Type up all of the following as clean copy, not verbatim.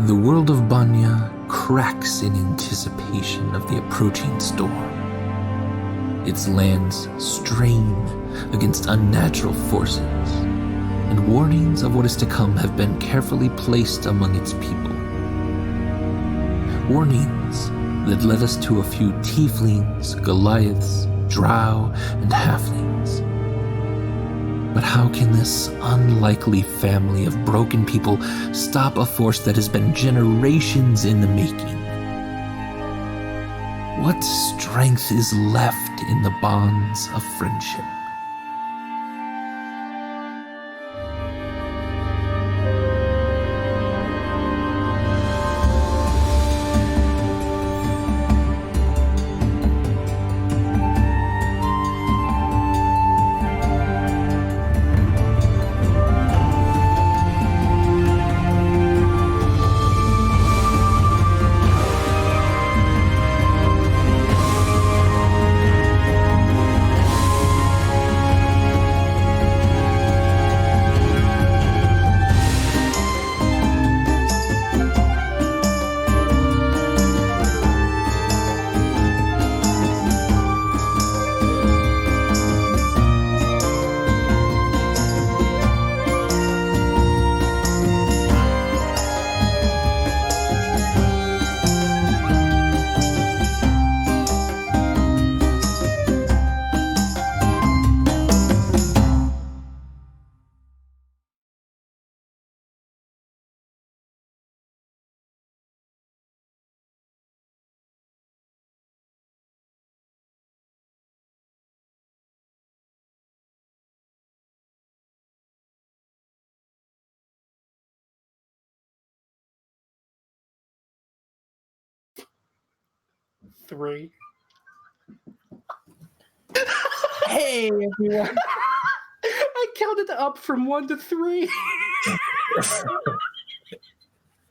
The world of Banya cracks in anticipation of the approaching storm. Its lands strain against unnatural forces, and warnings of what is to come have been carefully placed among its people. Warnings that led us to a few tieflings, Goliaths, drow, and halflings. But how can this unlikely family of broken people stop a force that has been generations in the making? What strength is left in the bonds of friendship? Three. Hey, everyone. I counted up from 1 to 3.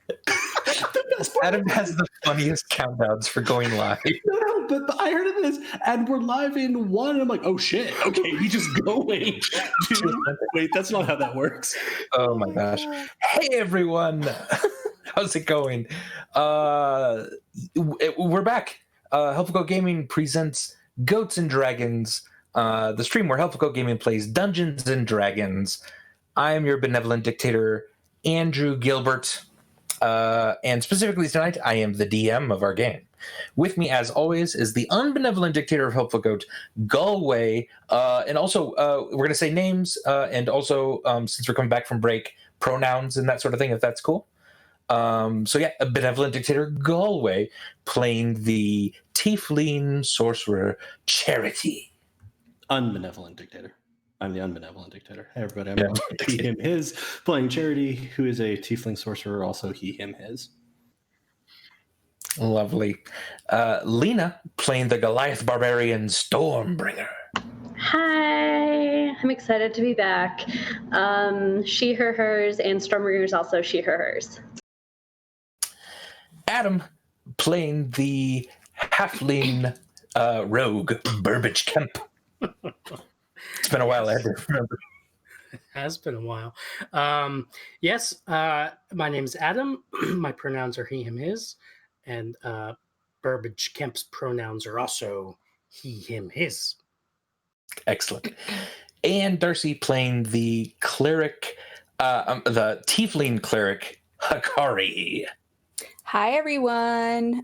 The best part Adam has the funniest countdowns for going live. No, but I heard it is, and we're live in 1, and I'm like, oh shit, okay, we just go, wait, that's not how that works. Oh my gosh. Hey, everyone. How's it going? We're back. Helpful Goat Gaming presents Goats and Dragons, the stream where Helpful Goat Gaming plays Dungeons and Dragons. I am your benevolent dictator, Andrew Gilbert, and specifically tonight, I am the DM of our game. With me, as always, is the unbenevolent dictator of Helpful Goat, Galway, and also we're going to say names, and also, since we're coming back from break, pronouns and that sort of thing, if that's cool. So yeah, a benevolent dictator, Galway, playing the tiefling sorcerer, Charity. Unbenevolent dictator. I'm the unbenevolent dictator. Hey everybody, I'm he, him, his, playing Charity, who is a tiefling sorcerer, also he, him, his. Lovely. Lena, playing the Goliath barbarian, Stormbringer. Hi. I'm excited to be back. She, her, hers, and Stormbringer is also she, her, hers. Adam playing the halfling rogue, Burbage Kemp. It's been a while, I had to remember. It has been a while. Yes, my name is Adam. My pronouns are he, him, his. And Burbage Kemp's pronouns are also he, him, his. Excellent. And Darcy playing the cleric, the tiefling cleric, Hakari. Hi, everyone.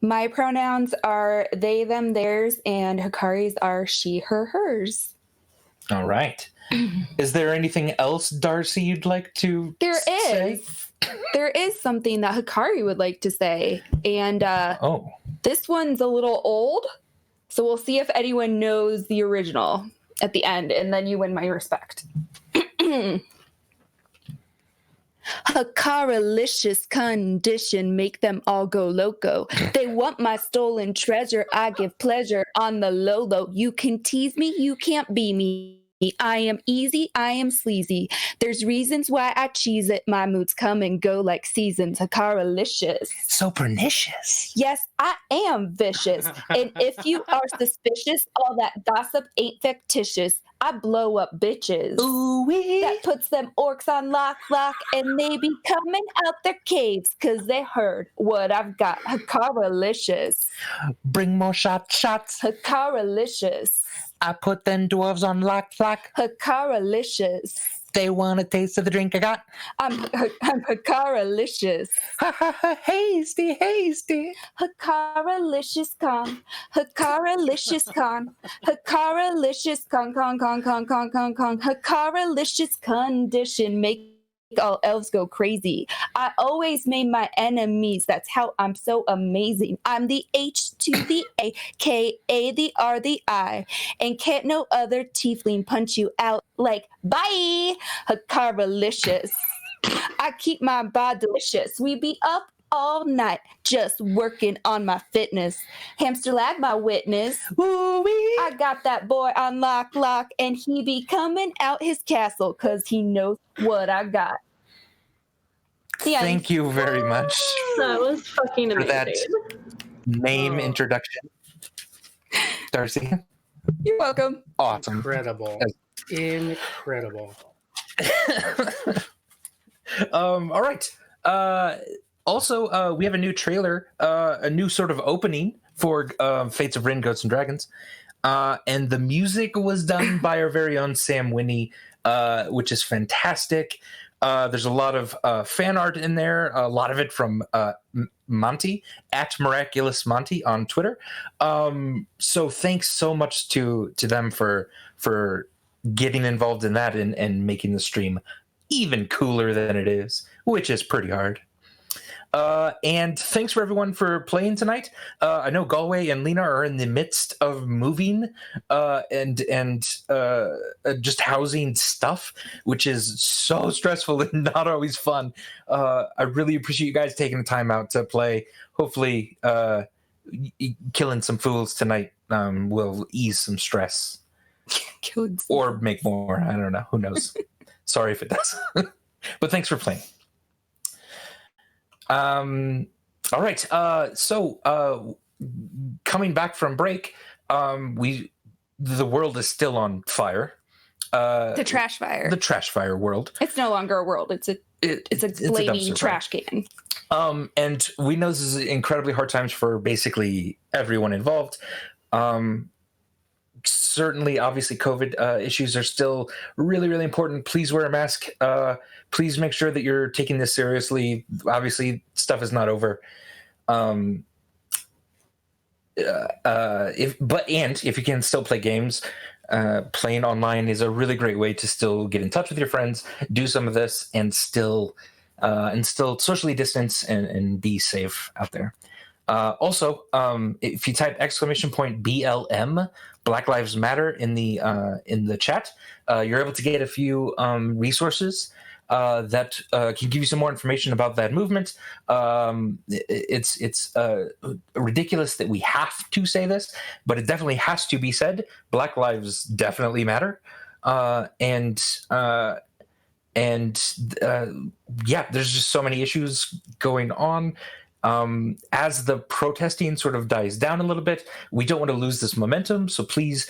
My pronouns are they, them, theirs, and Hakari's are she, her, hers. All right. Is there anything else, Darcy, you'd like to say? There is something that Hakari would like to say. And this one's a little old, so we'll see if anyone knows the original at the end, and then you win my respect. Hakaralicious condition make them all go loco. They want my stolen treasure. I give pleasure on the low. You can tease me, you can't be me. I am easy, I am sleazy. There's reasons why I cheese it. My moods come and go like seasons. Hakaralicious. So pernicious. Yes, I am vicious. And if you are suspicious, all that gossip ain't fictitious. I blow up bitches. Ooh-wee. That puts them orcs on lock, and they be coming out their caves because they heard what I've got. Hakaralicious. Bring more shots. Hakaralicious. I put them dwarves on lock. Hakaralicious. They want a taste of the drink I got. I'm Hakaralicious. Hasty. Hakaralicious con. Hakaralicious con. Hakaralicious con. Hakaralicious condition make all elves go crazy. I always made my enemies. That's how I'm so amazing. I'm the H to the A, K-A, the R, the I. And can't no other tiefling punch you out like, bye, Hakaralicious. I keep my bod delicious. We be up all night just working on my fitness. Hamster lag my witness. Woo-wee. I got that boy on lock, and he be coming out his castle because he knows what I got. Thank you very much. That was fucking for amazing. that name introduction. Darcy? You're welcome. Awesome. Incredible. All right. Also, we have a new trailer, a new sort of opening for Fates of Rin, Goats and Dragons. And the music was done by our very own Sam Winnie, which is fantastic. There's a lot of fan art in there, a lot of it from Monty, at Miraculous Monty on Twitter. So thanks so much to them for getting involved in that and making the stream even cooler than it is, which is pretty hard. And thanks for everyone for playing tonight. I know Galway and Lena are in the midst of moving and just housing stuff, which is so stressful and not always fun. I really appreciate you guys taking the time out to play. Hopefully, killing some fools tonight will ease some stress. Or make more. I don't know. Who knows? Sorry if it does. But thanks for playing. All right. So coming back from break, the world is still on fire. The trash fire. The trash fire world. It's no longer a world. It's a flaming trash can. And we know this is incredibly hard times for basically everyone involved. Certainly, obviously, COVID issues are still really, really important. Please wear a mask. Please make sure that you're taking this seriously. Obviously, stuff is not over. If you can still play games, playing online is a really great way to still get in touch with your friends, do some of this, and still socially distance and be safe out there. Also, if you type !BLM Black Lives Matter in the chat, you're able to get a few resources. that can give you some more information about that movement. It's ridiculous that we have to say this, but it definitely has to be said. Black lives definitely matter, and yeah, there's just so many issues going on. As the protesting sort of dies down a little bit, we don't want to lose this momentum. So please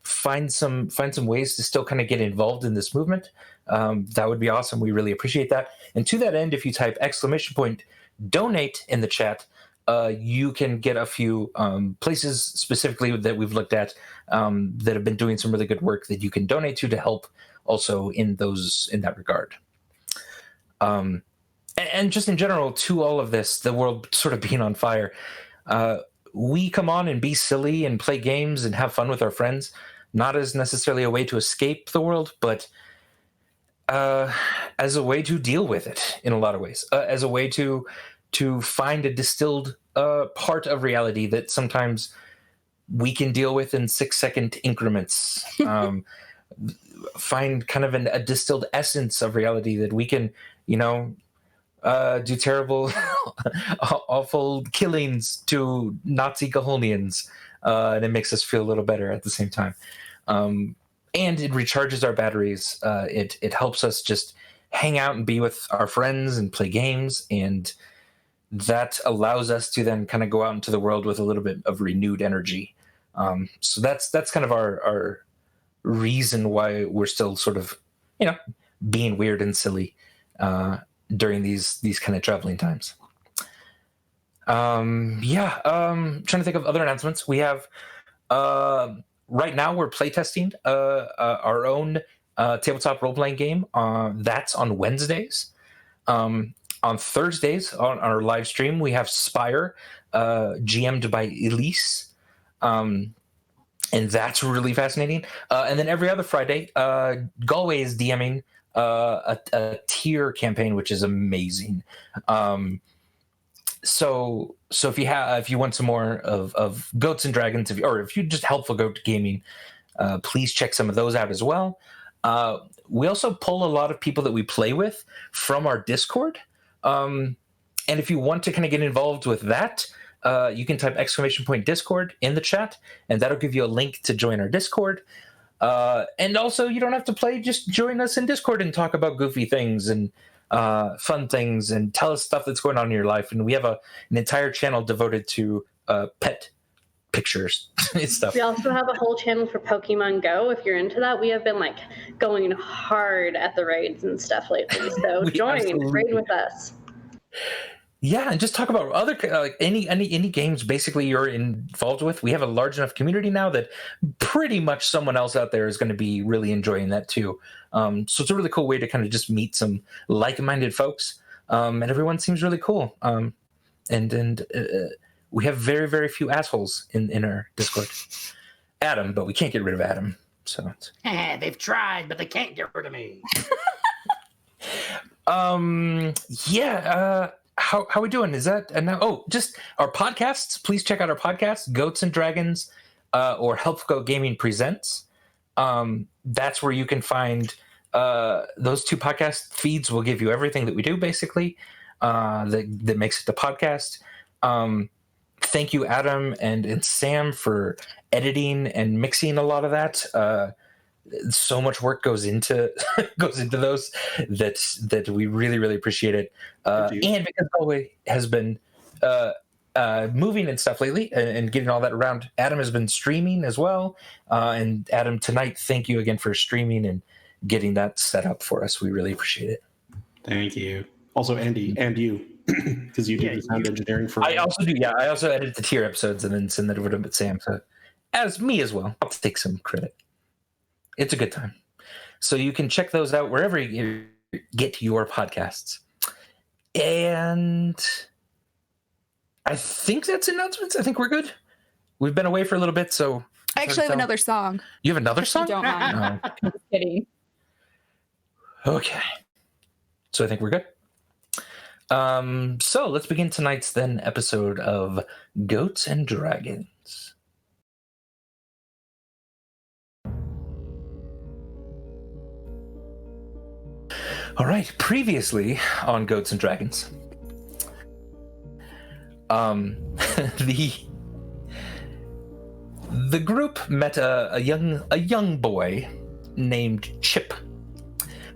find some ways to still kind of get involved in this movement. That would be awesome. We really appreciate that. And to that end, if you type !donate in the chat, you can get a few places specifically that we've looked at that have been doing some really good work that you can donate to help also in that regard. And just in general, to all of this, the world sort of being on fire, we come on and be silly and play games and have fun with our friends, not as necessarily a way to escape the world, but as a way to deal with it in a lot of ways, as a way to find a distilled part of reality that sometimes we can deal with in 6-second increments. Find kind of a distilled essence of reality that we can, do terrible, awful killings to Nazi Gaholians, and it makes us feel a little better at the same time. And it recharges our batteries. It helps us just hang out and be with our friends and play games, and that allows us to then kind of go out into the world with a little bit of renewed energy. So that's kind of our reason why we're still sort of, being weird and silly during these kind of traveling times. Trying to think of other announcements. We have right now we're playtesting our own tabletop role-playing game. That's on Wednesdays. On Thursdays on our live stream, we have Spire, GM'd by Elise. And that's really fascinating. And then every other Friday, Galway is DMing a tier campaign, which is amazing. So if you want some more of Goats and Dragons, if you just helpful Goat Gaming, please check some of those out as well. We also pull a lot of people that we play with from our Discord. And if you want to kind of get involved with that, you can type !Discord in the chat, and that'll give you a link to join our Discord. And also, you don't have to play, just join us in Discord and talk about goofy things and fun things and tell us stuff that's going on in your life. And we have an entire channel devoted to pet pictures and stuff. We also have a whole channel for Pokemon Go. If you're into that, we have been going hard at the raids and stuff lately. So raid with us. Yeah, and just talk about other any games basically you're involved with. We have a large enough community now that pretty much someone else out there is going to be really enjoying that too. So it's a really cool way to kind of just meet some like-minded folks, and everyone seems really cool. And we have very, very few assholes in our Discord. Adam, but we can't get rid of Adam. So they've tried, but they can't get rid of me. How are we doing? Is that just our podcasts? Please check out our podcasts, Goats and Dragons, or Help Go Gaming Presents. That's where you can find those two podcast feeds. Will give you everything that we do, basically, that makes it the podcast. Thank you, Adam and Sam, for editing and mixing a lot of that. So much work goes into those that we really, really appreciate it. And because Galway has been moving and stuff lately and getting all that around, Adam has been streaming as well. And Adam, tonight, thank you again for streaming and getting that set up for us. We really appreciate it. Thank you. Also, Andy, and you, because you do the sound engineering for. I also do. Yeah, I also edit the tier episodes and then send that over to Sam. So, as me as well, I'll take some credit. It's a good time. So you can check those out wherever you get your podcasts. And I think that's announcements. I think we're good. We've been away for a little bit, so... I actually have another song. You have another song? Don't mind. No. I'm just kidding. Okay. So I think we're good. So let's begin tonight's then episode of Goats and Dragons. All right. Previously on Goats and Dragons, the group met a young boy named Chip,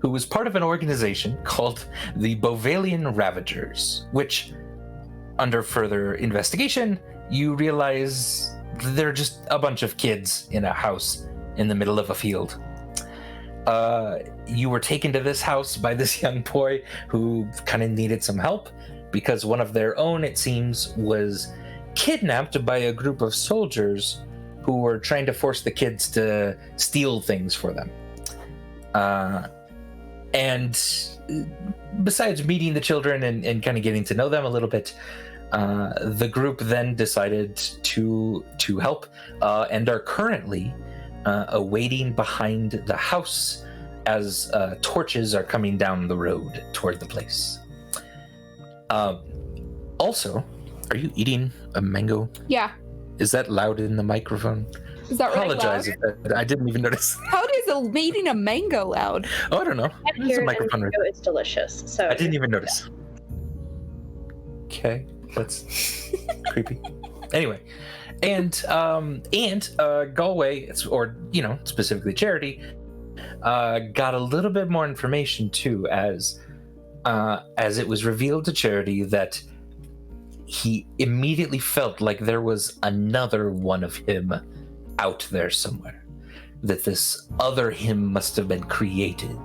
who was part of an organization called the Bovalian Ravagers, which, under further investigation, you realize they're just a bunch of kids in a house in the middle of a field. You were taken to this house by this young boy who kind of needed some help because one of their own, it seems, was kidnapped by a group of soldiers who were trying to force the kids to steal things for them. And besides meeting the children and kind of getting to know them a little bit, the group then decided to help and are currently awaiting behind the house as torches are coming down the road toward the place. Also, are you eating a mango? Yeah. Is that loud in the microphone? Is that really Apologize loud? if I didn't even notice. How is eating a mango loud? Oh, I don't know. There's a microphone right there. It's delicious. So I didn't even notice. Okay, that's creepy. Anyway, and Galway, or specifically Charity, got a little bit more information too, as it was revealed to Charity that he immediately felt like there was another one of him out there somewhere, that this other him must have been created.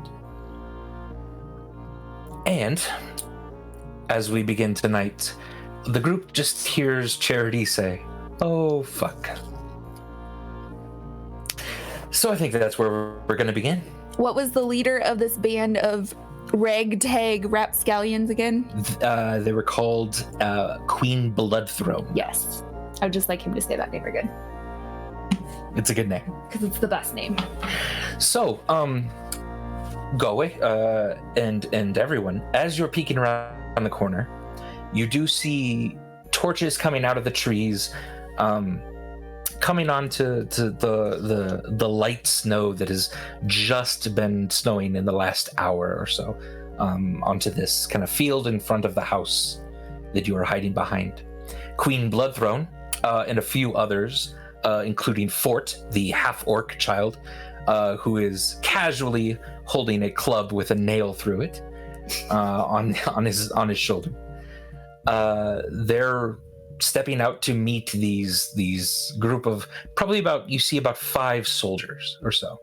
And as we begin tonight, the group just hears Charity say, "Oh, fuck." So I think that's where we're going to begin. What was the leader of this band of ragtag rapscallions again? They were called Queen Bloodthrone. Yes. I would just like him to say that name again. It's a good name. Because it's the best name. So, Galway and everyone, as you're peeking around the corner, you do see torches coming out of the trees, coming onto the light snow that has just been snowing in the last hour or so, onto this kind of field in front of the house that you are hiding behind. Queen Bloodthrone and a few others, including Fort, the half-orc child, who is casually holding a club with a nail through it on his shoulder. They're stepping out to meet these group of probably about 5 soldiers or so.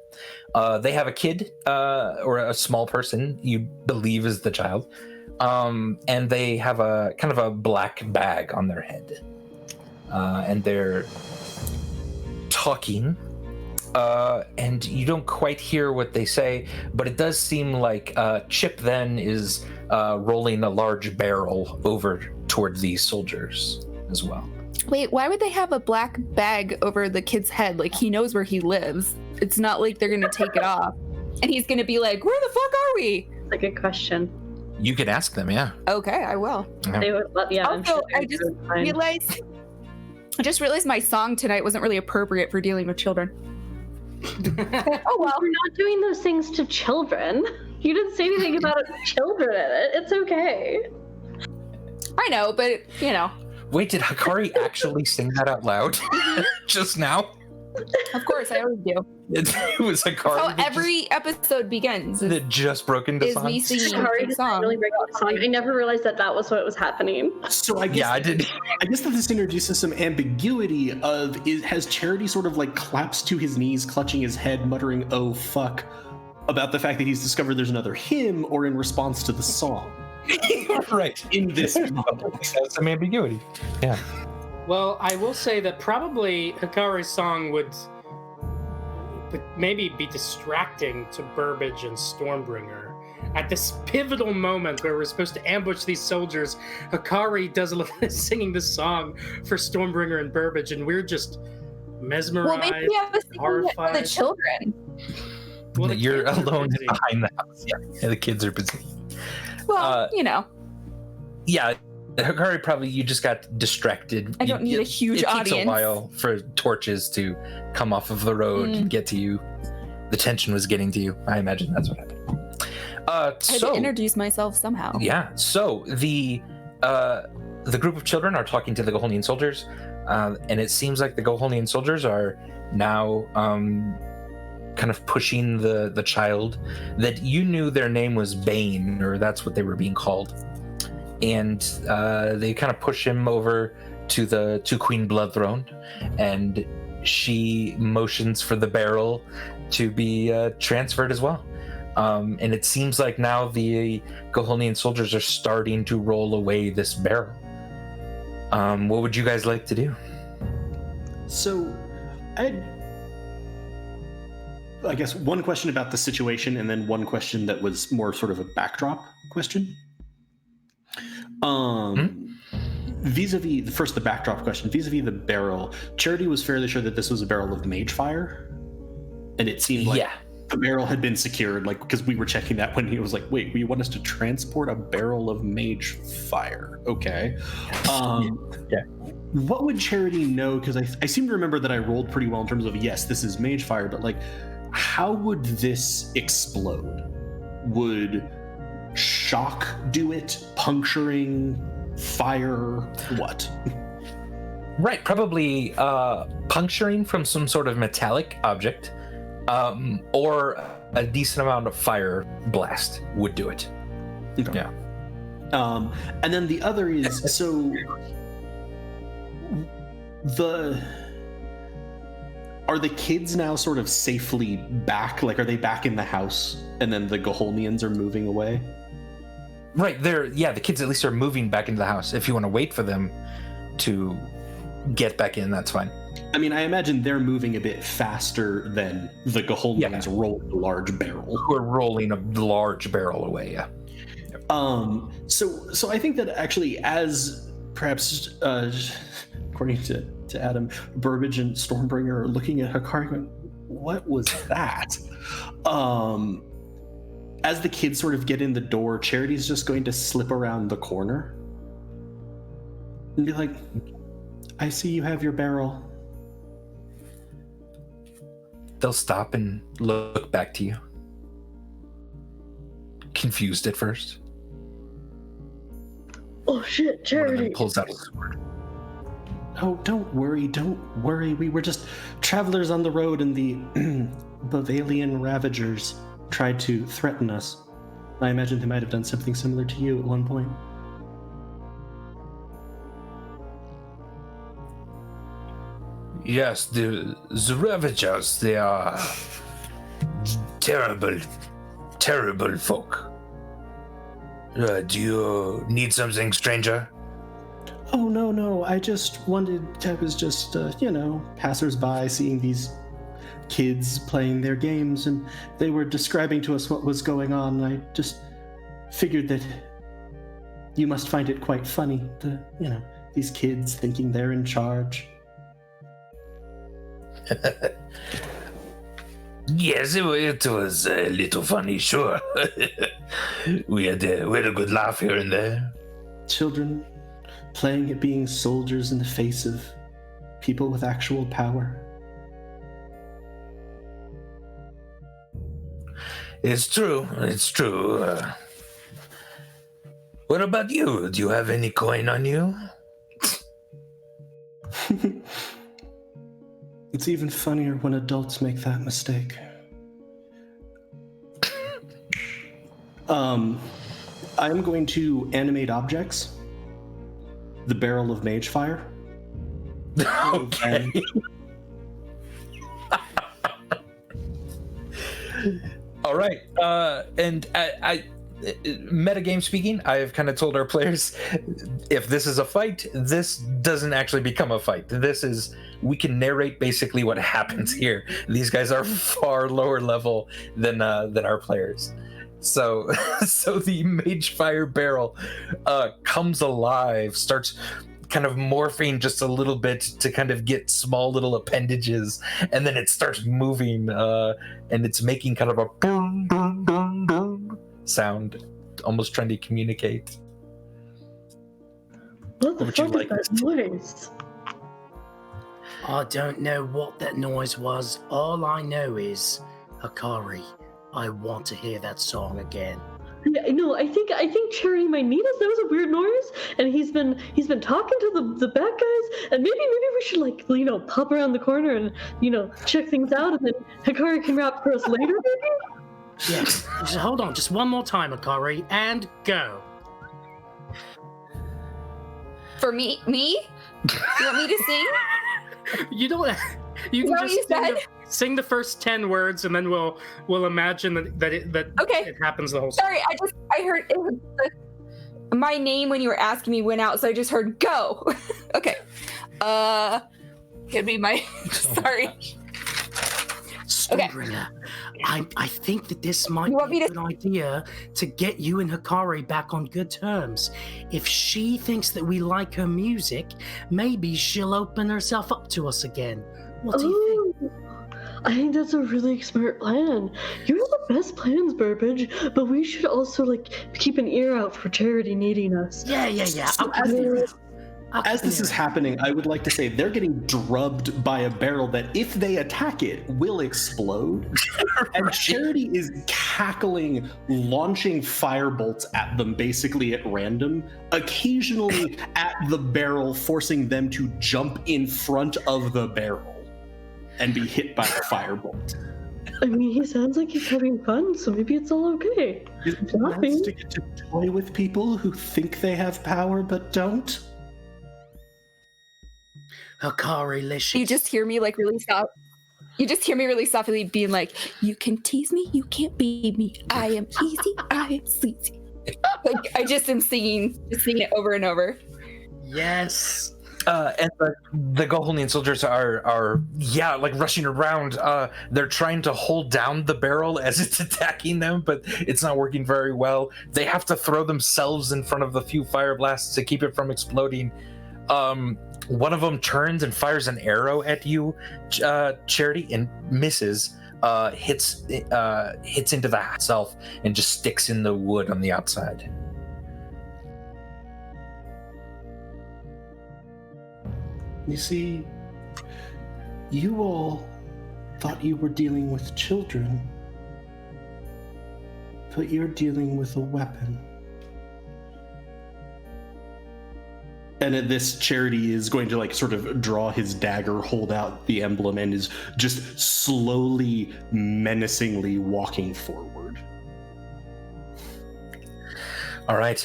They have a kid or a small person you believe is the child, and they have a kind of a black bag on their head, and they're talking, and you don't quite hear what they say, but it does seem like Chip then is rolling a large barrel over toward these soldiers as well. Wait, why would they have a black bag over the kid's head? Like, he knows where he lives. It's not like they're gonna take it off and he's gonna be like, where the fuck are we? That's a good question. You could ask them, yeah. Okay, I will. They would, yeah. I'm Also, sure I they just would find- realized my song tonight wasn't really appropriate for dealing with children. Oh well, we're not doing those things to children. You didn't say anything about children in it. It's okay. I know, but Wait, did Hikari actually sing that out loud just now? of course I always do. It was Hikari. How every episode begins that just broke into is song. me singing Sorry, a song. really break the song. I never realized that was what was happening. So I guess Yeah, I did. I guess that this introduces some ambiguity has Charity sort of like collapsed to his knees, clutching his head, muttering, "Oh fuck," about the fact that he's discovered there's another him, or in response to the song? Right. In this moment. That's some ambiguity. Yeah. Well, I will say that probably Hikari's song would maybe be distracting to Burbage and Stormbringer. At this pivotal moment where we're supposed to ambush these soldiers, Hikari does a little singing this song for Stormbringer and Burbage, and we're just mesmerized, Well, maybe I was thinking horrified. for the children. Well, the You're kids are alone busy. behind the house. Yeah, the kids are busy. Well, Yeah, Hikari, probably you just got distracted. I don't need a huge it audience. takes a while for torches to come off of the road and get to you. The tension was getting to you. I imagine that's what happened. I had to introduce myself somehow. Yeah. So the group of children are talking to the Goholian soldiers, and it seems like the Goholian soldiers are now kind of pushing the child that you knew their name was Bane, or that's what they were being called, and they kind of push him over to Queen Bloodthrone, and she motions for the barrel to be transferred as well. And it seems like now the Goholian soldiers are starting to roll away this barrel. What would you guys like to do? So, I guess one question about the situation, and then one question that was more sort of a backdrop question. Vis-a-vis, first the backdrop question, vis-a-vis the barrel, Charity was fairly sure that this was a barrel of mage fire. And it seemed like the barrel had been secured, like, because we were checking that when he was like, wait, you want us to transport a barrel of mage fire? Okay. What would Charity know? Because I seem to remember that I rolled pretty well in terms of, yes, this is mage fire, but like, how would this explode? Would shock do it? Puncturing? Fire? What? Right, probably puncturing from some sort of metallic object, or a decent amount of fire blast would do it. Okay. Yeah. And then the other is, so are the kids now sort of safely back? Like, are they back in the house and then the Goholnians are moving away? Right, the kids at least are moving back into the house. If you want to wait for them to get back in, that's fine. I mean, I imagine they're moving a bit faster than the Goholnians rolled a large barrel. We're rolling a large barrel away, yeah. So I think that actually, as perhaps according to Adam, Burbage and Stormbringer are looking at Hikari going, what was that? As the kids sort of get in the door, Charity's just going to slip around the corner and be like, I see you have your barrel. They'll stop and look back to you. Confused at first. Oh shit, Charity. One of them pulls out a sword. Oh, don't worry. We were just travelers on the road, and the Bavalian Ravagers tried to threaten us. I imagine they might have done something similar to you at one point. Yes, the Ravagers, they are terrible folk. Do you need something, stranger? Oh, no. I was just, passers-by seeing these kids playing their games, and they were describing to us what was going on, and I just figured that you must find it quite funny, these kids thinking they're in charge. Yes, it was a little funny, sure. we had a good laugh here and there. Children playing at being soldiers in the face of people with actual power. It's true. What about you? Do you have any coin on you? It's even funnier when adults make that mistake. I'm going to animate objects. The barrel of mage fire. Okay. All right. And I metagame speaking, I've kind of told our players, if this is a fight, this doesn't actually become a fight. We can narrate basically what happens here. These guys are far lower level than our players. So the mage fire barrel comes alive, starts kind of morphing just a little bit to kind of get small little appendages, and then it starts moving, and it's making kind of a boom, boom, boom, boom sound, almost trying to communicate. What the fuck is that noise? I don't know what that noise was. All I know is, Hikari, I want to hear that song again. Yeah, no, I think Charity might need us. That was a weird noise, and he's been talking to the bad guys, and maybe we should like pop around the corner and check things out, and then Hikari can rap for us later, maybe. Yes. Just hold on, just one more time, Akari, and go. For me? You want me to sing? You don't. You Is can that what you just sing the first 10 words, and then we'll imagine that Okay. it happens the whole song. Sorry, I heard it was my name when you were asking me went out, so I just heard go. Okay. Could be my sorry. Stormbringer, I think that this might You want be me a to- good idea to get you and Hikari back on good terms. If she thinks that we like her music, maybe she'll open herself up to us again. What do you think? I think that's a really smart plan. You have the best plans, Burbage, but we should also keep an ear out for Charity needing us. Yeah. So as this is happening, I would like to say they're getting drubbed by a barrel that, if they attack it, will explode. And Charity is cackling, launching firebolts at them basically at random, occasionally at the barrel, forcing them to jump in front of the barrel and be hit by the firebolt. I mean, he sounds like he's having fun, so maybe it's all okay. Isn't it nice to get to toy with people who think they have power but don't? Hikari-licious. You just hear me really soft. You just hear me really softly being like, "You can tease me, you can't beat me. I am easy, I am sleazy." I just am singing it over and over. Yes. And the Goholian soldiers are rushing around. They're trying to hold down the barrel as it's attacking them, but it's not working very well. They have to throw themselves in front of the few fire blasts to keep it from exploding. One of them turns and fires an arrow at you, Charity, and misses. Hits into the hat itself and just sticks in the wood on the outside. You see, you all thought you were dealing with children, but you're dealing with a weapon. And at this, Charity is going to sort of draw his dagger, hold out the emblem, and is just slowly, menacingly walking forward. All right.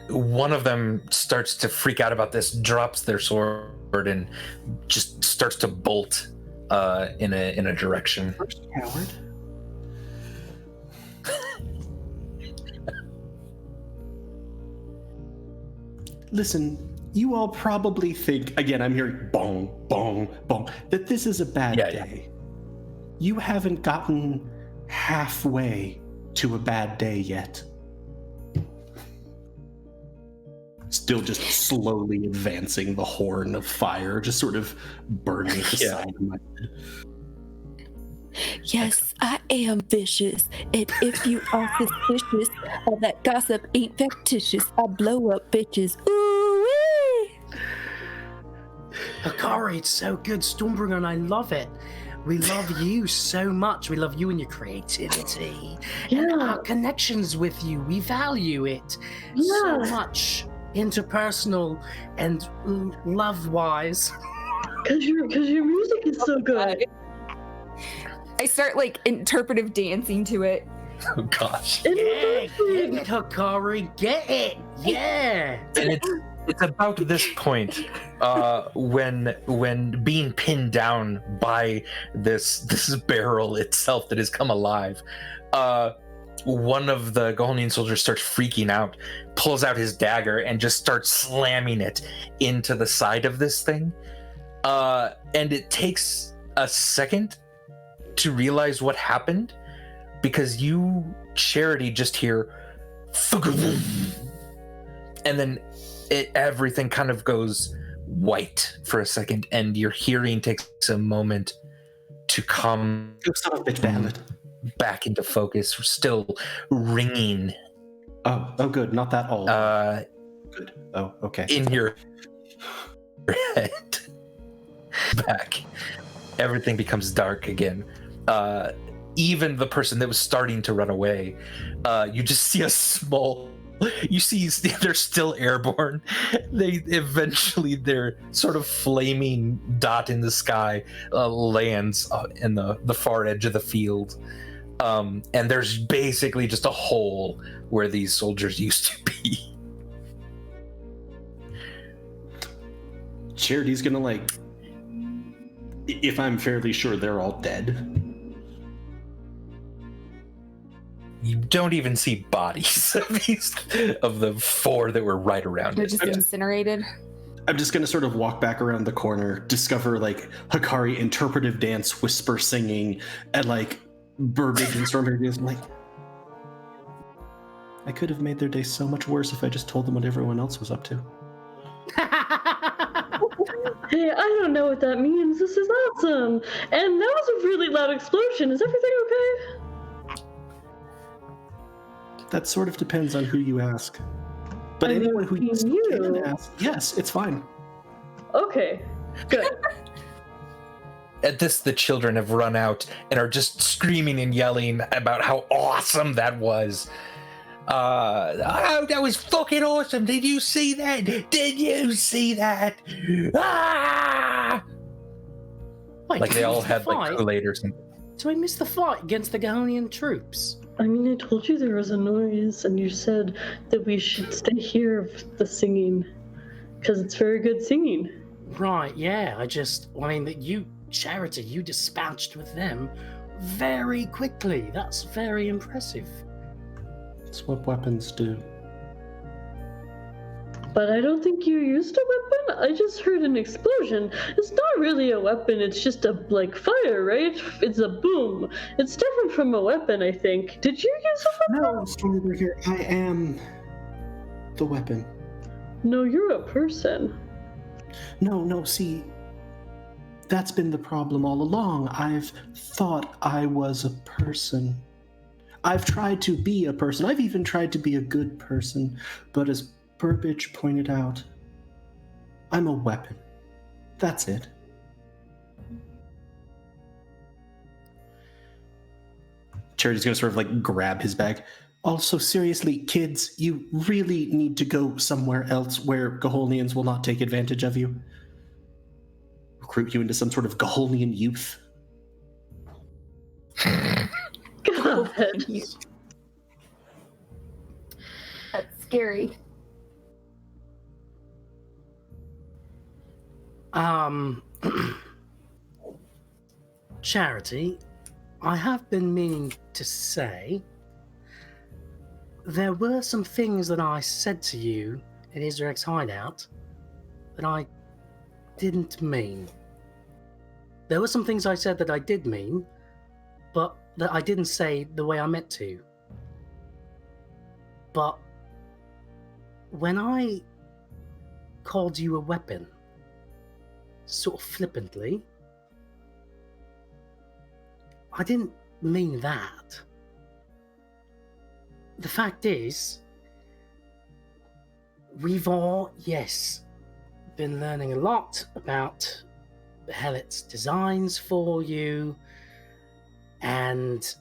One of them starts to freak out about this, drops their sword, and just starts to bolt in a direction. First, coward. Listen, you all probably think, again, I'm hearing bong, bong, bong, that this is a bad day. You haven't gotten halfway to a bad day yet. Still just slowly advancing the horn of fire, just sort of burning at the side of my head. Yes, I am vicious, and if you are suspicious of that gossip ain't factitious, I blow up bitches. Ooh-wee! Hikari, it's so good, Stormbringer, and I love it. We love you so much. We love you and your creativity. And our connections with you. We value it so much, interpersonal and love-wise. Because your music is so good. I start interpretive dancing to it. Oh gosh. Yeah, get it, Hikari, get it. Yeah. And it's about this point when being pinned down by this barrel itself that has come alive, one of the Goholian soldiers starts freaking out, pulls out his dagger, and just starts slamming it into the side of this thing. And it takes a second to realize what happened, because you, Charity, just hear and then everything kind of goes white for a second, and your hearing takes a moment to come back into focus, still ringing. Oh, good. Not that old. Good. Oh, okay. In your head. Back. Everything becomes dark again. even the person that was starting to run away, you just see a small. You see they're still airborne. They eventually, their sort of flaming dot in the sky lands in the far edge of the field. And there's basically just a hole where these soldiers used to be. Charity's gonna, like, if I'm fairly sure they're all dead. You don't even see bodies of the 4 that were right around They're it. just incinerated. I'm just gonna sort of walk back around the corner, discover, like, Hikari interpretive dance, whisper singing, and, like, Burbage and Stormberry is like, I could have made their day so much worse if I just told them what everyone else was up to. Hey, I don't know what that means. This is awesome. And that was a really loud explosion. Is everything okay? That sort of depends on who you ask. But anyone who you can ask, yes, it's fine. Okay, good. At this, the children have run out and are just screaming and yelling about how awesome that was. Oh, that was fucking awesome. Did you see that? Did you see that? Ah! Wait, Like they all had like fight? Kool-Aid or something. So I missed the fight against the Gahonian troops. I mean, I told you there was a noise, and you said that we should stay here with the singing, because it's very good singing. Right, yeah. I mean, that you, Charity, you dispatched with them very quickly. That's very impressive. It's what weapons do. But I don't think you used a weapon. I just heard an explosion. It's not really a weapon. It's just a, like, fire, right? It's a boom. It's different from a weapon, I think. Did you use a weapon? No, Stormberry here. I am the weapon. No, you're a person. No, see, that's been the problem all along. I've thought I was a person. I've tried to be a person. I've even tried to be a good person. But as Burbage pointed out, I'm a weapon. That's it. Charity's gonna sort of like grab his bag. Also, seriously, kids, you really need to go somewhere else where Gaholians will not take advantage of you. Recruit you into some sort of Gaholian youth. God. That's scary. Charity, I have been meaning to say there were some things that I said to you in Israel's hideout that I didn't mean. There were some things I said that I did mean, but that I didn't say the way I meant to. But when I called you a weapon, sort of flippantly, I didn't mean that. The fact is, we've all, yes, been learning a lot about Hellet's designs for you, and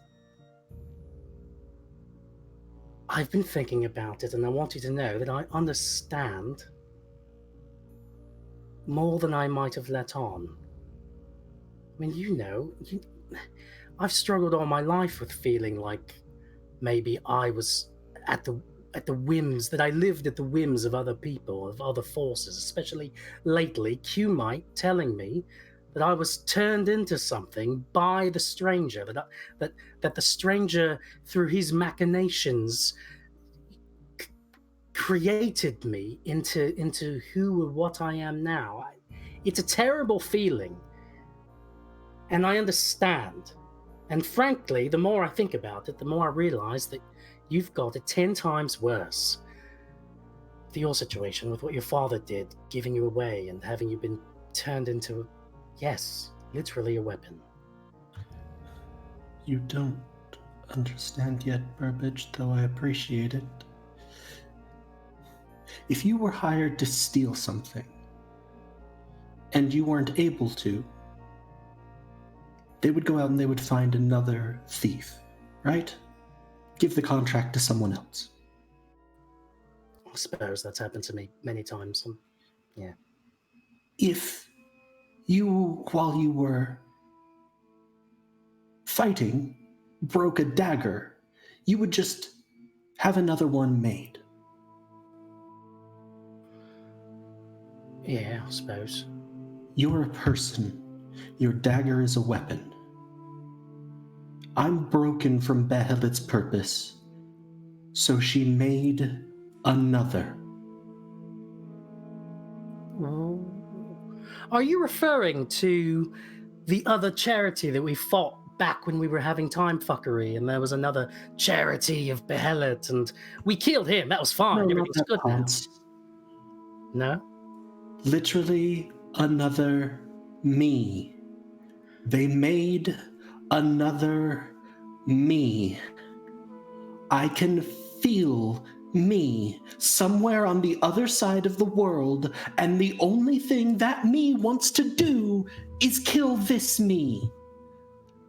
I've been thinking about it, and I want you to know that I understand more than I might have let on. I mean, I've struggled all my life with feeling like maybe I was at the whims, that I lived at the whims of other people, of other forces, especially lately, Q-Mite telling me that I was turned into something by the stranger, that the stranger, through his machinations, created me into who or what I am now. It's a terrible feeling, and I understand. And frankly, the more I think about it, the more I realize that you've got it 10 times worse. Your situation with what your father did, giving you away and having you been turned into, yes, literally a weapon. You don't understand yet, Burbage, though I appreciate it. If you were hired to steal something, and you weren't able to, they would go out and they would find another thief, right? Give the contract to someone else. I suppose that's happened to me many times. Yeah. If you, while you were fighting, broke a dagger, you would just have another one made. Yeah, I suppose. You're a person. Your dagger is a weapon. I'm broken from Behelet's purpose, so she made another. Are you referring to the other charity that we fought back when we were having time fuckery, and there was another charity of Behelet, and we killed him? That was fine. No, not Everything's that good Ponce. now. No? Literally another me. They made another me. I can feel me somewhere on the other side of the world, and the only thing that me wants to do is kill this me.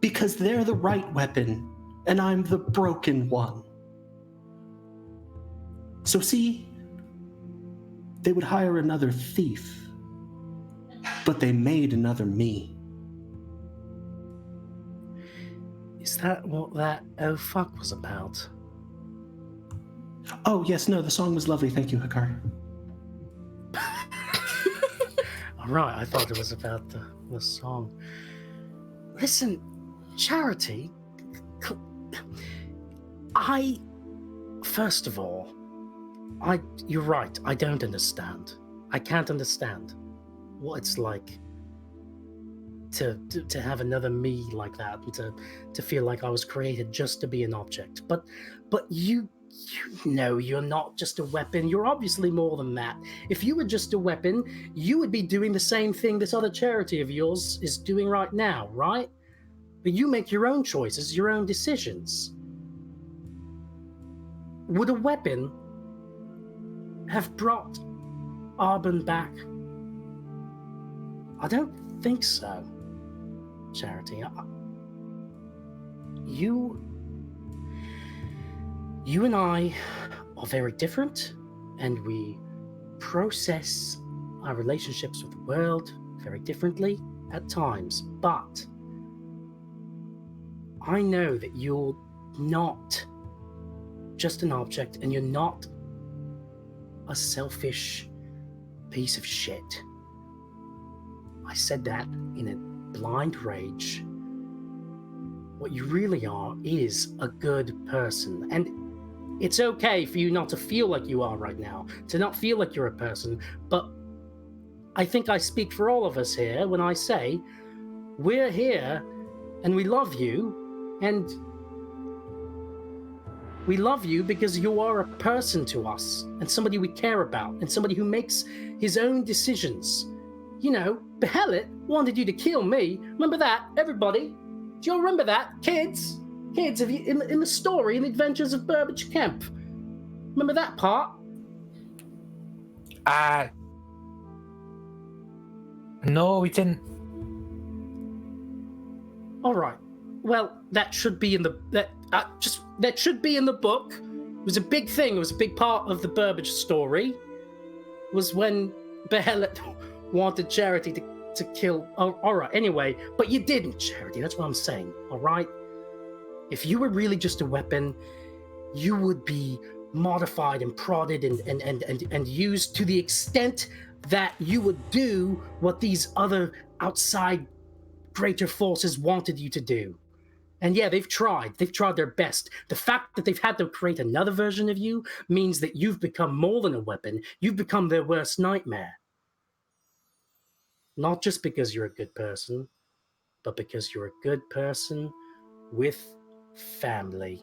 Because they're the right weapon, and I'm the broken one. So see, they would hire another thief, but they made another me. Is that what that oh fuck was about? Oh, yes, no, the song was lovely. Thank you, Hikari. All right, I thought it was about the song. Listen, Charity, first of all, you're right, I don't understand. I can't understand what it's like to have another me like that, and to feel like I was created just to be an object. But you know you're not just a weapon. You're obviously more than that. If you were just a weapon, you would be doing the same thing this other charity of yours is doing right now, right? But you make your own choices, your own decisions. Would a weapon have brought Arbon back? I don't think so, Charity. You and I are very different, and we process our relationships with the world very differently at times. But I know that you're not just an object, and you're not a selfish piece of shit. I said that in a blind rage. What you really are is a good person, and it's okay for you not to feel like you are right now, to not feel like you're a person, but I think I speak for all of us here when I say we're here and we love you, and we love you because you are a person to us, and somebody we care about, and somebody who makes his own decisions. You know, Behelet wanted you to kill me. Remember that, everybody? Do you all remember that? Kids, have you in the story, in the Adventures of Burbage Kemp? Remember that part? No, we didn't. All right. Well, that should be in that should be in the book. It was a big thing. It was a big part of the Burbage story. Was when Behelet wanted Charity to kill. Oh, all right. Anyway, but you didn't, Charity. That's what I'm saying. All right. If you were really just a weapon, you would be modified and prodded and used to the extent that you would do what these other outside greater forces wanted you to do. And yeah, they've tried their best. The fact that they've had to create another version of you means that you've become more than a weapon. You've become their worst nightmare. Not just because you're a good person, but because you're a good person with family.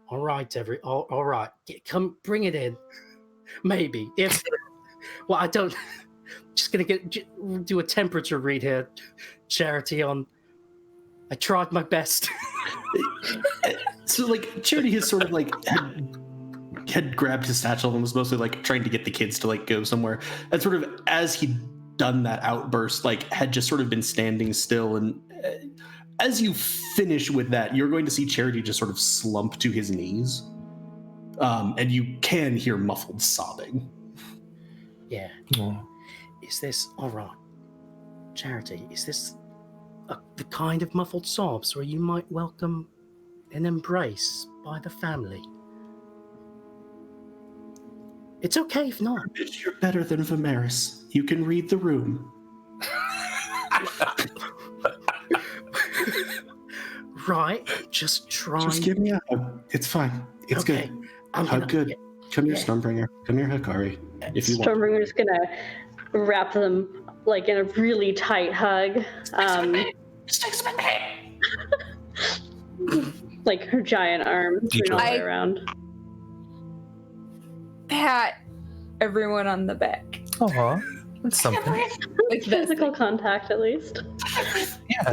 All right, all right. Come, bring it in. Maybe. If, well, I don't, just gonna do a temperature read here, Charity, on, I tried my best. So, like, Charity has sort of, like, had grabbed his satchel and was mostly, like, trying to get the kids to, like, go somewhere. And sort of, as he'd done that outburst, like, had just sort of been standing still and as you finish with that, you're going to see Charity just sort of slump to his knees. And you can hear muffled sobbing. Yeah. Is this all right? Charity, is this the kind of muffled sobs where you might welcome an embrace by the family? It's okay if not. You're better than Vimeris. You can read the room. Right, just try. Just give me a hug. It's fine. It's Okay, good. I'm Hug gonna- good. Come here, yeah. Stormbringer. Come here, Hikari. If you want. Stormbringer's gonna wrap them like in a really tight hug. Like her giant arms all the way around. Pat everyone on the back. Aw, that's something. Like physical contact, at least. Yeah.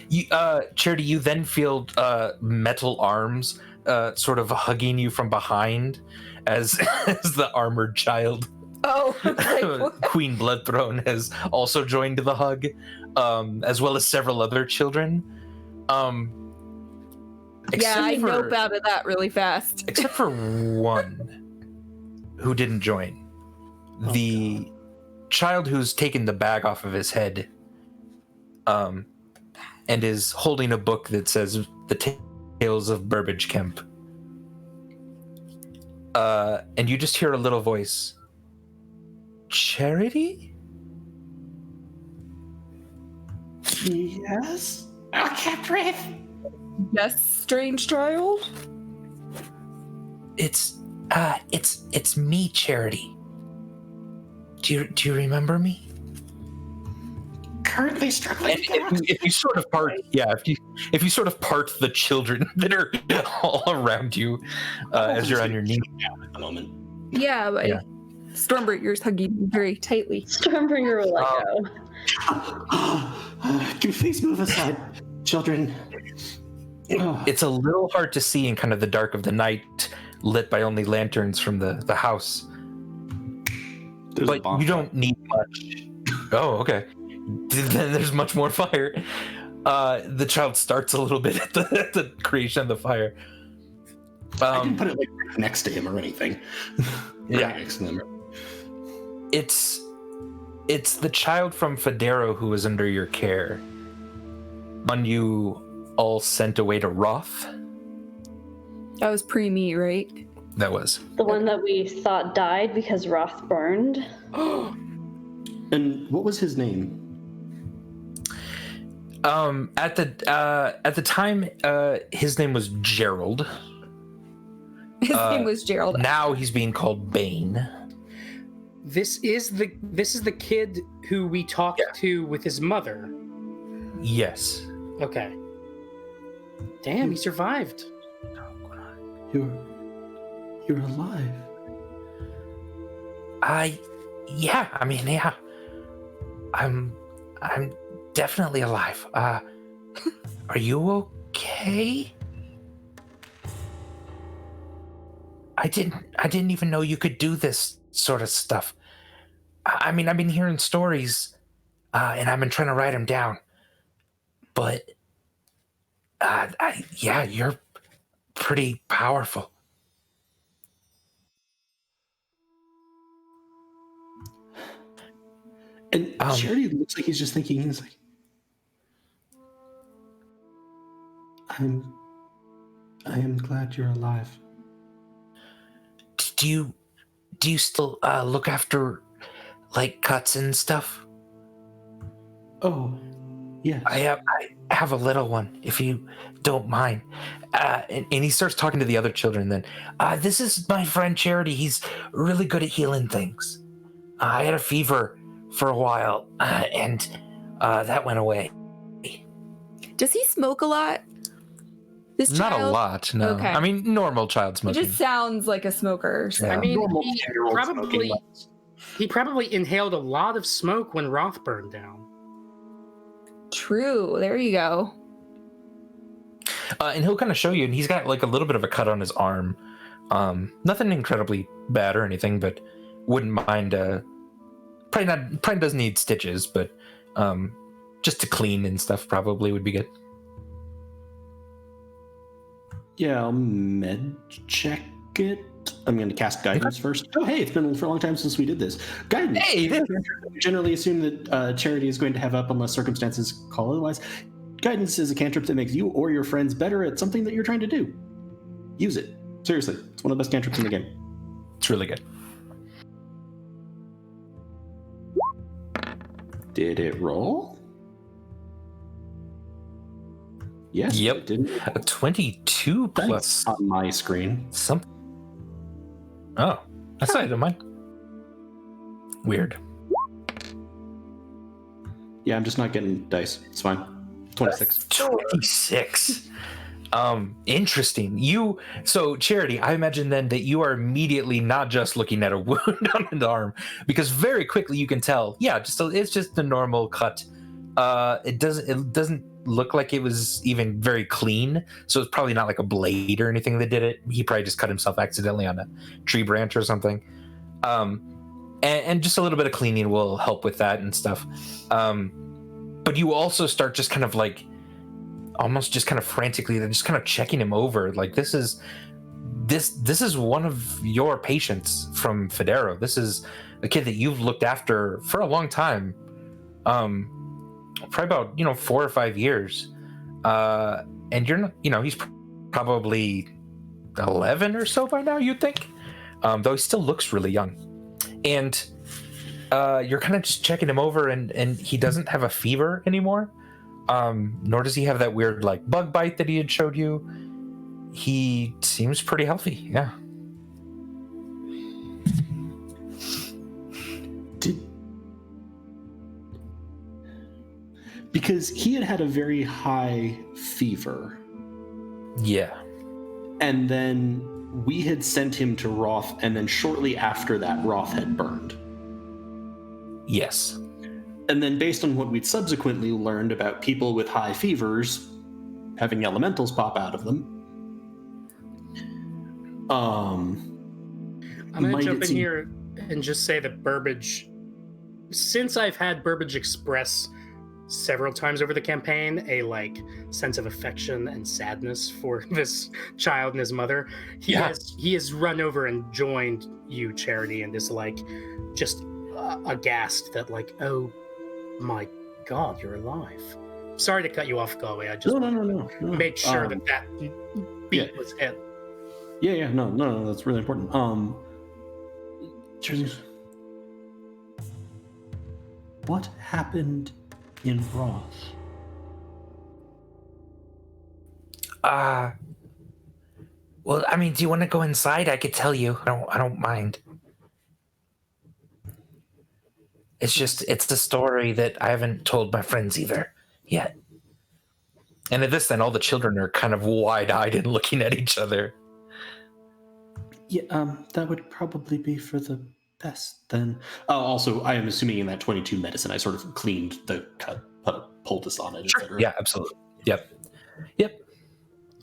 You, Charity, you then feel metal arms sort of hugging you from behind as the armored child. Oh, like, Queen Bloodthrone has also joined the hug, as well as several other children. yeah, I nope out of that really fast. Except for one who didn't join. The child who's taken the bag off of his head and is holding a book that says The Tales of Burbage Kemp. And you just hear a little voice. Charity? Yes? I can't breathe. Yes, strange child. It's me, Charity. Do you remember me? Currently struggling. If you sort of part, if you sort of part the children that are all around you as you're on your knees at the moment. Yeah, but Stormbringer's hugging you very tightly. Stormbringer will let go. Can you please move aside, children? It's a little hard to see in kind of the dark of the night, lit by only lanterns from the house. But you don't need much. Oh, okay. Then there's much more fire. The child starts a little bit at the creation of the fire. I didn't put it like next to him or anything. Yeah. Next to them. It's the child from Federo who was under your care. One you all sent away to Roth. That was pre-me, right? That was. The one that we thought died because Roth burned. And what was his name? At the time, his name was Gerald. His name was Gerald. Now he's being called Bane. This is the kid who we talked to with his mother. Yes. Okay. Damn, he survived. You're alive. I'm definitely alive. Are you okay? I didn't even know you could do this sort of stuff. I mean, I've been hearing stories, and I've been trying to write them down. But, you're pretty powerful. And Charity looks like he's just thinking, he's like, I am glad you're alive. Do you still look after like cuts and stuff? Oh, yes. I have a little one, if you don't mind. And he starts talking to the other children then. This is my friend Charity. He's really good at healing things. I had a fever for a while, and that went away. Does he smoke a lot? This Not child? a lot, no. Okay. I mean, normal child It smoking. just sounds like a smoker. So. Yeah. I mean, Normal he 10-year-old smoking. probably inhaled a lot of smoke when Roth burned down. True. There you go. And he'll kind of show you, and he's got like a little bit of a cut on his arm. Nothing incredibly bad or anything, but wouldn't mind. Probably doesn't need stitches, but just to clean and stuff probably would be good. Yeah, I'll med check it. I'm going to cast guidance first. Oh, hey, it's been for a long time since we did this. Guidance. Hey, We generally assume that Charity is going to have up unless circumstances call otherwise. Guidance is a cantrip that makes you or your friends better at something that you're trying to do. Use it. Seriously, it's one of the best cantrips in the game. It's really good. Did it roll? Yes. Yep. It did. A 22 plus On my screen. something. Oh, that's not mine. Weird. Yeah, I'm just not getting dice. It's fine. 26. 26. Interesting. So Charity, I imagine then that you are immediately not just looking at a wound on an arm, because very quickly you can tell, it's just a normal cut. It doesn't look like it was even very clean, so it's probably not like a blade or anything that did it. He probably just cut himself accidentally on a tree branch or something. And just a little bit of cleaning will help with that and stuff. But you also start just kind of like almost just kind of frantically, they're just kind of checking him over. Like this is one of your patients from Federo. This is a kid that you've looked after for a long time. Probably about 4 or 5 years. And you're not, he's probably 11 or so by now, you'd think. Though he still looks really young. And you're kind of just checking him over, and he doesn't have a fever anymore. Nor does he have that weird like bug bite that he had showed you. He seems pretty healthy. Yeah. Because he had a very high fever. Yeah. And then we had sent him to Roth, and then shortly after that, Roth had burned. Yes. And then based on what we'd subsequently learned about people with high fevers having elementals pop out of them, I'm going to jump in here and just say that Burbage, since I've had Burbage express several times over the campaign a like sense of affection and sadness for this child and his mother, he has run over and joined you, Charity, and is like just aghast that like, oh my god, you're alive. Sorry to cut you off, Galway. I just no. made sure that beat was hit. No, that's really important. What happened in Roth? Well, I mean, do you want to go inside? I could tell you. I don't mind. It's a story that I haven't told my friends either yet. And at this, then all the children are kind of wide-eyed and looking at each other. Yeah, that would probably be for the best then. Also, I am assuming in that 22 medicine, I sort of cleaned the cut, put a poultice on it, etc. Yeah, absolutely. Yep.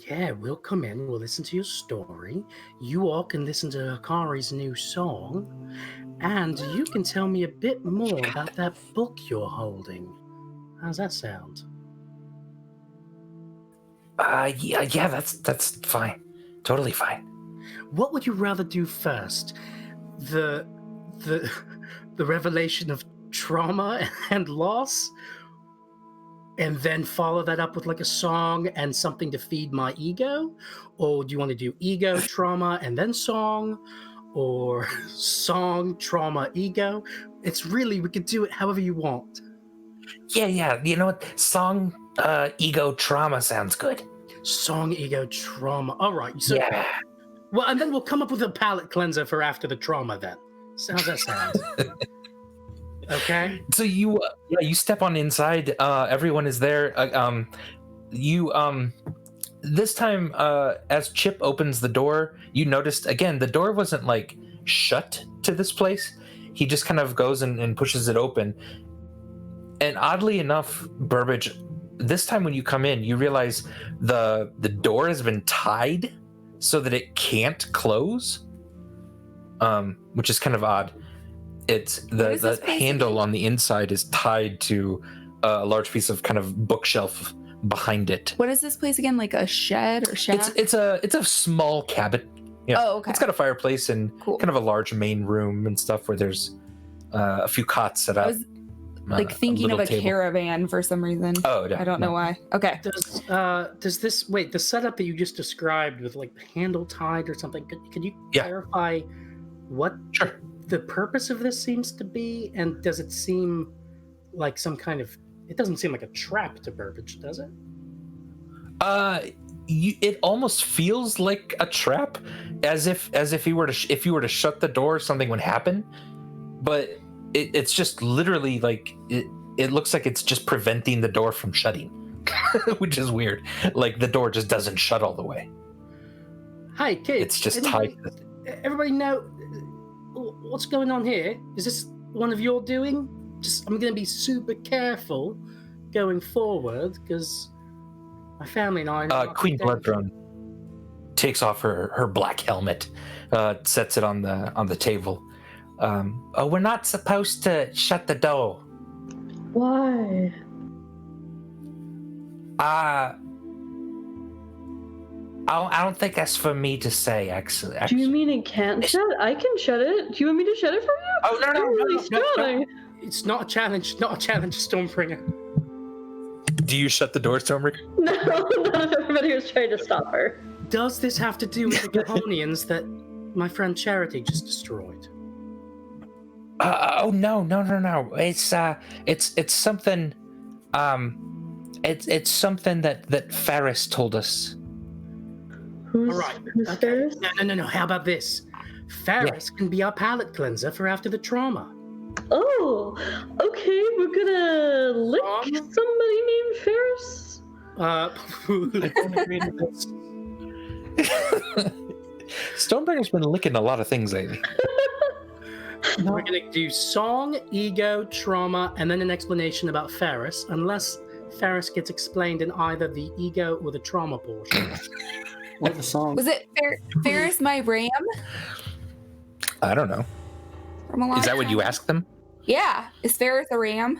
Yeah, we'll come in, we'll listen to your story. You all can listen to Akari's new song, and you can tell me a bit more about that book you're holding. How's that sound? Yeah, that's fine. Totally fine. What would you rather do first? The revelation of trauma and loss, and then follow that up with like a song and something to feed my ego? Or do you want to do ego, trauma, and then song? Or song, trauma, ego? It's really, we could do it however you want. Yeah. You know what? Song, ego, trauma sounds good. Song, ego, trauma. All right. So, yeah. Well, and then we'll come up with a palate cleanser for after the trauma then. So how's that sound? Okay. So you step on inside. Everyone is there. This time, as Chip opens the door, you noticed again the door wasn't like shut to this place. He just kind of goes and pushes it open. And oddly enough, Burbage, this time when you come in, you realize the door has been tied so that it can't close, which is kind of odd. It's the handle on the inside is tied to a large piece of kind of bookshelf behind it. What is this place again? Like a shed or shack? It's a small cabin. Yeah. Oh, okay. It's got a fireplace and Cool. kind of a large main room and stuff where there's a few cots set up. I was like thinking of a table. caravan for some reason. Oh, yeah, I don't know why. Okay. Does this the setup that you just described with like the handle tied or something? Could you Yeah. clarify what Sure. the purpose of this seems to be, and does it seem like some kind of? It doesn't seem like a trap to Burbage, does it? It almost feels like a trap, as if you were to shut the door, something would happen. But it's just literally like it looks like it's just preventing the door from shutting, which is weird. Like the door just doesn't shut all the way. Hi, kids. It's just tied. Everybody know what's going on here? Is this one of your doing? I'm going to be super careful going forward because my family and I. Queen Bloodthrone takes off her black helmet, sets it on the table. We're not supposed to shut the door. Why? I don't think that's for me to say. Actually. Do you mean it can't shut? I can shut it. Do you want me to shut it for you? Oh no! I'm really strong. It's not a challenge. Not a challenge, Stormbringer. Do you shut the door, Stormbringer? No, not if everybody was trying to stop her. Does this have to do with the Gahonians that my friend Charity just destroyed? Oh no! It's something. It's something that Ferris told us. Who's, All right. who's Ferris? No. How about this? Ferris can be our palate cleanser for after the trauma. Oh, okay. We're gonna lick somebody named Ferris. Stormbringer's been licking a lot of things lately. We're gonna do song, ego, trauma, and then an explanation about Ferris, unless Ferris gets explained in either the ego or the trauma portion. What the song? Was it Ferris my ram? I don't know. From a long Is that what time? you asked them? Yeah. Is Ferris a ram?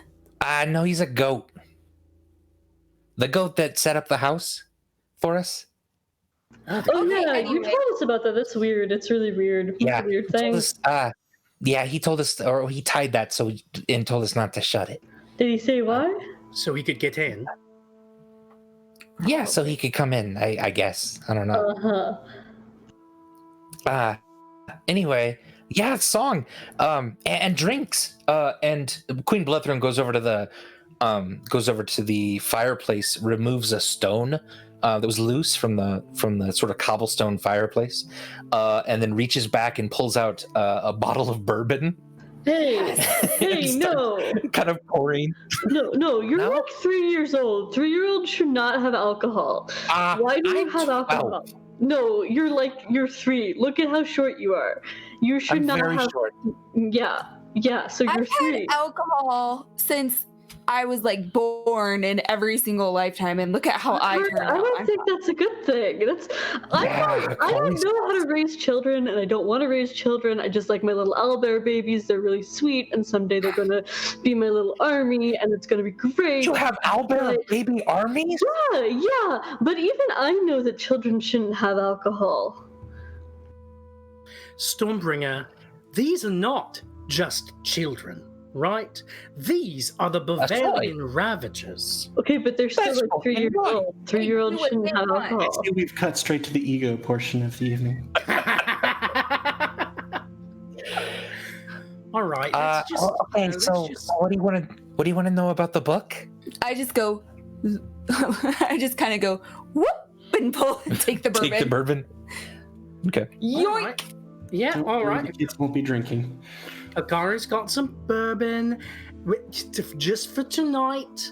No, he's a goat. The goat that set up the house for us. Oh Okay, yeah, you anyway. told us about that. That's weird. It's really weird. It's Yeah, a weird He told thing. us, he told us, or he tied that and told us not to shut it. Did he say why? So he could get in. Yeah, so he could come in. I guess. I don't know. Anyway, yeah, song, and drinks. And Queen Bloodthrone goes over to the fireplace, removes a stone that was loose from the sort of cobblestone fireplace, and then reaches back and pulls out a bottle of bourbon. Hey, no, Kind of pouring. no, you're No? like 3 years old. 3-year-olds should not have alcohol. Why do you I'm have 12. alcohol? No, you're 3. Look at how short you are. You should I'm not very have. short. Yeah. So you're I've had 3. alcohol since I was like born in every single lifetime, and look at how I turned out. I don't think that's a good thing. I don't know how to raise children, and I don't want to raise children. I just like my little owlbear babies. They're really sweet, and someday they're gonna be my little army, and it's gonna be great. You have owlbear baby armies? Yeah, but even I know that children shouldn't have alcohol. Stormbringer, these are not just children, right? These are the Bavarian Ravagers. Okay, but they're still That's like 3 years fucking old. 3-year-olds They do what shouldn't they have want. alcohol. See, we've cut straight to the ego portion of the evening. All right. Okay, so what do you want to know about the book? I just go. I just kind of go whoop and pull and take the bourbon. Take the bourbon. Okay. Yoink! Yeah, Don't all worry, right. the kids won't be drinking. Akari's got some bourbon. Just for tonight,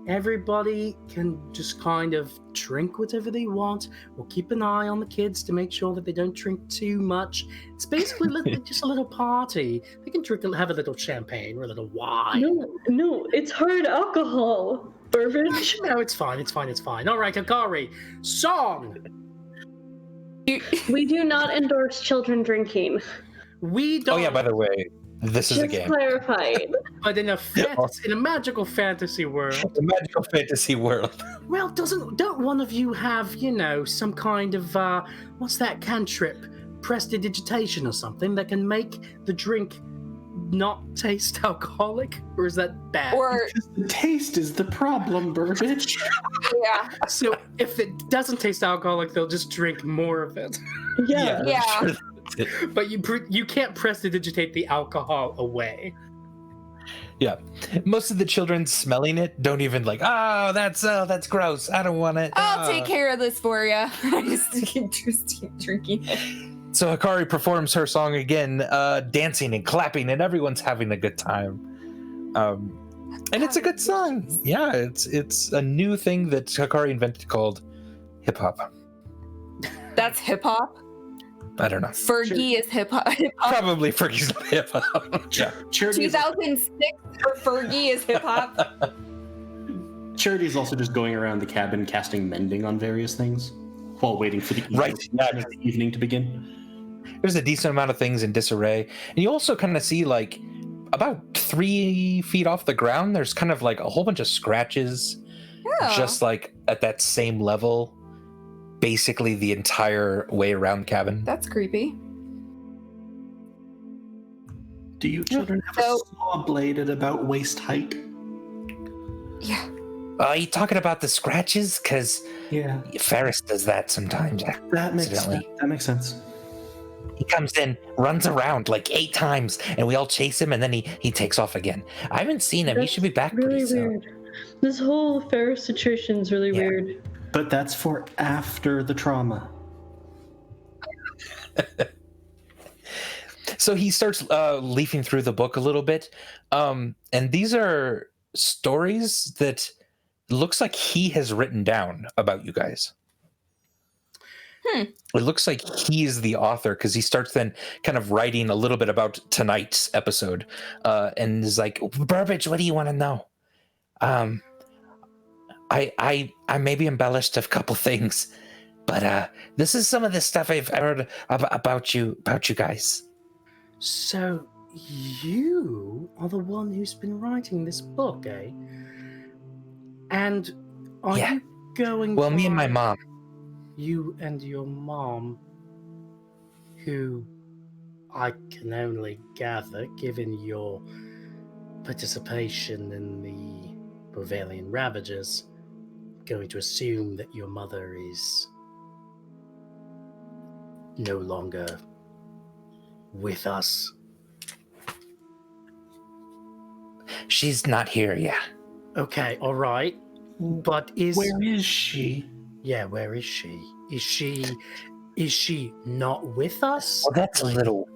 everybody can just kind of drink whatever they want. We'll keep an eye on the kids to make sure that they don't drink too much. It's basically just a little party. They can have a little champagne or a little wine. No, it's hard alcohol. Bourbon. No, it's fine. All right, Akari, song. We do not endorse children drinking. We don't. Oh yeah, by the way, this is a Just game. clarifying. But in a magical fantasy world. The magical fantasy world. Well, don't one of you have, some kind of what's that cantrip? Prestidigitation or something that can make the drink not taste alcoholic? Or is that bad? Or The taste is the problem, Burbage. yeah. So if it doesn't taste alcoholic, they'll just drink more of it. Yeah. Yeah. But you can't prestidigitate the alcohol away. Yeah. Most of the children smelling it don't even that's gross. I don't want it. I'll take care of this for you. I just keep drinking it. So Hikari performs her song again, dancing and clapping, and everyone's having a good time. And it's a good song. Yeah, it's a new thing that Hikari invented called hip hop. That's hip hop. I don't know. Fergie is hip hop. Probably Fergie's hip hop. Yeah. 2006 for Fergie is hip hop. Charity is also just going around the cabin casting mending on various things while waiting for the evening to begin. There's a decent amount of things in disarray. And you also kind of see, like, about 3 feet off the ground, there's kind of like a whole bunch of scratches, just like at that same level, basically the entire way around the cabin. That's creepy. Do you children have a saw blade at about waist height? Yeah. Are you talking about the scratches? Because Ferris does that sometimes. That makes sense. He comes in, runs around like 8 times, and we all chase him, and then he takes off again. I haven't seen him. He should be back really pretty soon. weird. This whole Ferris situation is really weird. But that's for after the trauma. So he starts leafing through the book a little bit, and these are stories that looks like he has written down about you guys. It looks like he's the author because he starts then kind of writing a little bit about tonight's episode, and is like, Burbage, what do you want to know? I maybe embellished a couple things, but this is some of the stuff I've heard about you guys. So you are the one who's been writing this book, eh? And are you going? Well, me and my mom. You and your mom, who I can only gather, given your participation in the Bovalian Ravages, going to assume that your mother is no longer with us. She's not here, Okay, all right. But Where is she? Yeah, where is she? Is she not with us? Well, that's a little...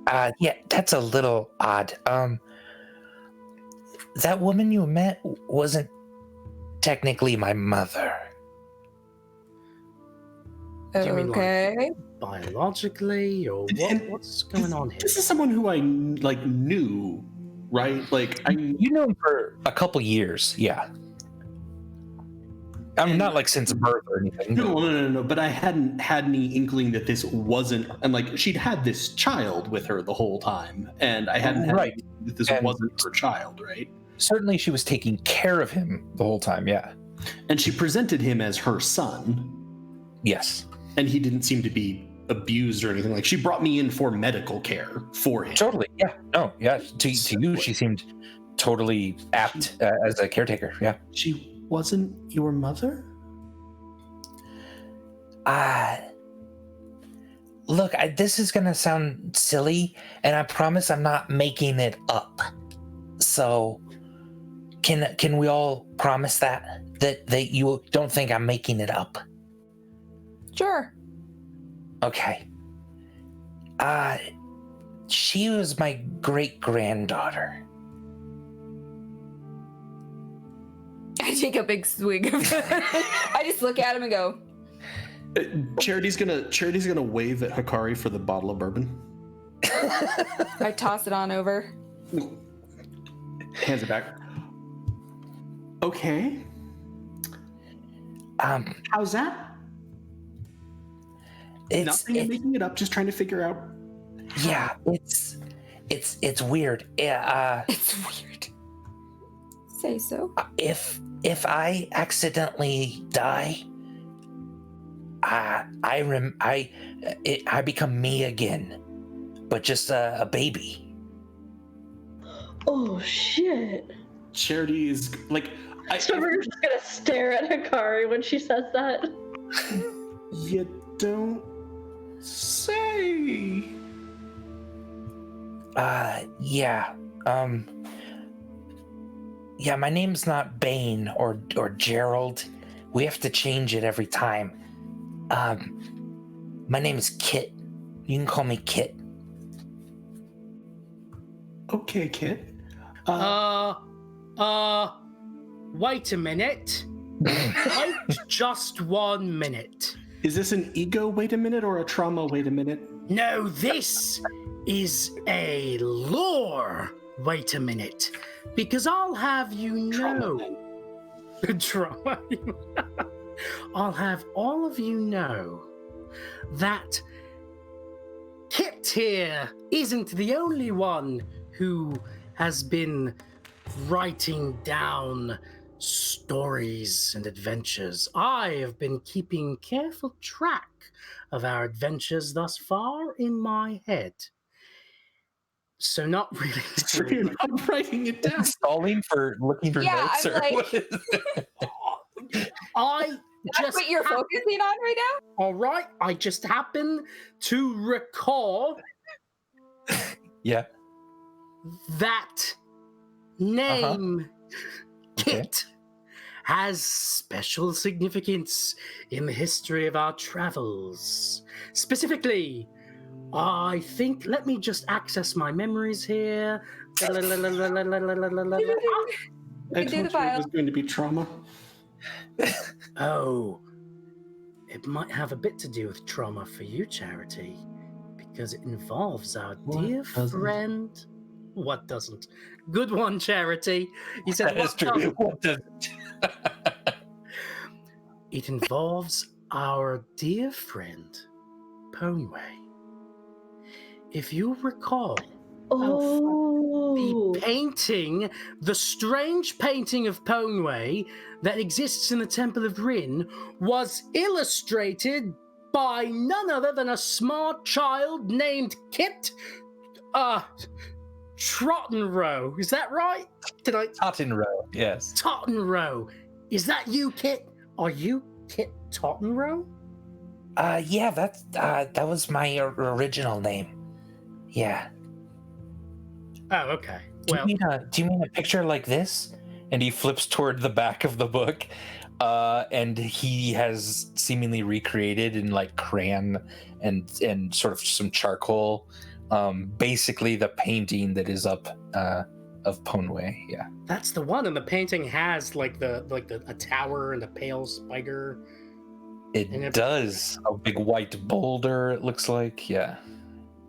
that's a little odd. That woman you met wasn't technically my mother. Do you mean Okay. like biologically, or what's going on here? This is someone who I knew, right? You know him for a couple years, yeah. I mean, not like since birth or anything. No. But I hadn't had any inkling that this wasn't, and she'd had this child with her the whole time, and I hadn't had that this wasn't her child, right? Certainly, she was taking care of him the whole time, yeah. And she presented him as her son. Yes. And he didn't seem to be abused or anything. She brought me in for medical care for him. Totally, yeah. No, yeah. To you, she seemed totally apt as a caretaker, yeah. She wasn't your mother? Look, this is gonna sound silly, and I promise I'm not making it up. So, can we all promise that you don't think I'm making it up? Sure. Okay. She was my great-granddaughter. I take a big swig of it. I just look at him and go. Charity's gonna wave at Hikari for the bottle of bourbon. I toss it on over. Hands it back. Okay. How's that? Nothing. I'm making it up. Just trying to figure out. Yeah, It's weird. Yeah. It's weird. Say so. If I accidentally die, I become me again, but just a baby. Oh shit! Charity is like, So we're just gonna stare at Hikari when she says that. you don't say. Yeah. Yeah, my name's not Bane or Gerald. We have to change it every time. My name is Kit. You can call me Kit. Okay, Kit. Wait a minute. Wait just 1 minute. Is this an ego wait a minute or a trauma wait a minute? No, this is a lore. Wait a minute. Because I'll have you know. Trauma. I'll have all of you know that Kit here isn't the only one who has been writing down stories and adventures. I have been keeping careful track of our adventures thus far in my head. So not really. So you're not writing it down. Stalling for looking for notes, I'm or like, what is it? that's Just what you're focusing on right now? all right, I just happen to recall Yeah. that name Okay. Kit has special significance in the history of our travels. Specifically, I think, let me just access my memories here. I do the told you it file. was going to be trauma. Oh, it might have a bit to do with trauma for you, Charity, because it involves our dear friend. What doesn't? Good one, Charity. You said That is what true. doesn't? What doesn't? It involves our dear friend, Poneway. If you recall, Oh. the painting, the strange painting of Poneway that exists in the Temple of Rin, was illustrated by none other than a smart child named Kit Trottenrow. Is that right? Did I? Tottenrow, yes. Tottenrow. Is that you, Kit? Are you Kit Tottenrow? Yeah, that was my original name. Yeah. Oh, okay. Do Well, you mean a picture like this? And he flips toward the back of the book, and he has seemingly recreated in like crayon and sort of some charcoal, basically the painting that is up of Poneway. Yeah, that's the one, and the painting has like a tower and a pale spider. it does. A big white boulder. It looks like. Yeah.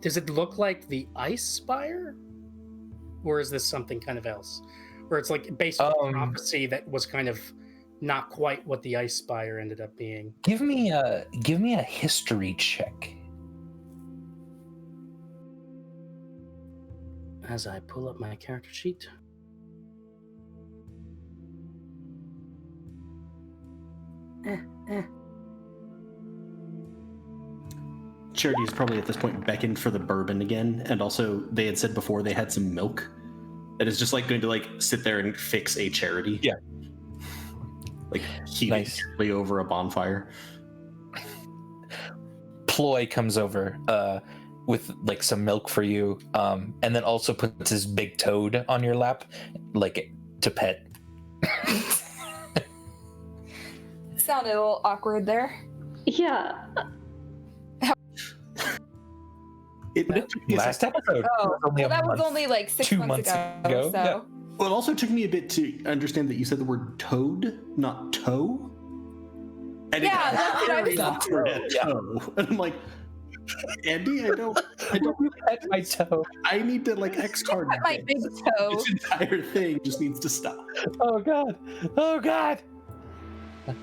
Does it look like the Ice Spire? Or is this something kind of else? Or it's like based on a prophecy that was kind of not quite what the Ice Spire ended up being. Give me a history check. As I pull up my character sheet. Charity is probably at this point beckoned for the bourbon again, and also they had said before they had some milk. That is just like going to like sit there and fix a Charity. Yeah. Like heat it gently over a bonfire. Ploy comes over with like some milk for you, and then also puts his big toad on your lap, like to pet. Sounded a little awkward there. Yeah. Last episode. Oh, well, that was only like 6 months ago. So. Yeah. Well, it also took me a bit to understand that you said the word toad, not toe. And yeah, that's what I was toe. And I'm like, Andy, I don't pet my toe. I need to like X card my big toe. This entire thing just needs to stop. Oh god.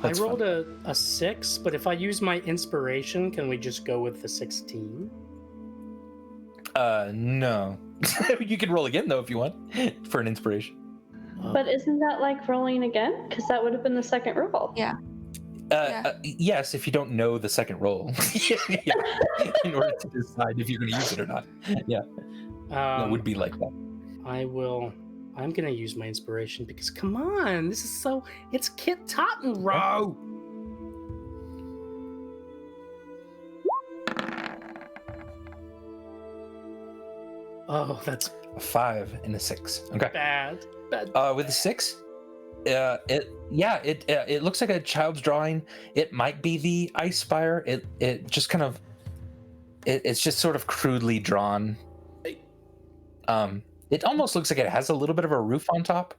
That's I rolled a 6, but if I use my inspiration, can we just go with the 16? No. You can roll again though if you want for an inspiration. But isn't that like rolling again? Because that would have been the second roll. Yeah. Yes, if you don't know the second roll, yeah, in order to decide if you're going to use it or not. Yeah, that would be like that. I'm gonna use my inspiration because come on, this is so. It's Kit Tottenrow. Oh, that's A 5 and a 6. Okay. bad. With a 6, it looks like a child's drawing. It might be the ice spire. It just kind of it's just sort of crudely drawn. It almost looks like it has a little bit of a roof on top,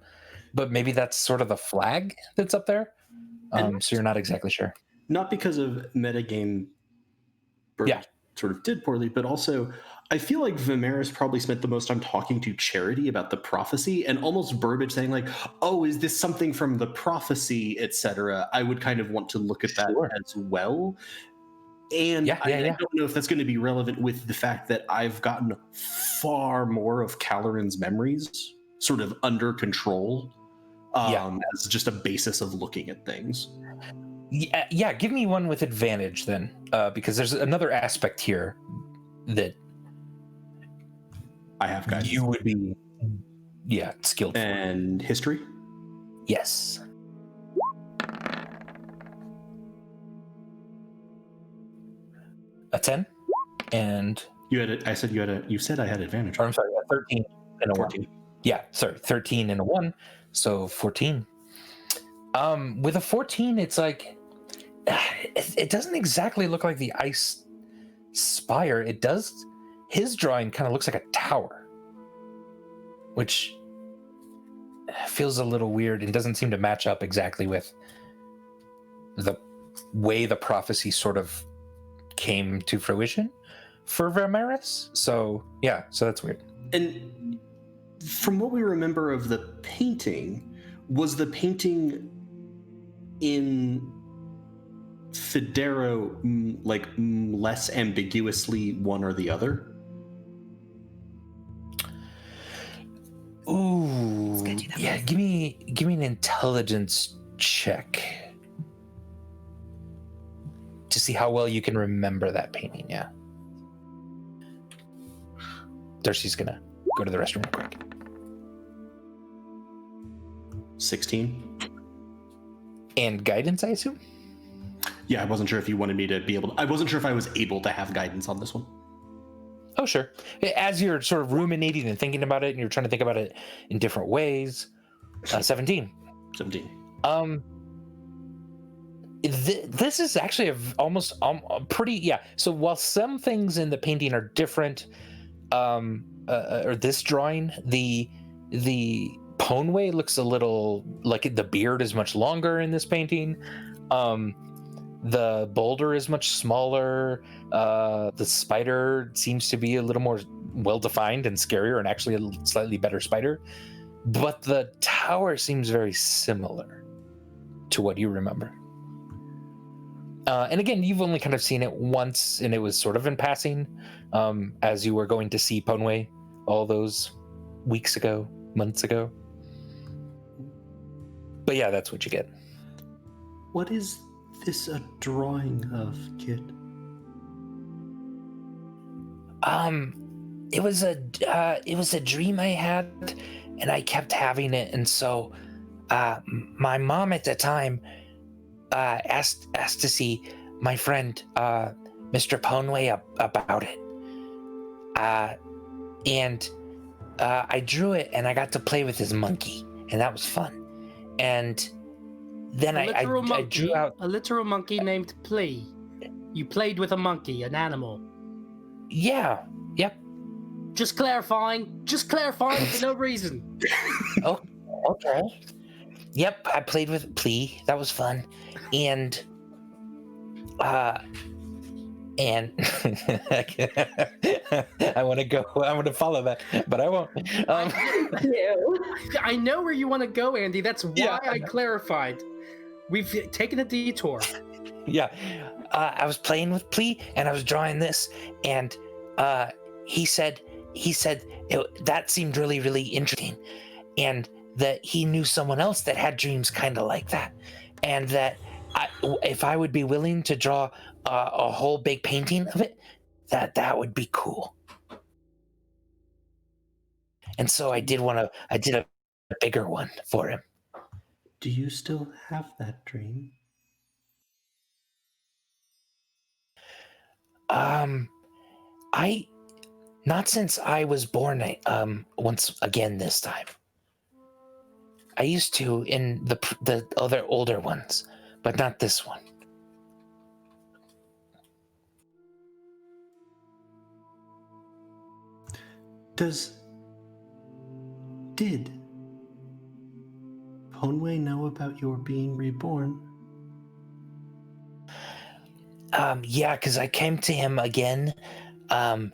but maybe that's sort of the flag that's up there. So you're not exactly sure. Not because of metagame. Sort of did poorly, but also I feel like Vimeris probably spent the most time talking to Charity about the prophecy, and almost Burbage saying like, "Oh, is this something from the prophecy, etc." I would kind of want to look at that as well. And I don't know if that's going to be relevant with the fact that I've gotten far more of Caloran's memories sort of under control as just a basis of looking at things. Yeah, give me one with advantage then, because there's another aspect here that I have guidance. You would be, skilled. And history? Yes. A 10, and you said I had advantage. Or I'm sorry, a 13 and a 14. 1. Yeah, sorry, 13 and a 1, so 14. With a 14, it's like it doesn't exactly look like the ice spire. It does. His drawing kind of looks like a tower, which feels a little weird and doesn't seem to match up exactly with the way the prophecy sort of came to fruition for Vimeris. So that's weird. And from what we remember of the painting, was the painting in Federo less ambiguously one or the other? Ooh, yeah. Give me an intelligence check to see how well you can remember that painting. Yeah. Darcy's gonna go to the restroom real quick. 16. And guidance, I assume? Yeah, I wasn't sure if you wanted me to be able to. I wasn't sure if I was able to have guidance on this one. Oh, sure. As you're sort of ruminating and thinking about it, and you're trying to think about it in different ways. 17. 17. This is actually almost pretty. Yeah. So while some things in the painting are different, or this drawing, the Ponway looks a little like the beard is much longer in this painting. The boulder is much smaller. The spider seems to be a little more well-defined and scarier, and actually a slightly better spider. But the tower seems very similar to what you remember. And again, you've only kind of seen it once, and it was sort of in passing, as you were going to see Ponway all those weeks ago, months ago. But yeah, that's what you get. What is this a drawing of, Kit? It was a dream I had, and I kept having it, and so my mom at the time asked to see my friend Mr. Ponway about it, and I drew it, and I got to play with his monkey, and that was fun. And then I drew out a literal monkey named Plea. You played with a monkey, an animal. Yeah. Yep. Just clarifying for no reason. Oh, okay. Yep, I played with Plea. That was fun. And I want to follow that, but I won't. I know where you want to go, Andy. That's why I clarified. We've taken a detour. Yeah. I was playing with Plea, and I was drawing this, and he said, he said that seemed really, really interesting, and that he knew someone else that had dreams kind of like that, and that if I would be willing to draw a whole big painting of it, that would be cool. And so I did a bigger one for him. Do you still have that dream? I not since I was born. Once again this time. I used to in the other older ones, but not this one. Did Ponway know about your being reborn? Yeah, because I came to him again, and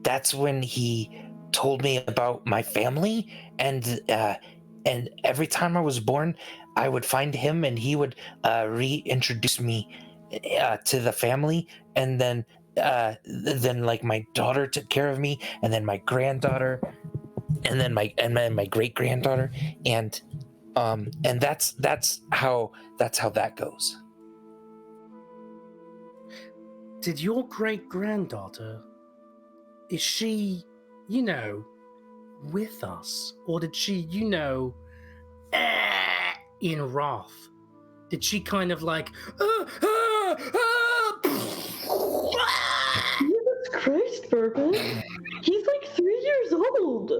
that's when he told me about my family, and every time I was born, I would find him, and he would reintroduce me to the family, and then like my daughter took care of me, and then my granddaughter, and then my great granddaughter, and that's how that goes. Did your great granddaughter, is she, with us? Or did she, in wrath? Did she kind of like, Jesus Christ, Bourbon. He's like 3 years old.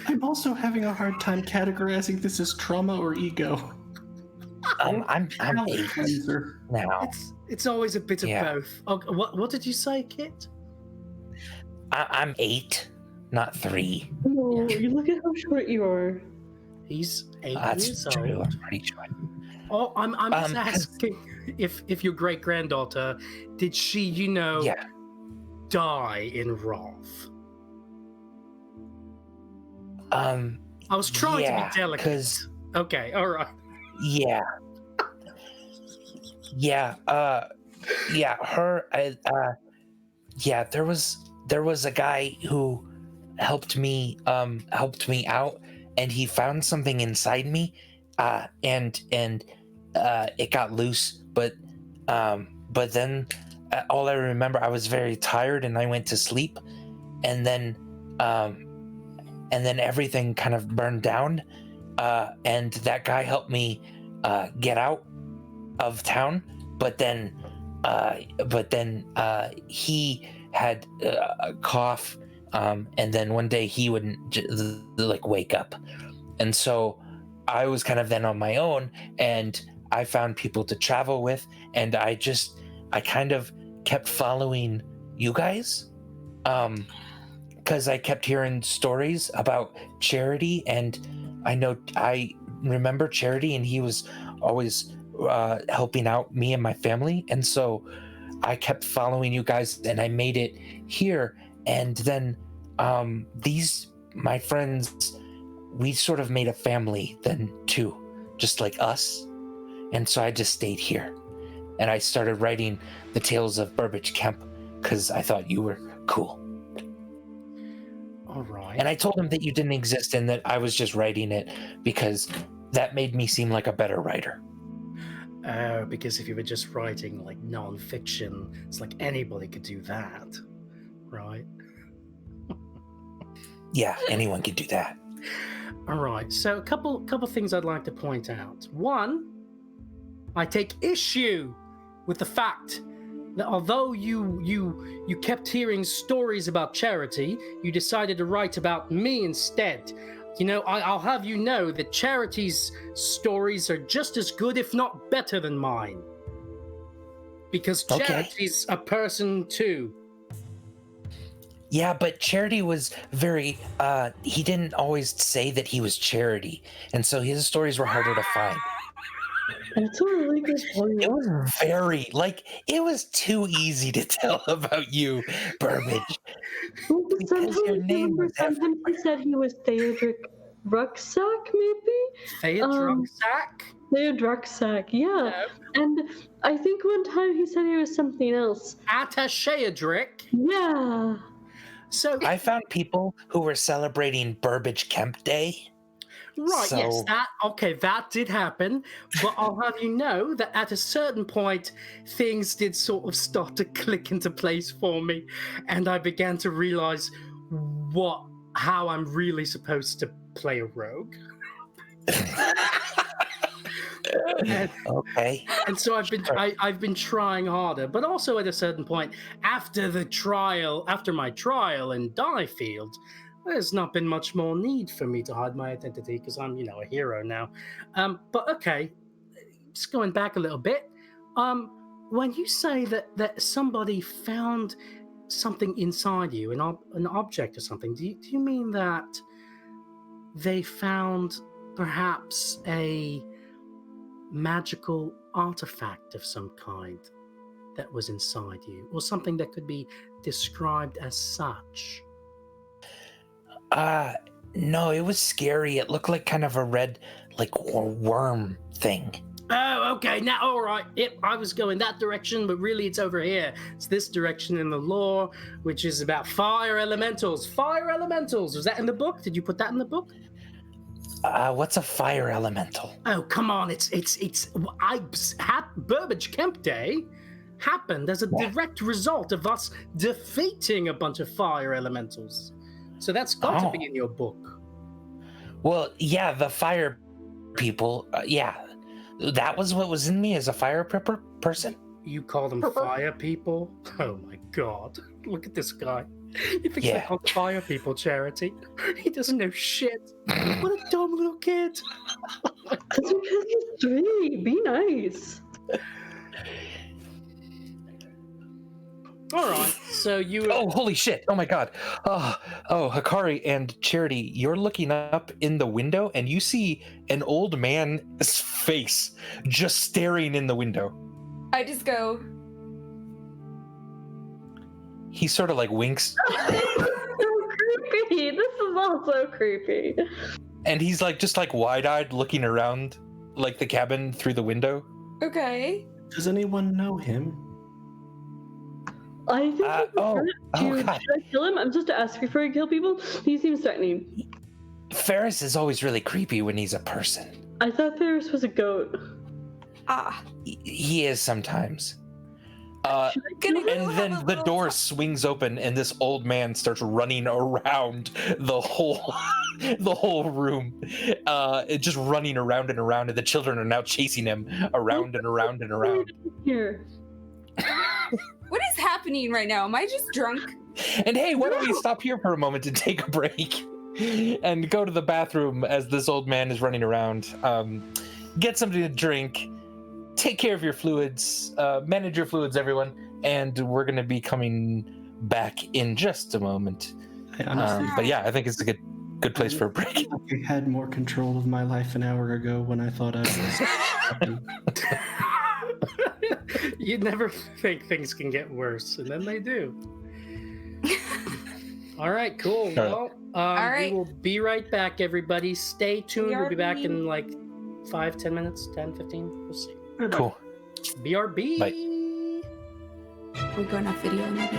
I'm also having a hard time categorizing this as trauma or ego. I'm 8 now. It's always a bit of both. Oh, what did you say, Kit? I'm 8, not 3. No, you look at how short you are. He's 8 That's years true. old. I'm pretty short. Oh, I'm just asking if your great granddaughter, did she, die in wrath? I was trying to be delicate. Okay, all right. Yeah. Yeah. Her. There was a guy who helped me out, and he found something inside me, and it got loose. But then all I remember, I was very tired, and I went to sleep, and then everything kind of burned down, and that guy helped me get out of town. But then he had a cough, and then one day he wouldn't wake up, and so I was kind of then on my own, and I found people to travel with, and I kind of kept following you guys, because I kept hearing stories about Charity, and I remember Charity, and he was always helping out me and my family, and so I kept following you guys, and I made it here. And then my friends, we sort of made a family then too, just like us. And so I just stayed here, and I started writing the Tales of Burbage Kemp because I thought you were cool. All right. And I told him that you didn't exist and that I was just writing it because that made me seem like a better writer. Because if you were just writing like non-fiction, it's like anybody could do that, right? Yeah, anyone could do that. All right. So a couple things I'd like to point out. One, I take issue with the fact that although you kept hearing stories about Charity, you decided to write about me instead. I'll have you know that Charity's stories are just as good, if not better than mine. Because Charity's a person too. Yeah, but Charity was very, he didn't always say that he was Charity. And so his stories were harder to find. That's a really good point. It was it was too easy to tell about you, Burbage. Well, sometimes he said he was Theodric Rucksack, maybe? Theodrucksack? Theodrucksack, yeah. No. And I think one time he said he was something else. Attacheadric? Yeah. So I found people who were celebrating Burbage Kemp Day. right, yes, So- that did happen. But I'll have you know that at a certain point, things did sort of start to click into place for me, and I began to realize how I'm really supposed to play a rogue. Okay. And so I've been trying harder, but also at a certain point, after my trial in Diefield, there's not been much more need for me to hide my identity because I'm, a hero now. But okay, just going back a little bit. When you say that somebody found something inside you, an object or something, do you mean that they found perhaps a magical artifact of some kind that was inside you, or something that could be described as such? No, it was scary. It looked like kind of a red, like worm thing. Oh, okay. Now, all right. Yep, I was going that direction, but really it's over here. It's this direction in the lore, which is about fire elementals. Fire elementals. Was that in the book? Did you put that in the book? What's a fire elemental? Oh, come on. Burbage Kemp Day happened as a direct result of us defeating a bunch of fire elementals. So that's got to be in your book. Well, yeah, the fire people, yeah. That was what was in me as a fire person. You call them fire people? Oh my god. Look at this guy. He thinks they're called fire people, Charity. He doesn't know shit. What a dumb little kid. That's because he's 3. Be nice. All right, so you... Oh, holy shit. Oh my god. Oh, Hikari and Charity, you're looking up in the window and you see an old man's face just staring in the window. I just go, He sort of like winks So creepy. This is all so creepy. and he's like just like wide-eyed looking around like the cabin through the window. okay. Does anyone know him? I think God. should I kill him? I'm supposed to ask before I kill people? He seems threatening. Ferris is always really creepy when he's a person. I thought Ferris was a goat. He is sometimes. Should I kill him? And then the door swings open and this old man starts running around the whole room. Just running around and around, and the children are now chasing him around and around and around. Here. What is happening right now? Am I just drunk? And hey, why don't we stop here for a moment to take a break and go to the bathroom as this old man is running around. Get something to drink, take care of your fluids, manage your fluids, everyone, and we're going to be coming back in just a moment. I honestly But yeah, I think it's a good place for a break. I had more control of my life an hour ago when I thought I was. You never think things can get worse, and then they do. All right, cool. Well, right. we will be right back, everybody. Stay tuned. We'll be back in BRB. like 5-10 minutes, 10, 15. We'll see. Cool. BRB. Bye. We're going off video, maybe.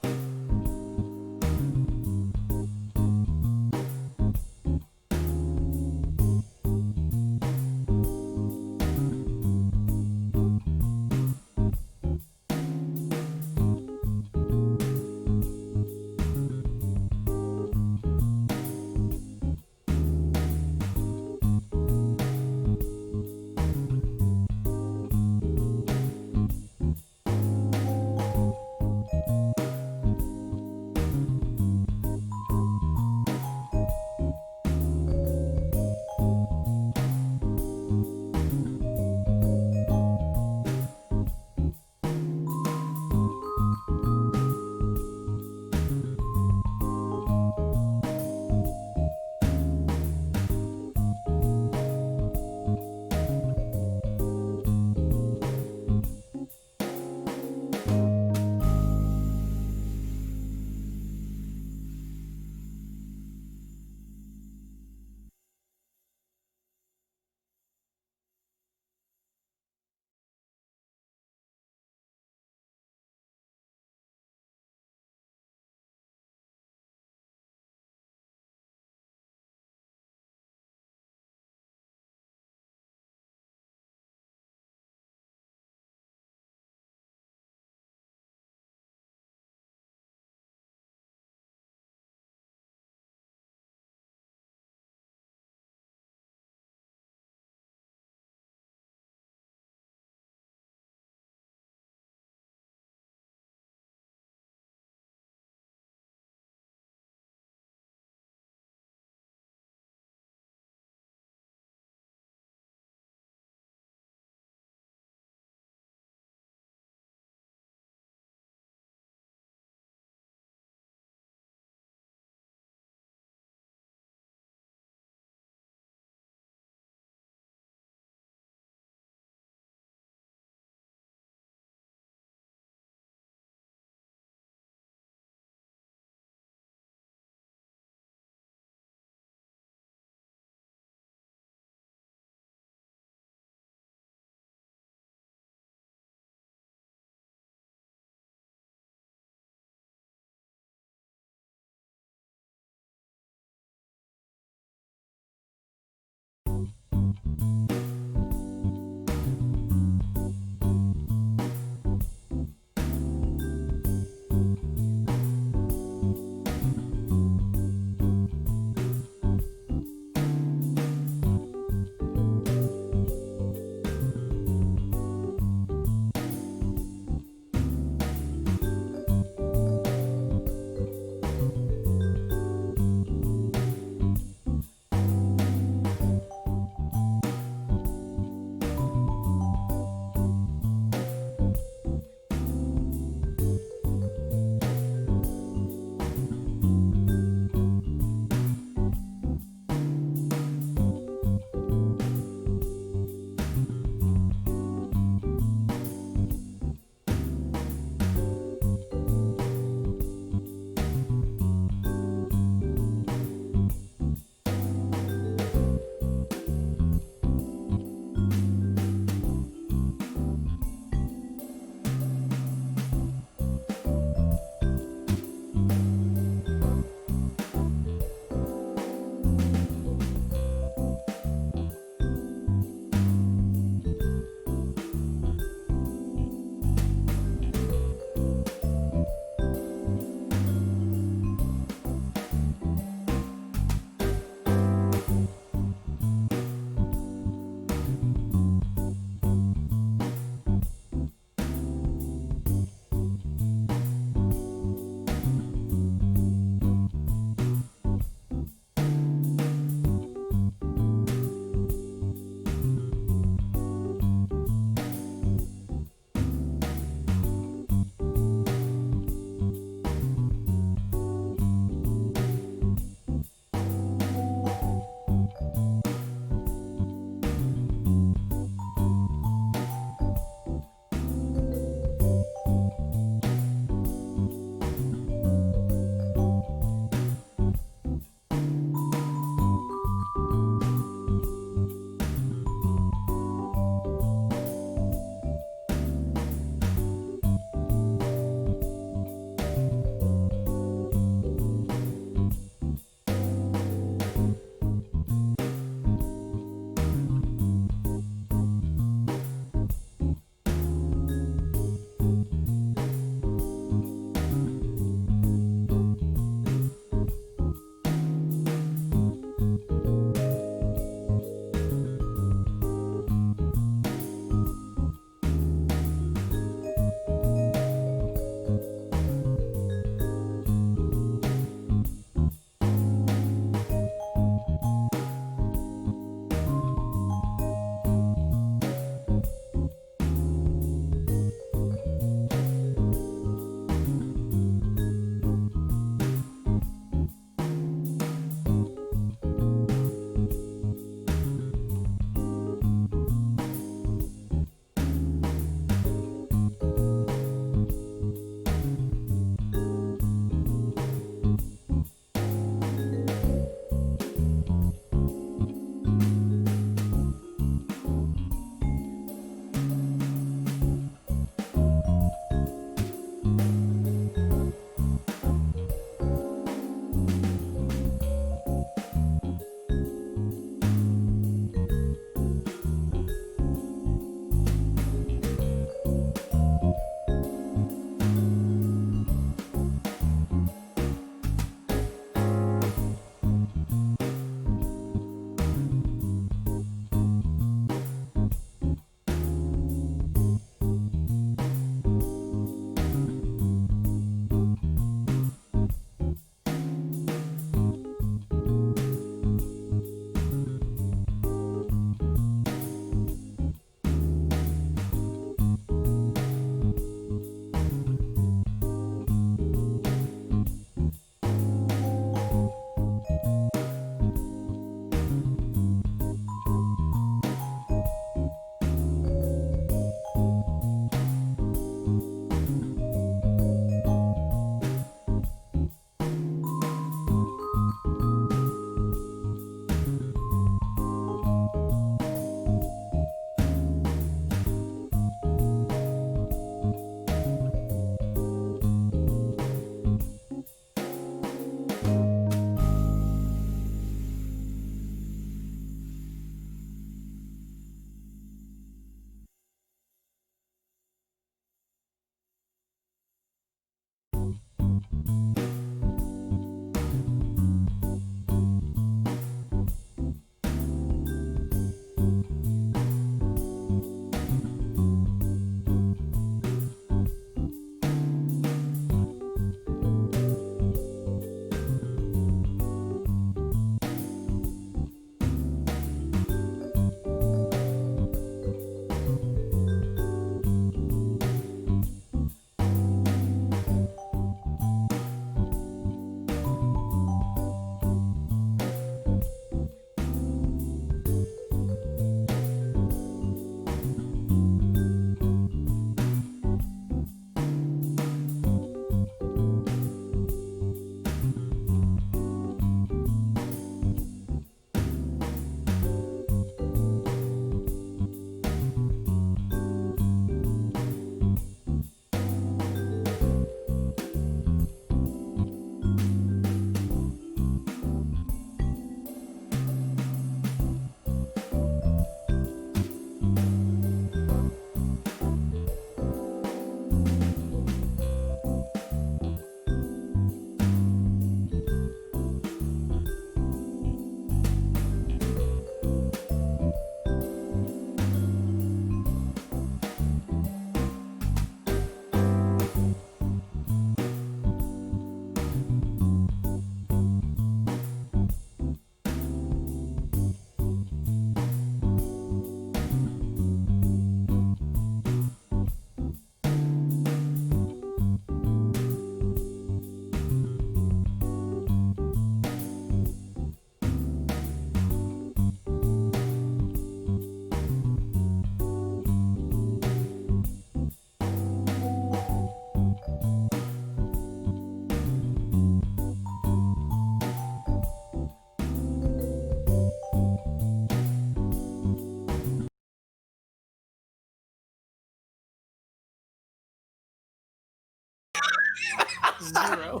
0.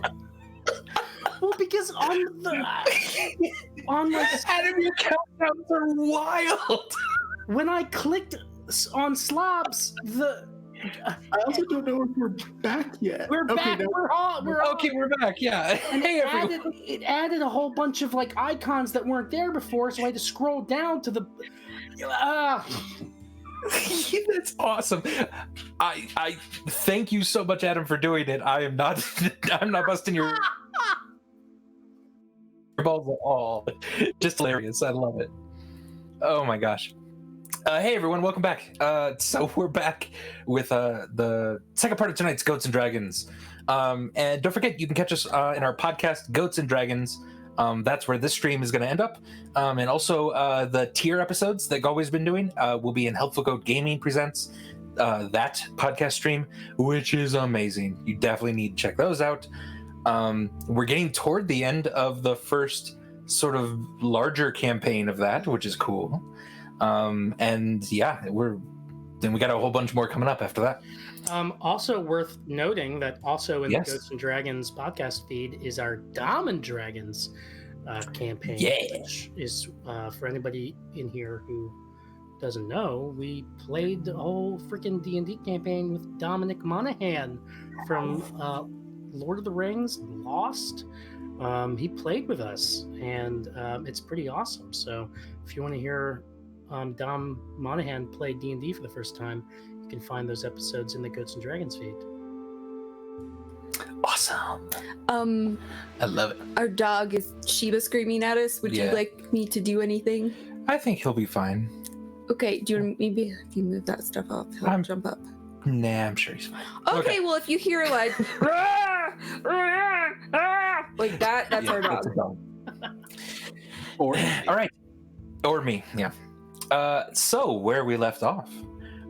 Well, because on the Adam, your countdowns are wild. when I clicked on slobs, I also don't know if we're back yet. we're back. no. We're on. Okay, we're back. Yeah. And Hey, everyone. it added a whole bunch of like icons that weren't there before, so I had to scroll down to the. That's awesome. I thank you so much, Adam, for doing it. I'm not busting your balls at all. Just hilarious. I love it. Oh my gosh. Hey everyone, welcome back. So we're back with the second part of tonight's Goats and Dragons. And don't forget, you can catch us in our podcast, Goats and Dragons. That's where this stream is going to end up. And also the tier episodes that Galway's been doing will be in Helpful Goat Gaming Presents, that podcast stream, which is amazing. You definitely need to check those out. We're getting toward the end of the first sort of larger campaign of that, which is cool. And yeah, then we got a whole bunch more coming up after that. Also worth noting that also in Yes. the Goats and Dragons podcast feed is our Dom and Dragons campaign, Yeah. which is for anybody in here who doesn't know, we played the whole freaking D&D campaign with Dominic Monaghan from Lord of the Rings, Lost. He played with us, and it's pretty awesome. So if you want to hear Dom Monaghan play D&D for the first time, you can find those episodes in the Goats and Dragons feed. Awesome. I love it. Our dog is Sheba screaming at us. Would Yeah. you like me to do anything? I think he'll be fine. Okay, do you want maybe if you move that stuff up, he'll I'm- jump up. Nah, I'm sure he's fine. Okay, well if you hear like like that, that's our that's dog. a dog. Or All right. Or me, yeah. So where we left off,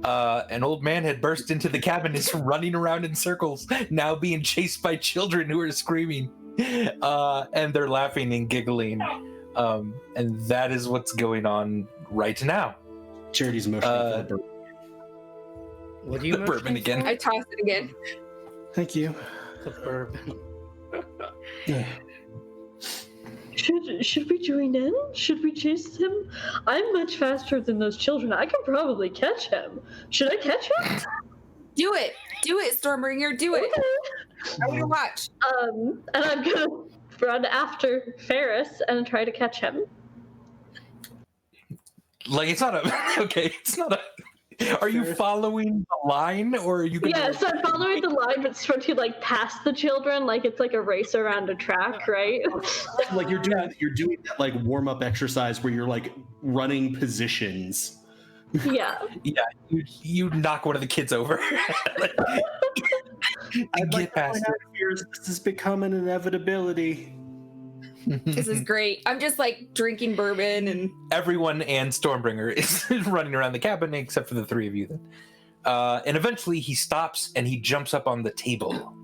an old man had burst into the cabin, is running around in circles, now being chased by children who are screaming, and they're laughing and giggling, and that is what's going on right now. Charity's motioning for the bird. What do you The bourbon motion again. for? I toss it again. Thank you. The bourbon. Should we join in? Should we chase him? I'm much faster than those children. I can probably catch him. Should I catch him? Do it, Stormbringer, do it. I want to watch. And I'm gonna run after Ferris and try to catch him. Like, it's not a okay. It's not a. Are you following the line, or are you? Gonna Yes, I'm following the line, but sprinting like past the children, like it's like a race around a track, right? Like you're doing that like warm up exercise where you're like running positions. Yeah. Yeah, you knock one of the kids over. I'd like Get past to point out here, this has become an inevitability. This is great. I'm just like drinking bourbon and Everyone and Stormbringer is running around the cabin except for the three of you then. And eventually he stops and he jumps up on the table.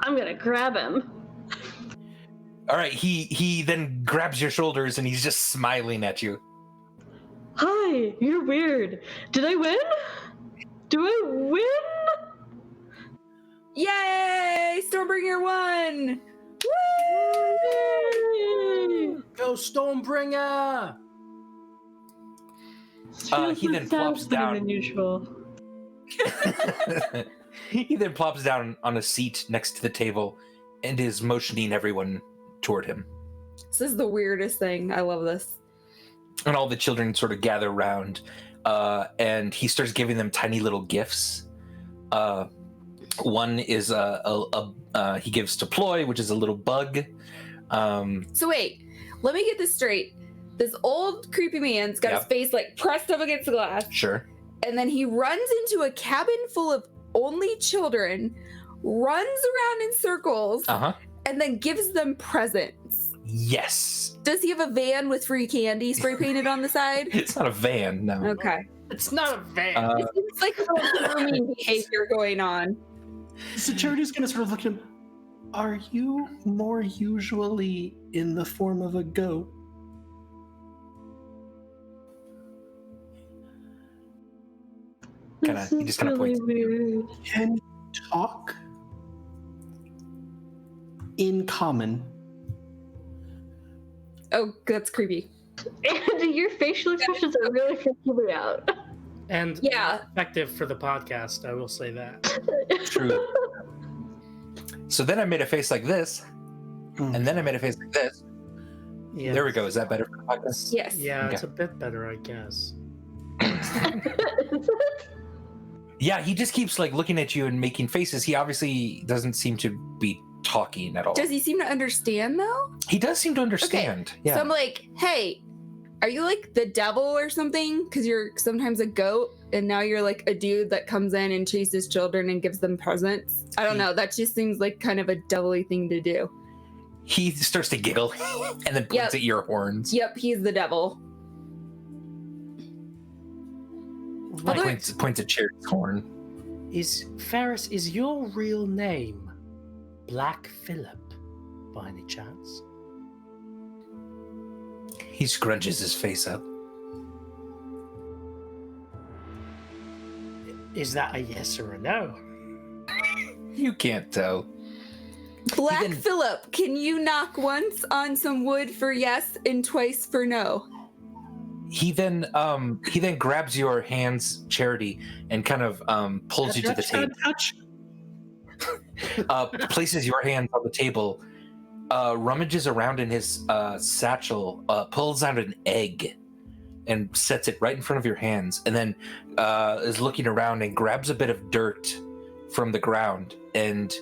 I'm gonna grab him. All right, he then grabs your shoulders and he's just smiling at you. Hi, you're weird. Did I win? Do I win? yay! Stormbringer won! Yay! Go Stormbringer! He then plops Faster down. than usual. He then plops down on a seat next to the table and is motioning everyone toward him. This is the weirdest thing. I love this. And all the children sort of gather around, and he starts giving them tiny little gifts. One is he gives to Ploy, which is a little bug. So wait, let me get this straight. This old creepy man's got his Yep. face like pressed up against the glass, Sure. and then he runs into a cabin full of only children, runs around in circles, Uh-huh. and then gives them presents. Yes. Does he have a van with free candy spray painted on the side? It's not a van, no. Okay. It's not a van. It seems like a little grooming behavior going on. So Charity's gonna sort of look at him. Are you more usually in the form of a goat? He just kinda really points. weird. Can you talk? in common. Oh, that's creepy. And your facial expressions are really freaking me out. And Yeah. effective for the podcast, I will say that. True. So then I made a face like this, and then I made a face like this. Yeah. There we go. Is that better for the podcast? Yes. Yeah, Okay. it's a bit better, I guess. Yeah, he just keeps like looking at you and making faces. He obviously doesn't seem to be talking at all. Does he seem to understand though? He does seem to understand. Yeah. So I'm like, hey, are you like the devil or something? Because you're sometimes a goat, and now you're like a dude that comes in and chases children and gives them presents. I don't know. That just seems like kind of a devilly thing to do. He starts to giggle and then points at your horns. Yep, he's the devil. Right. Points at Cherry's horn. Ferris, is your real name Black Phillip, by any chance? He scrunches his face up. Is that a yes or a no? You can't tell. Black Even- Phillip, can you knock once on some wood for yes and twice for no? He then grabs your hands, Charity, and kind of pulls you to the table. Places your hands on the table, rummages around in his satchel, pulls out an egg, and sets it right in front of your hands, and then is looking around and grabs a bit of dirt from the ground and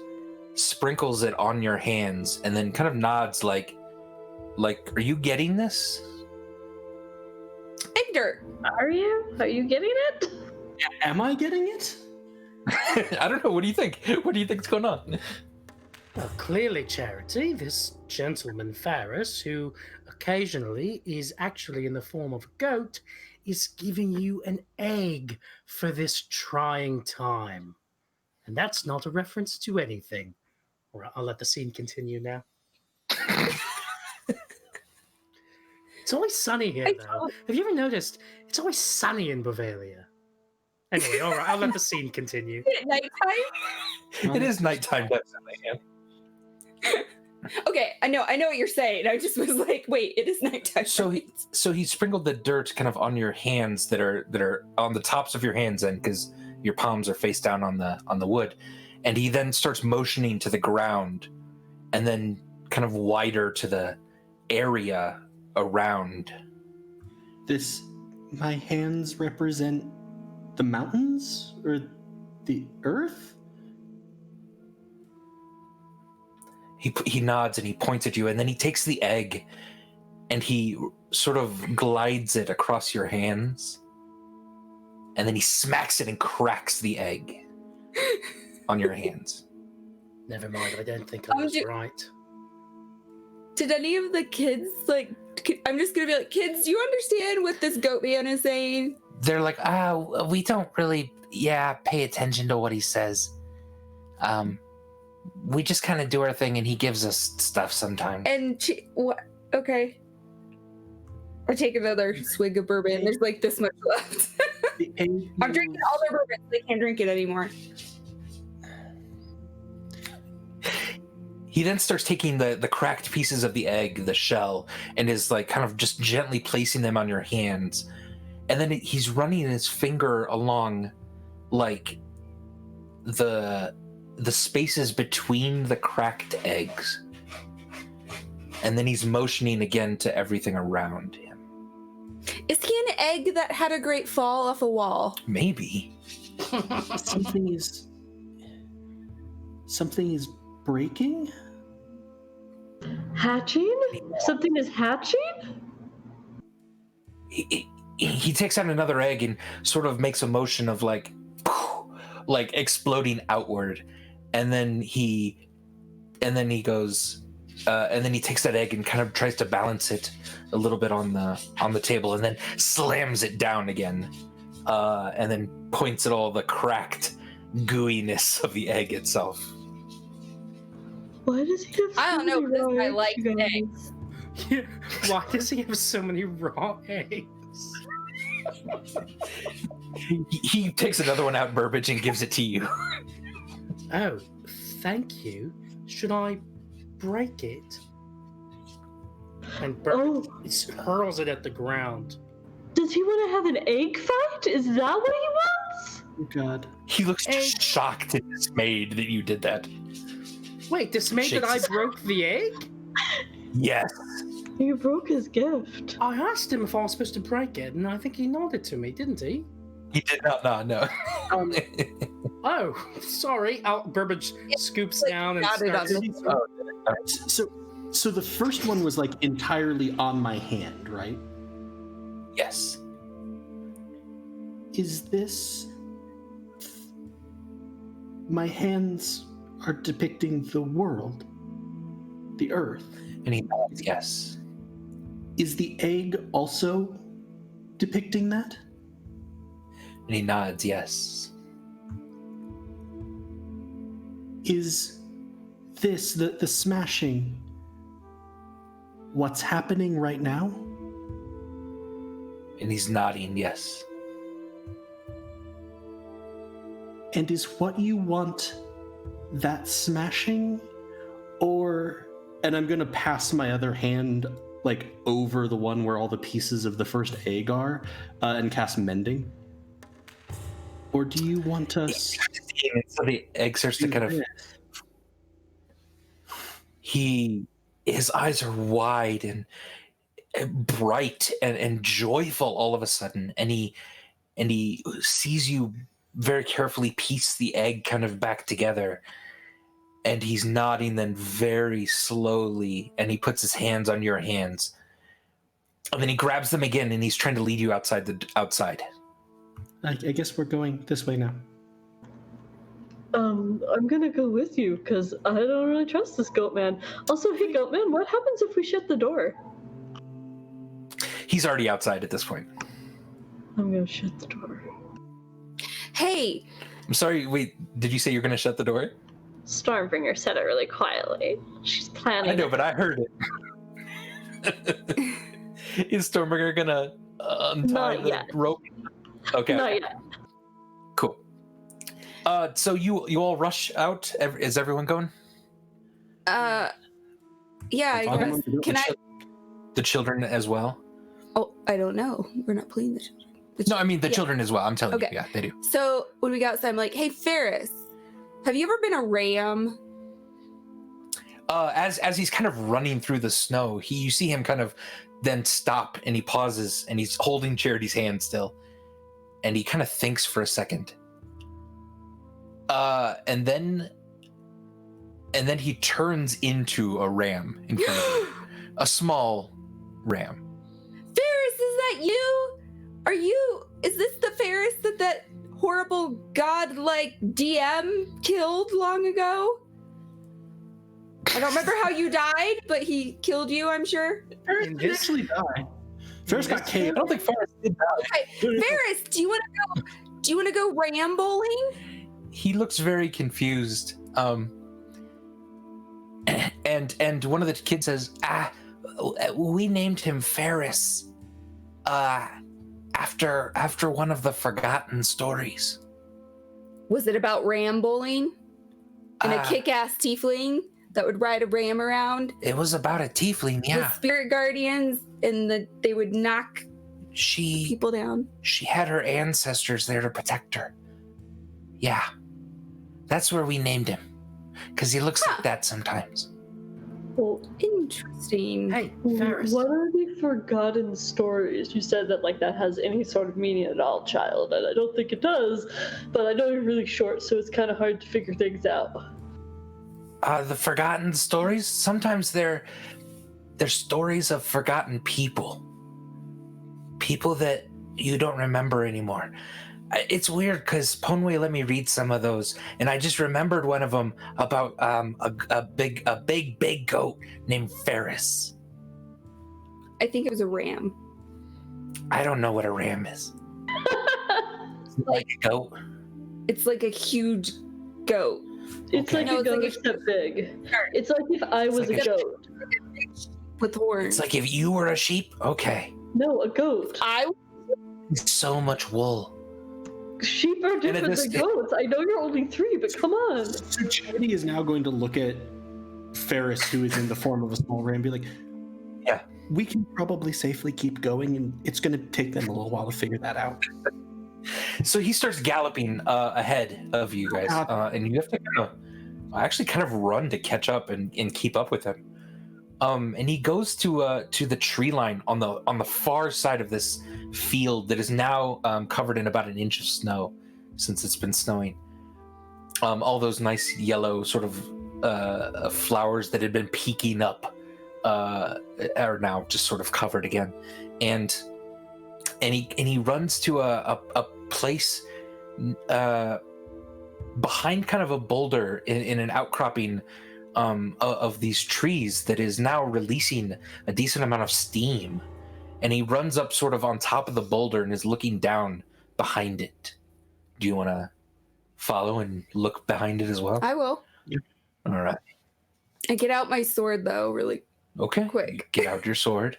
sprinkles it on your hands, and then kind of nods like, are you getting this? Egg dirt. Are you? Are you getting it? Am I getting it? I don't know. What do you think? What do you think's going on? Well, clearly, Charity, this gentleman Ferris, who occasionally is actually in the form of a goat, is giving you an egg for this trying time. And that's not a reference to anything. All right, I'll let the scene continue now. It's always sunny here, though. Have you ever noticed? It's always sunny in Bavaria. Anyway, all right, I'll let the scene continue. At nighttime? It is nighttime, definitely. Yeah. Okay, I know what you're saying. I just was like, wait, it is nighttime. So he sprinkled the dirt kind of on your hands that are on the tops of your hands, and because your palms are face down on the wood, and he then starts motioning to the ground, and then kind of wider to the area around. My hands represent the mountains or the earth? He nods and he points at you, and then he takes the egg and he sort of glides it across your hands, and then he smacks it and cracks the egg on your hands. Never mind, I don't think I was right. Did any of the kids, like, I'm just gonna be like, kids, do you understand what this goat man is saying? They're like, we don't really, pay attention to what he says. We just kind of do our thing, and he gives us stuff sometimes. And what? Okay. I take another swig of bourbon. There's like this much left. I'm drinking all their bourbon. So they can't drink it anymore. He then starts taking the cracked pieces of the egg, the shell, and is like kind of just gently placing them on your hands. And then he's running his finger along like the spaces between the cracked eggs. And then he's motioning again to everything around him. Is he an egg that had a great fall off a wall? Maybe. Something is breaking? Hatching? Something is hatching? He takes out another egg and sort of makes a motion of like exploding outward, and then he goes, and then he takes that egg and kind of tries to balance it a little bit on the table, and then slams it down again, and then points at all the cracked gooiness of the egg itself. Why does he have so I don't know. many This raw guy eggs, likes you guys? eggs. Yeah, why does he have so many raw eggs? He takes another one out, Burbage, and gives it to you. Oh, thank you. Should I break it. And hurls it at the ground. Does he want to have an egg fight? Is that what he wants? Oh God. He looks just shocked and dismayed that you did that. Wait, dismayed that I broke the egg? Yes. You broke his gift. I asked him if I was supposed to break it, and I think he nodded to me, didn't he? He did not, no. Oh, sorry. Burbage scoops down and nodded on starts... So the first one was like entirely on my hand, right? Yes. Is this... My hands are depicting the world, the earth. And he nods, yes. Is the egg also depicting that? And he nods, yes. Is this, the smashing, what's happening right now? And he's nodding, yes. And is what you want that smashing? Or, and I'm gonna pass my other hand like over the one where all the pieces of the first egg are and cast mending? Or do you want us... So the egg starts to kind of... His eyes are wide and bright and joyful all of a sudden, and he sees you very carefully piece the egg kind of back together, and he's nodding then very slowly, and he puts his hands on your hands, and then he grabs them again, and he's trying to lead you outside. I guess we're going this way now. I'm gonna go with you because I don't really trust this goat man. Also, hey goat man, what happens if we shut the door? He's already outside at this point. I'm gonna shut the door. Hey, I'm sorry, wait, did you say you're going to shut the door? Stormbringer said it really quietly. She's planning. I know, but I heard it. Is Stormbringer going to untie the rope? Okay. Not yet. Cool. So you all rush out? Is everyone going? yeah, I guess. Can I? The children as well? Oh, I don't know. We're not playing the children. No, I mean the children as well. I'm telling you, yeah, they do. So when we got outside, I'm like, "Hey, Ferris, have you ever been a ram?" As he's kind of running through the snow, you see him kind of then stop, and he pauses, and he's holding Charity's hand still, and he kind of thinks for a second, and then he turns into a ram in front of you, a small ram. Ferris, is that you? Is this the Ferris that horrible god-like DM killed long ago? I don't remember how you died, but he killed you, I'm sure. Ferris didn't actually die. Ferris got caved. I don't think Ferris did die. Okay, Ferris, do you want to go ram-bowling? He looks very confused. And one of the kids says, we named him Ferris. After one of the forgotten stories. Was it about ram bowling? And a kick-ass tiefling that would ride a ram around? It was about a tiefling, yeah. With spirit guardians, and they would knock people down. She had her ancestors there to protect her. Yeah. That's where we named him. Because he looks like that sometimes. Well, interesting. Hey, Ferris. What are the forgotten stories? You said that like that has any sort of meaning at all, child, and I don't think it does. But I know you're really short, so it's kind of hard to figure things out. The forgotten stories. Sometimes they're stories of forgotten people. People that you don't remember anymore. It's weird because Ponway let me read some of those, and I just remembered one of them about a big goat named Ferris. I think it was a ram. I don't know what a ram is. Like a goat. It's like a huge goat. It's like a goat except big. It's like if I was a goat with horns. It's like if you were a sheep. Okay. No, a goat. So much wool. Sheep are different than goats. I know you're only 3, but come on. So Charity is now going to look at Ferris, who is in the form of a small ray, and be like, Yeah. we can probably safely keep going, and it's going to take them a little while to figure that out. So he starts galloping ahead of you guys, and you have to kind of run to catch up and keep up with him. And he goes to the tree line on the far side of this field that is now covered in about an inch of snow since it's been snowing. All those nice yellow sort of flowers that had been peeking up are now just sort of covered again, and he runs to a place behind kind of a boulder in an outcropping of these trees that is now releasing a decent amount of steam, and he runs up sort of on top of the boulder and is looking down behind it. Do you want to follow and look behind it as well? I will. All right. I get out my sword though, really Okay. quick. Get out your sword.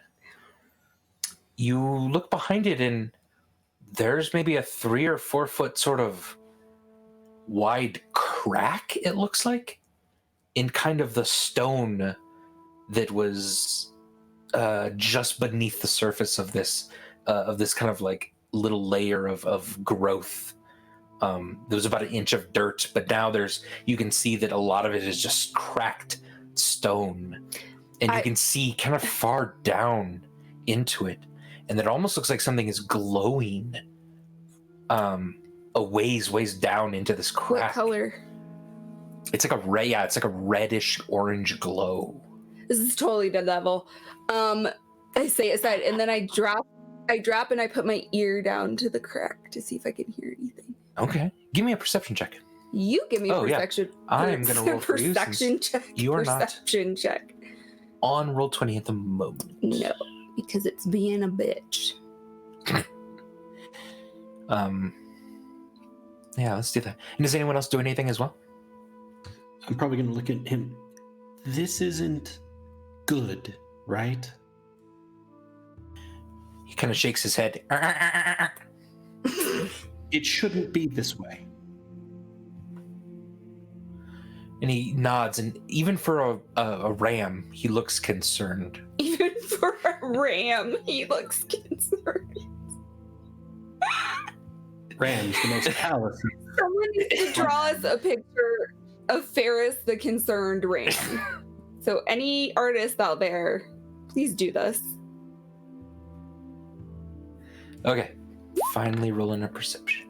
You look behind it, and there's maybe a 3 or 4 foot sort of wide crack, it looks like, in kind of the stone that was just beneath the surface of this kind of like little layer of growth. There was about an inch of dirt, but now you can see that a lot of it is just cracked stone, and you can see kind of far down into it, and it almost looks like something is glowing a ways down into this crack. What color? It's like it's like a reddish orange glow. This is totally dead level. I say it aside, and then I drop and I put my ear down to the crack to see if I can hear anything. Okay. Give me a perception check. You give me a perception. I am going to roll for you perception check. You are perception check. On roll 20 at the moment. No, because it's being a bitch. Yeah, let's do that. And does anyone else do anything as well? I'm probably going to look at him. This isn't good, right? He kind of shakes his head. It shouldn't be this way. And he nods, and even for a ram, he looks concerned. Even for a ram, he looks concerned. Ram's the most callous. Someone needs to draw us a picture of Ferris the concerned ram. So any artists out there, please do this. Okay. Finally rolling a perception.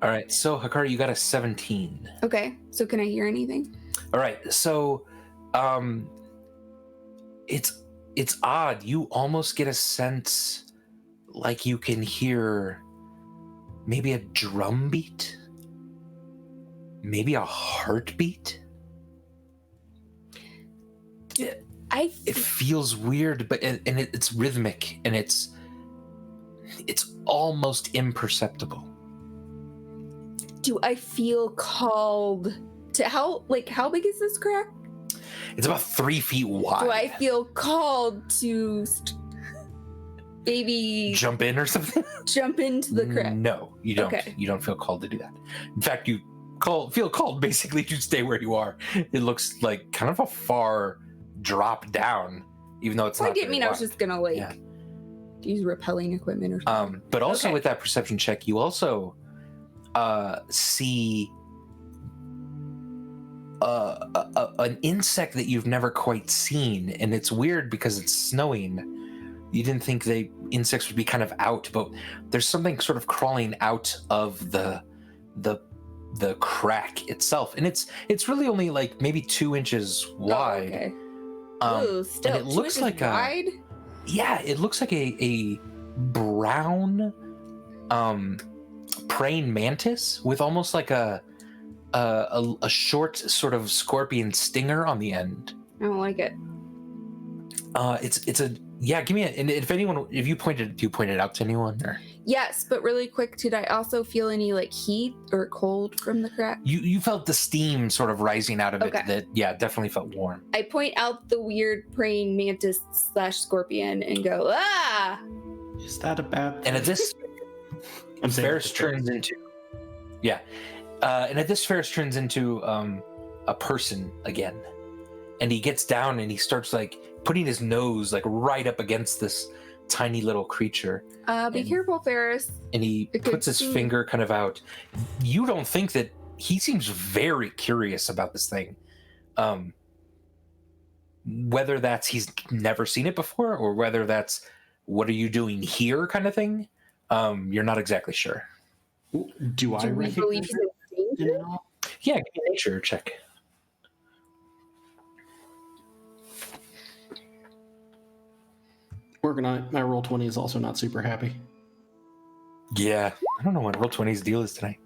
All right, so Hikaru, you got a 17. Okay, so can I hear anything? All right, so it's odd. You almost get a sense like you can hear maybe a drum beat, maybe a heartbeat. It feels weird, but it's rhythmic, and it's almost imperceptible. Do I feel called to how big is this crack? It's about 3 feet wide. Do I feel called to maybe jump in or something? Jump into the crack? No, you don't. Okay. You don't feel called to do that. In fact, you feel called basically to stay where you are. It looks like kind of a far drop down, even though it's not. I didn't mean I was just gonna use repelling equipment or something. But also with that perception check, you also see an insect that you've never quite seen, and it's weird because it's snowing. You didn't think insects would be kind of out, but there's something sort of crawling out of the crack itself, and it's really only like maybe 2 inches wide. Oh, okay. Ooh, still, and it looks like wide? It looks like a brown praying mantis with almost like a short sort of scorpion stinger on the end. I don't like it. Give me and if you pointed out to anyone or? Yes, but really quick, did I also feel any like heat or cold from the crack? You felt the steam sort of rising out of it that definitely felt warm. I point out the weird praying mantis / scorpion and go, ah! Is that a bad thing? And at this, Ferris turns into And at this, Ferris turns into a person again, and he gets down and he starts like putting his nose like right up against this tiny little creature. Be careful, Ferris. And he puts his finger kind of out. You don't think that he seems very curious about this thing. Whether that's he's never seen it before, or whether that's what are you doing here kind of thing, you're not exactly sure. Do I we believe recognize he's it? in danger? Yeah, give me a nature check. Working on it. My roll 20 is also not super happy. Yeah, I don't know what Roll20's deal is tonight.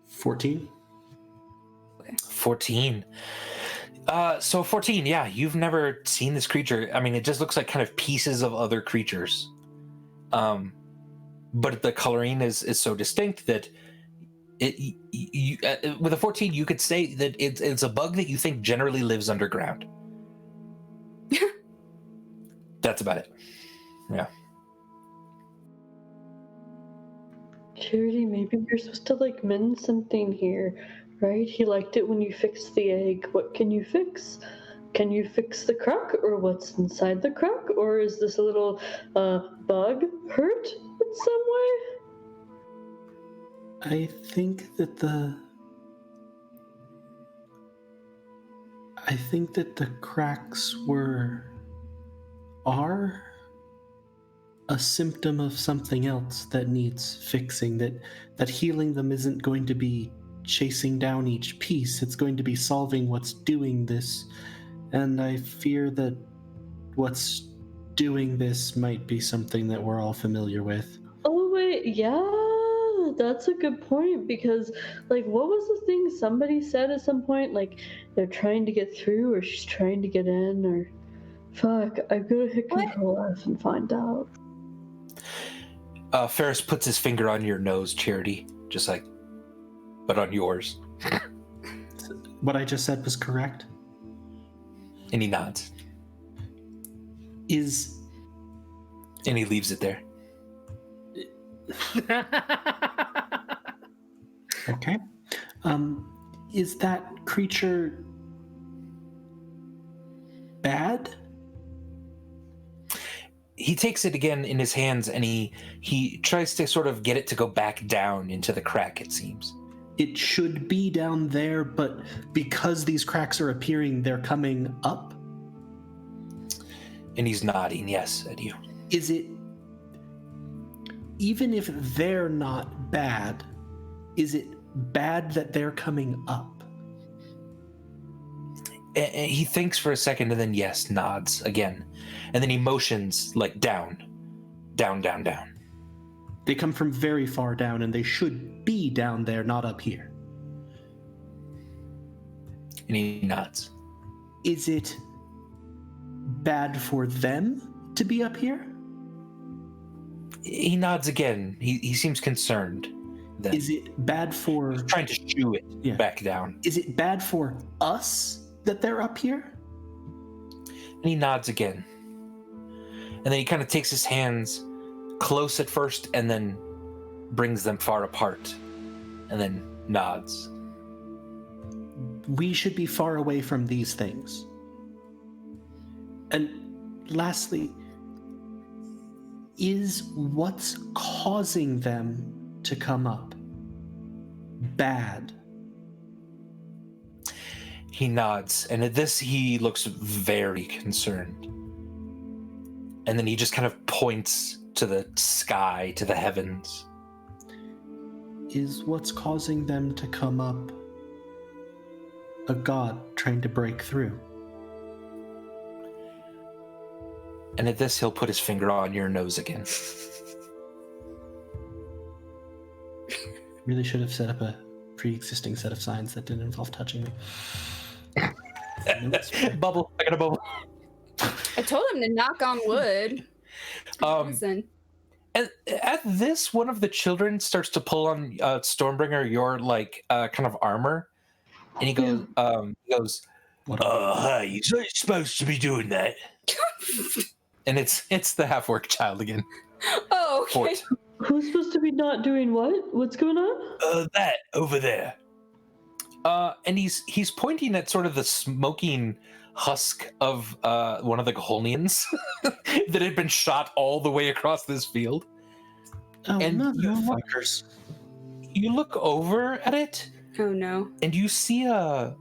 14. 14. So 14, yeah, you've never seen this creature. I mean, it just looks like kind of pieces of other creatures. But the coloring is so distinct that with a 14, you could say that it's a bug that you think generally lives underground. That's about it. Yeah. Charity, maybe you're supposed to like mend something here, right? He liked it when you fixed the egg. What can you fix? Can you fix the crack, or what's inside the crack? Or is this a little bug hurt in some way? I think that the cracks are a symptom of something else that needs fixing, that healing them isn't going to be chasing down each piece, it's going to be solving what's doing this. And I fear that what's doing this might be something that we're all familiar with. Oh wait, yeah, that's a good point, because like what was the thing somebody said at some point, like they're trying to get through, or she's trying to get in, or fuck, I'm gonna hit Control F and find out. Ferris puts his finger on your nose, Charity, just like, but on yours. What I just said was correct? And he nods. And he leaves it there. Okay. Is that creature bad? He takes it again in his hands, and he tries to sort of get it to go back down into the crack, it seems. It should be down there, but because these cracks are appearing, they're coming up? And he's nodding yes at you. Is it, even if they're not bad, is it bad that they're coming up? And he thinks for a second, and then yes, nods again. And then he motions like down, down, down, down. They come from very far down, and they should be down there, not up here. And he nods. Is it bad for them to be up here? He nods again. He seems concerned. Then. Is it bad for... He's trying to shoo it back down. Is it bad for us that they're up here? And he nods again. And then he kind of takes his hands close at first and then brings them far apart. And then nods. We should be far away from these things. And lastly, is what's causing them to come up bad? He nods, and at this he looks very concerned. And then he just kind of points to the sky, to the heavens. Is what's causing them to come up a god trying to break through? And at this he'll put his finger on your nose again. Really should have set up a pre-existing set of signs that didn't involve touching me. Bubble. I got a bubble. I told him to knock on wood. Listen. And at this, one of the children starts to pull on Stormbringer, your like kind of armor, and he goes, "Hi, you're supposed to be doing that." And it's the half-orc child again. Oh, okay. fort. Who's supposed to be not doing what? What's going on? That over there. And he's pointing at sort of the smoking husk of one of the Gholnians that had been shot all the way across this field. Oh, And motherfuckers. You look over at it, Oh no. and you see a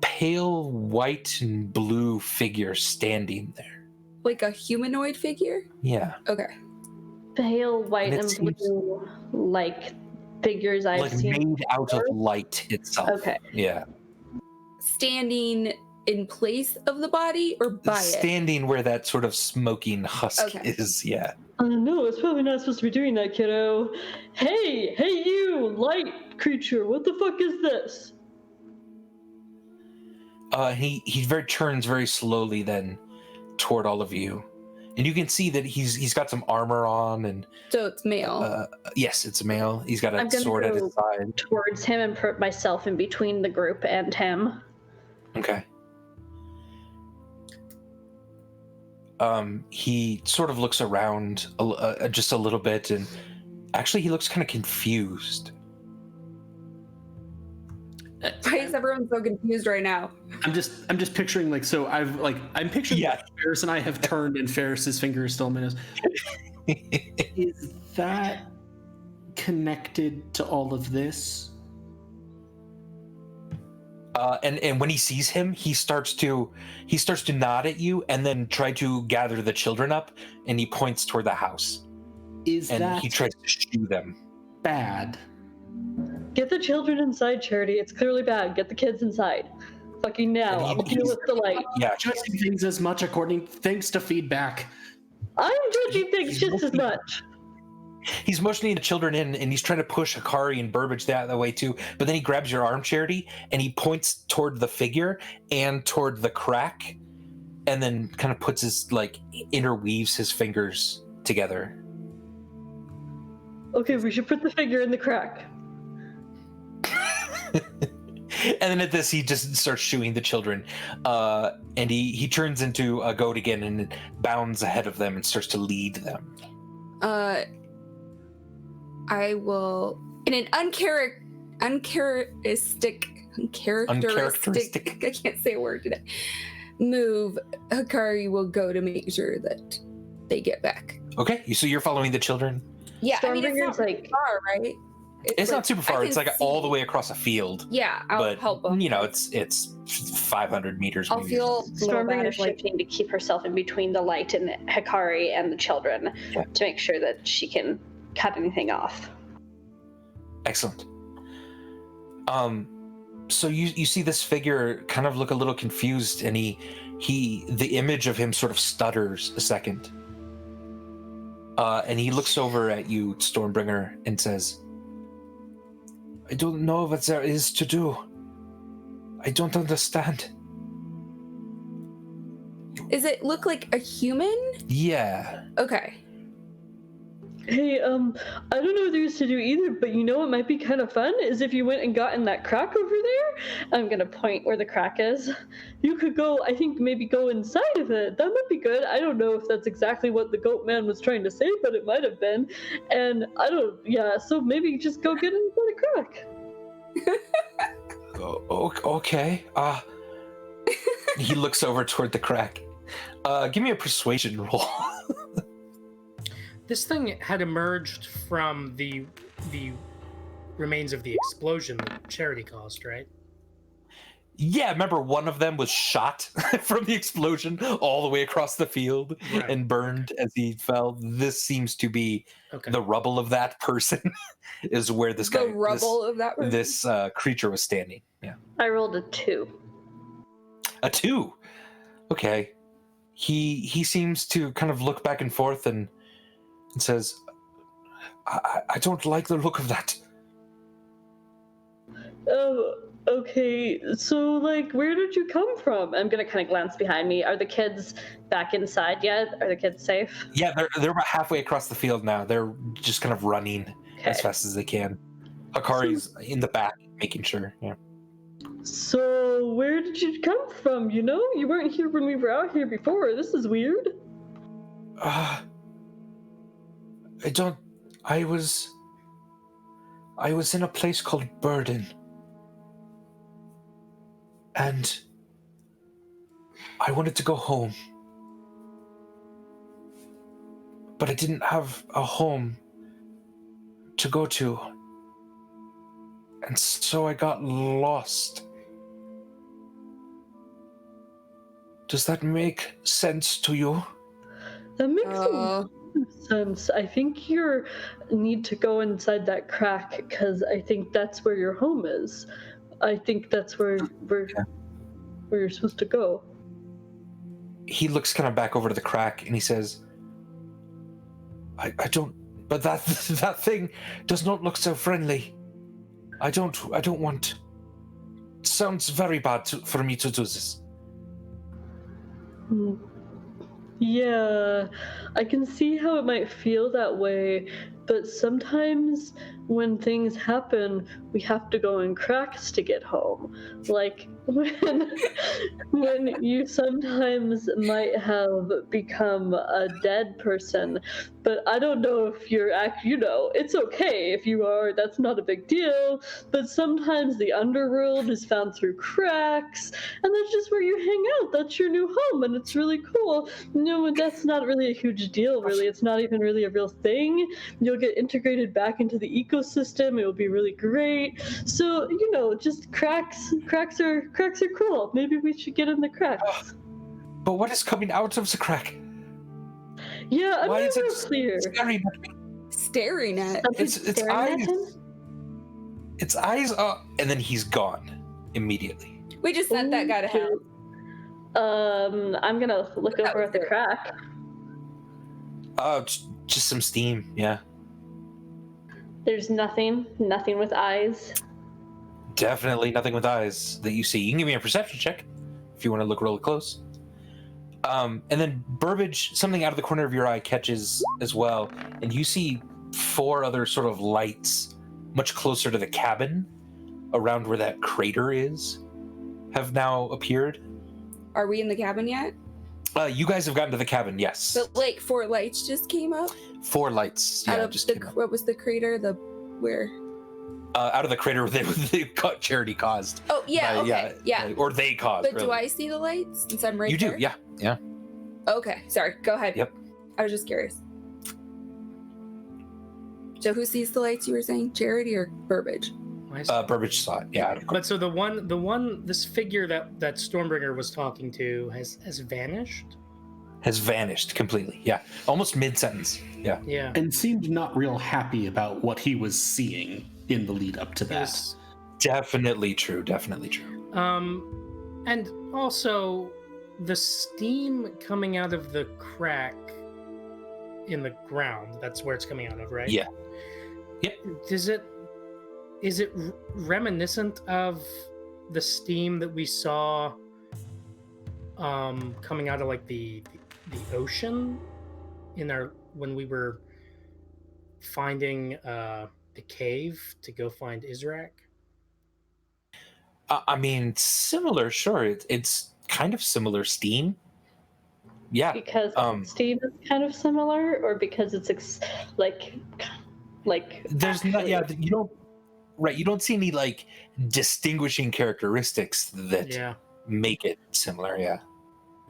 pale white and blue figure standing there. Like a humanoid figure? Yeah, Okay. Pale white And and, it seems- blue, like figures I've like seen. made out of light itself. Okay. Yeah, Standing in place of the body or by it? standing where that sort of smoking husk Okay. is. Yeah. No, it's probably not supposed to be doing that, kiddo. Hey, you, light creature, what the fuck is this? He turns very slowly then toward all of you, and you can see that he's got some armor on, and So it's male. yes, it's a male. He's got a I'm gonna sword at go- his side. Towards him and put myself in between the group and him. Okay. He sort of looks around just a little bit, and actually he looks kind of confused. Why is everyone so confused right now? I'm just picturing I'm picturing Yeah. Ferris and I have turned and Ferris's finger is still in my nose. Is that connected to all of this? And when he sees him, he starts to nod at you, and then try to gather the children up, and he points toward the house, Is and that he tries to shoo them. bad? Get the children inside, Charity. It's clearly bad. Get the kids inside. Fucking now. And I'll deal with the light. Yeah, Judging things as much thanks to feedback. I'm judging things just as much. he's motioning the children in, and he's trying to push Hikari and Burbage that way too. But then he grabs your arm, Charity, and he points toward the figure and toward the crack, and then kind of puts his interweaves his fingers together. Okay, we should put the figure in the crack. And then at this, he just starts shooing the children, and he turns into a goat again and bounds ahead of them and starts to lead them. I will, in an uncharacteristic, I can't say a word today, move, Hikari will go to make sure that they get back. Okay, so you're following the children? Yeah, I mean, it's not Stormbringer's really far, right? It's not super far. I It's can all the see- way across a field. Yeah, I'll But help them. it's 500 meters. I'll maybe. feel a little bad Stormbringer if, is shifting to keep herself in between the light and Hikari and the children to make sure that she can cut anything off. Excellent. So you see this figure kind of look a little confused, and the image of him sort of stutters a second. And he looks over at you, Stormbringer, and says, I don't know what there is to do. I don't understand. Does it look like a human? Yeah. Okay. Hey, I don't know what there is to do either, but you know what might be kind of fun is if you went and got in that crack over there. I'm gonna point where the crack is. You could go, I think maybe go inside of it. That might be good. I don't know if that's exactly what the goat man was trying to say, but it might have been. And so maybe just go get inside the crack. Okay. He looks over toward the crack. Give me a persuasion roll. This thing had emerged from the remains of the explosion that Charity caused, right? Yeah, remember one of them was shot from the explosion all the way across the field Right. and burned as he fell. This seems to be Okay. the rubble of that person is where this guy, The rubble of that room? this creature was standing. Yeah. I rolled a 2. A 2. Okay. He seems to kind of look back and forth and says, I don't like the look of that. Oh, okay. So, where did you come from? I'm gonna kind of glance behind me. Are the kids back inside yet? Are the kids safe? Yeah, they're about halfway across the field now. They're just kind of running as fast as they can. Hikari's in the back, making sure. Yeah. So, where did you come from? You weren't here when we were out here before. This is weird. I was in a place called Burden. And I wanted to go home. But I didn't have a home to go to. And so I got lost. Does that make sense to you? That makes a lot of sense. I think you need to go inside that crack because I think that's where your home is. I think that's where you're supposed to go. He looks kind of back over to the crack and he says, I don't, but that thing does not look so friendly. I don't want. It sounds very bad for me to do this. Yeah, I can see how it might feel that way, but sometimes when things happen, we have to go in cracks to get home. Like when you sometimes might have become a dead person, but I don't know if you're it's okay if you are, that's not a big deal, but sometimes the underworld is found through cracks, and that's just where you hang out. That's your new home, and it's really cool. No, that's not really a huge deal, really. It's not even really a real thing. You'll get integrated back into the ecosystem. It will be really great. So, just cracks are cool. Maybe we should get in the cracks. But what is coming out of the crack? Yeah, I'm Why not is it real clear. staring at me? Staring at. It's Staring at eyes. him? Its eyes up, and then he's gone immediately. We just sent that guy to hell. I'm gonna look over at the crack. Just some steam, yeah. There's nothing with eyes. Definitely nothing with eyes that you see. You can give me a perception check if you want to look really close. And then Burbage, something out of the corner of your eye catches as well, and you see 4 other sort of lights much closer to the cabin around where that crater is have now appeared. Are we in the cabin yet? You guys have gotten to the cabin, yes. But like 4 lights just came up 4 lights, yeah, out of just the came up. what was the crater? Where? Out of the crater they Charity caused. Oh yeah, by- okay, yeah. or they caused. But really. do I see the lights since I'm right You there? do, yeah. Okay, sorry. Go ahead. Yep. I was just curious. So who sees the lights? You were saying Charity or Burbage? Burbage saw it, yeah. But so this figure that Stormbringer was talking to has vanished. Has vanished completely, yeah. Almost mid-sentence, yeah. Yeah. And seemed not real happy about what he was seeing in the lead up to that. Yes. Definitely true. And also the steam coming out of the crack in the ground, that's where it's coming out of, right? Yeah. Yep. Is it reminiscent of the steam that we saw coming out of like the ocean when we were finding the cave to go find Israk? I mean, similar, sure. It's kind of similar steam. Yeah. Because steam is kind of similar, or because it's like There's not, actually- yeah, you don't see any like distinguishing characteristics that make it similar, yeah.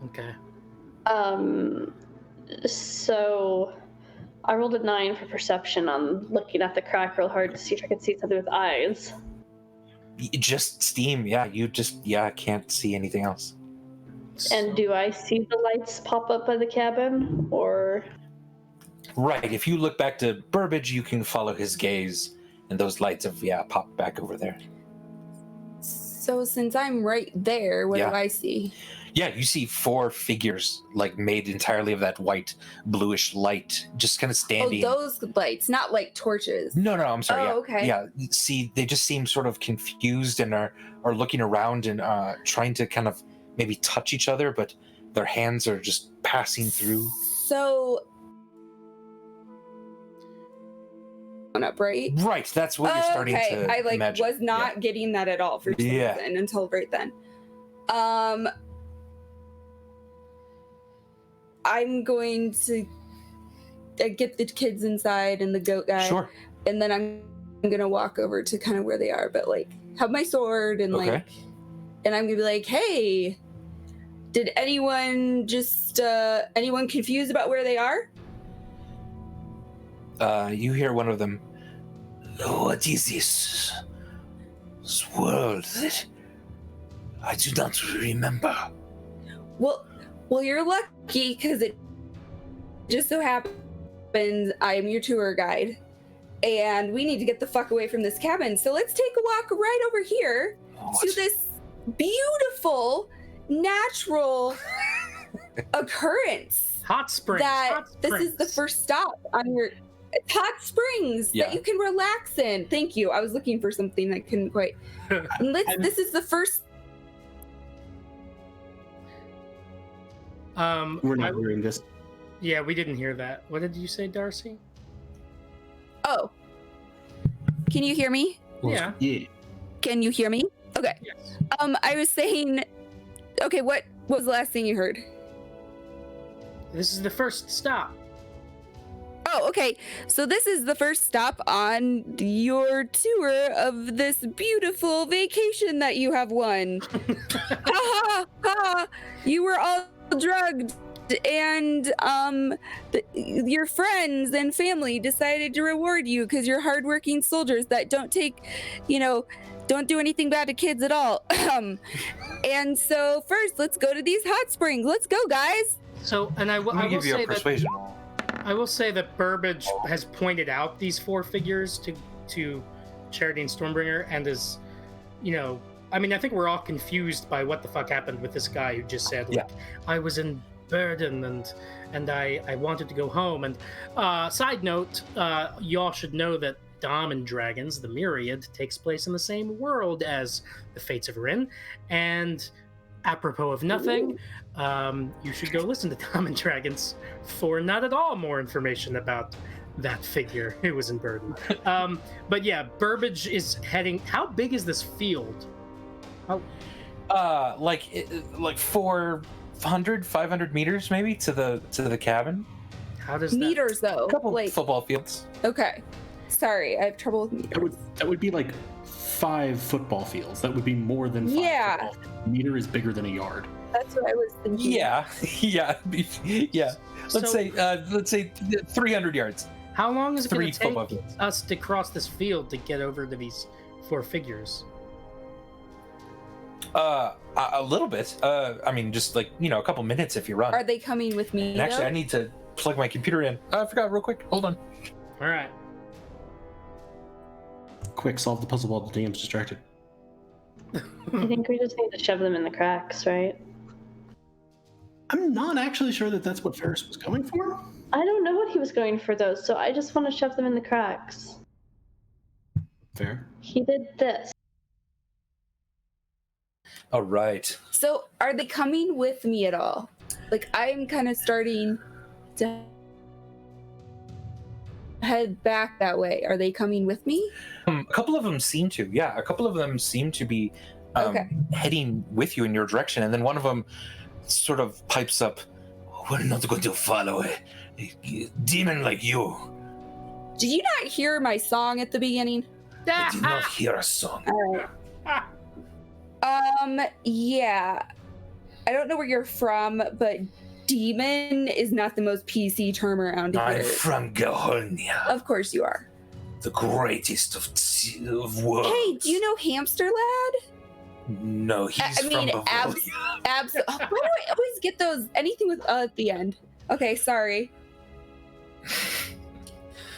Okay. So I rolled a 9 for perception on looking at the crack real hard to see if I could see something with eyes. Just steam, yeah. You just, can't see anything else. And do I see the lights pop up by the cabin, or? Right, if you look back to Burbage, you can follow his gaze, and those lights have, popped back over there. So since I'm right there, what do I see? Yeah, you see 4 figures, like, made entirely of that white, bluish light, just kind of standing. Oh, those lights, not like torches. No, I'm sorry. Oh, okay. Yeah, see, they just seem sort of confused and are looking around and trying to kind of maybe touch each other, but their hands are just passing through. So, up, right? Right, that's what you're starting to I imagine. was not getting that at all for some reason until right then. I'm going to get the kids inside and the goat guy. Sure. And then I'm gonna walk over to kind of where they are, but like have my sword and Okay. like, and I'm gonna be like, hey, did anyone confused about where they are? You hear one of them. What is this world that I do not remember? Well, you're lucky because it just so happens I am your tour guide, and we need to get the fuck away from this cabin. So let's take a walk right over here to this beautiful natural occurrence. Hot springs. This is the first stop on your hot springs that you can relax in. Thank you. I was looking for something that couldn't quite. This is the first. We're not hearing this. Yeah, we didn't hear that. What did you say, Darcy? Oh, can you hear me? Yeah. Yeah. Can you hear me? Okay. Yes. I was saying. Okay, what was the last thing you heard? This is the first stop. Oh, okay. So this is the first stop on your tour of this beautiful vacation that you have won. Ha ha ha! You were all drugged, and your friends and family decided to reward you because you're hardworking soldiers that don't do anything bad to kids at all. And so first, let's go to these hot springs. Let's go, guys. So, and I will give you say a persuasion. I will say that Burbage has pointed out these four figures to Charity and Stormbringer, and is, I mean, I think we're all confused by what the fuck happened with this guy who just said, like, I was in burden and I wanted to go home. And side note, y'all should know that Dom and Dragons, the Myriad, takes place in the same world as the Fates of Rin. And apropos of nothing, you should go listen to Dom and Dragons for not at all more information about that figure who was in burden. But yeah, Burbage is heading. How big is this field? Like 400, 500 meters maybe to the cabin. How does Meters though? A couple Like, football fields. okay. Sorry, I have trouble with meters. That would be like 5 football fields. That would be more than 5 football fields. A meter is bigger than a yard. That's what I was thinking. Yeah. Let's say 300 yards. How long is it going 3 to football take fields. us to cross this field to get over to these four figures? A little bit. I mean, just like a couple minutes if you run. Are they coming with me? And actually, though? I need to plug my computer in. I forgot real quick. Hold on. All right. Quick, solve the puzzle while the DM's distracted. I think we just need to shove them in the cracks, right? I'm not actually sure that that's what Ferris was going for. I don't know what he was going for, though, so I just want to shove them in the cracks. Fair. He did this. All right. So, are they coming with me at all? Like, I'm kind of starting to head back that way. Are they coming with me? A couple of them seem to. Yeah, a couple of them seem to be heading with you in your direction, and then one of them sort of pipes up, We're not going to follow a demon like you. Did you not hear my song at the beginning? I did not hear a song. Yeah. I don't know where you're from, but demon is not the most PC term around here. I'm from Gaholnia, Of course you are. the greatest of worlds. Hey, do you know Hamster Lad? No, he's from Bavaria. Why do I always get those anything with at the end? Okay, sorry.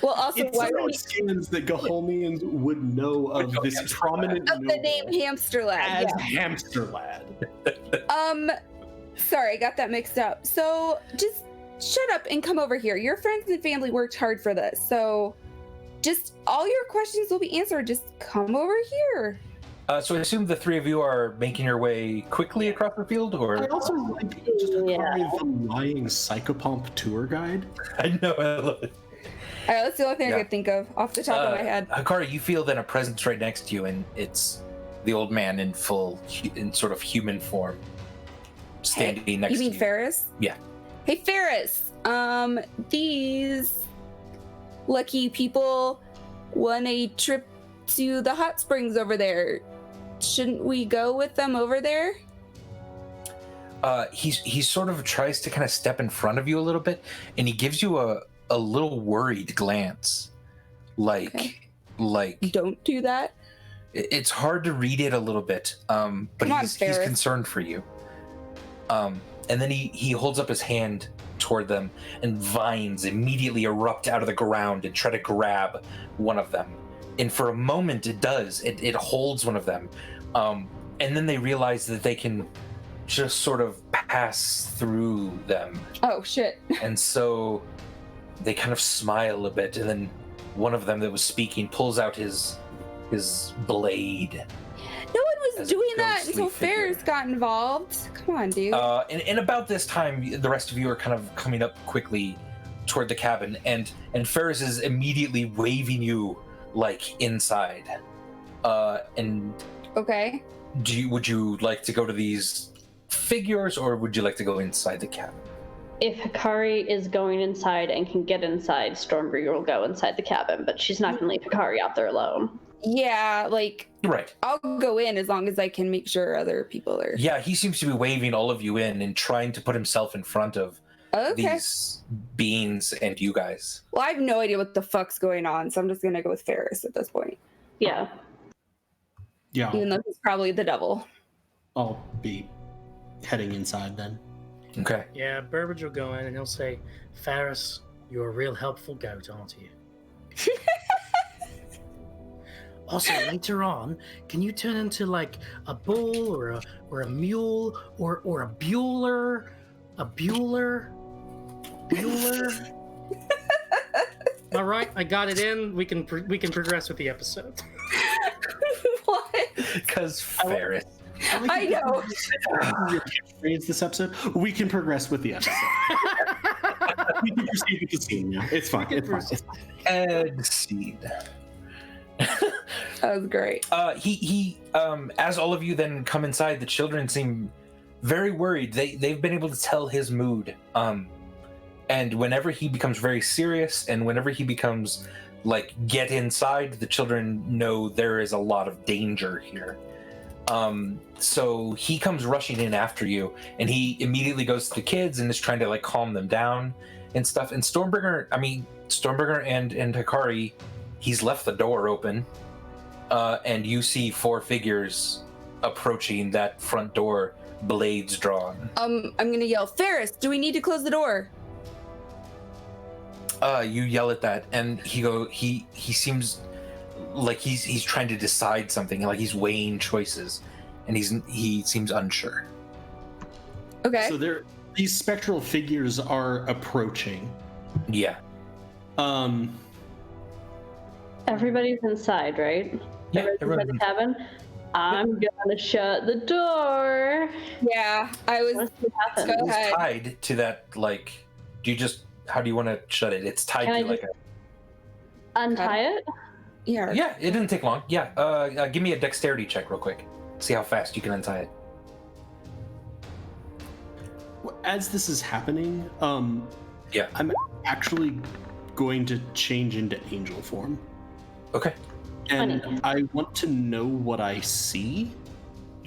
Well, also, It's why no would skins that Gaholnians would know of this prominent of the noble name Hamster Lad? as Hamster Lad. Sorry, I got that mixed up. So just shut up and come over here. Your friends and family worked hard for this, so just all your questions will be answered. Just come over here. So I assume the three of you are making your way quickly across the field, I or also like just a the lying psychopomp tour guide. I know I love it. All right, that's the only thing I could think of off the top of my head. Hikari, you feel then a presence right next to you, and it's the old man in in sort of human form, standing next to you. You mean Ferris? Yeah. Hey, Ferris. These lucky people won a trip to the hot springs over there. Shouldn't we go with them over there? He sort of tries to kind of step in front of you a little bit, and he gives you a little worried glance, like Don't do that. it's hard to read it a little bit, but he's concerned for you. And then he holds up his hand toward them, and vines immediately erupt out of the ground and try to grab one of them. And for a moment, it does. It holds one of them, and then they realize that they can just sort of pass through them. Oh shit! And so they kind of smile a bit, and then one of them that was speaking pulls out his blade. No one was doing that ghostly until figure. Ferris got involved. Come on, dude. And about this time, the rest of you are kind of coming up quickly toward the cabin, and Ferris is immediately waving you like inside. And Okay. would you like to go to these figures, or would you like to go inside the cabin? If Hikari is going inside and can get inside, Stormbreaker will go inside the cabin, but she's not going to leave Hikari out there alone. Yeah, like Right. I'll go in as long as I can make sure other people are. Yeah, he seems to be waving all of you in and trying to put himself in front of Okay. these beings and you guys. Well, I have no idea what the fuck's going on, so I'm just gonna go with Ferris at this point, Yeah. Yeah, even though he's probably the devil. I'll be heading inside then. Okay. Yeah, Burbage will go in and he'll say, Ferris, you're a real helpful goat, aren't you? Also, later on, can you turn into like a bull or a mule or a Bueller? A Bueller? Bueller? All right, I got it in. We can progress with the episode. What? Because Ferris. I know. Your catchphrase this episode. We can progress with the episode. We can proceed with the scene now. It's fine. It's fine. It's fine. Ed Seed. That was great. He as all of you then come inside, the children seem very worried. They've been able to tell his mood. And whenever he becomes very serious, and whenever he becomes like get inside, the children know there is a lot of danger here. So he comes rushing in after you, and he immediately goes to the kids and is trying to like calm them down and stuff. And Stormbreaker and Hikari, he's left the door open, and you see 4 figures approaching that front door, blades drawn. I'm gonna yell, Ferris, do we need to close the door? You yell at that, and he seems like he's trying to decide something, like he's weighing choices, and he seems unsure. Okay. So these spectral figures are approaching. Yeah. Everybody's inside, right? Yeah, Everybody's inside the cabin. I'm gonna shut the door. Yeah, I was. Let's see what happens. Go It's ahead. tied to that, like, how do you want to shut it? It's tied Can I to like Untie it? Yeah. yeah, it didn't take long. Yeah, give me a dexterity check real quick. See how fast you can untie it. As this is happening, Yeah. I'm actually going to change into angel form. Okay. And Funny. I want to know what I see,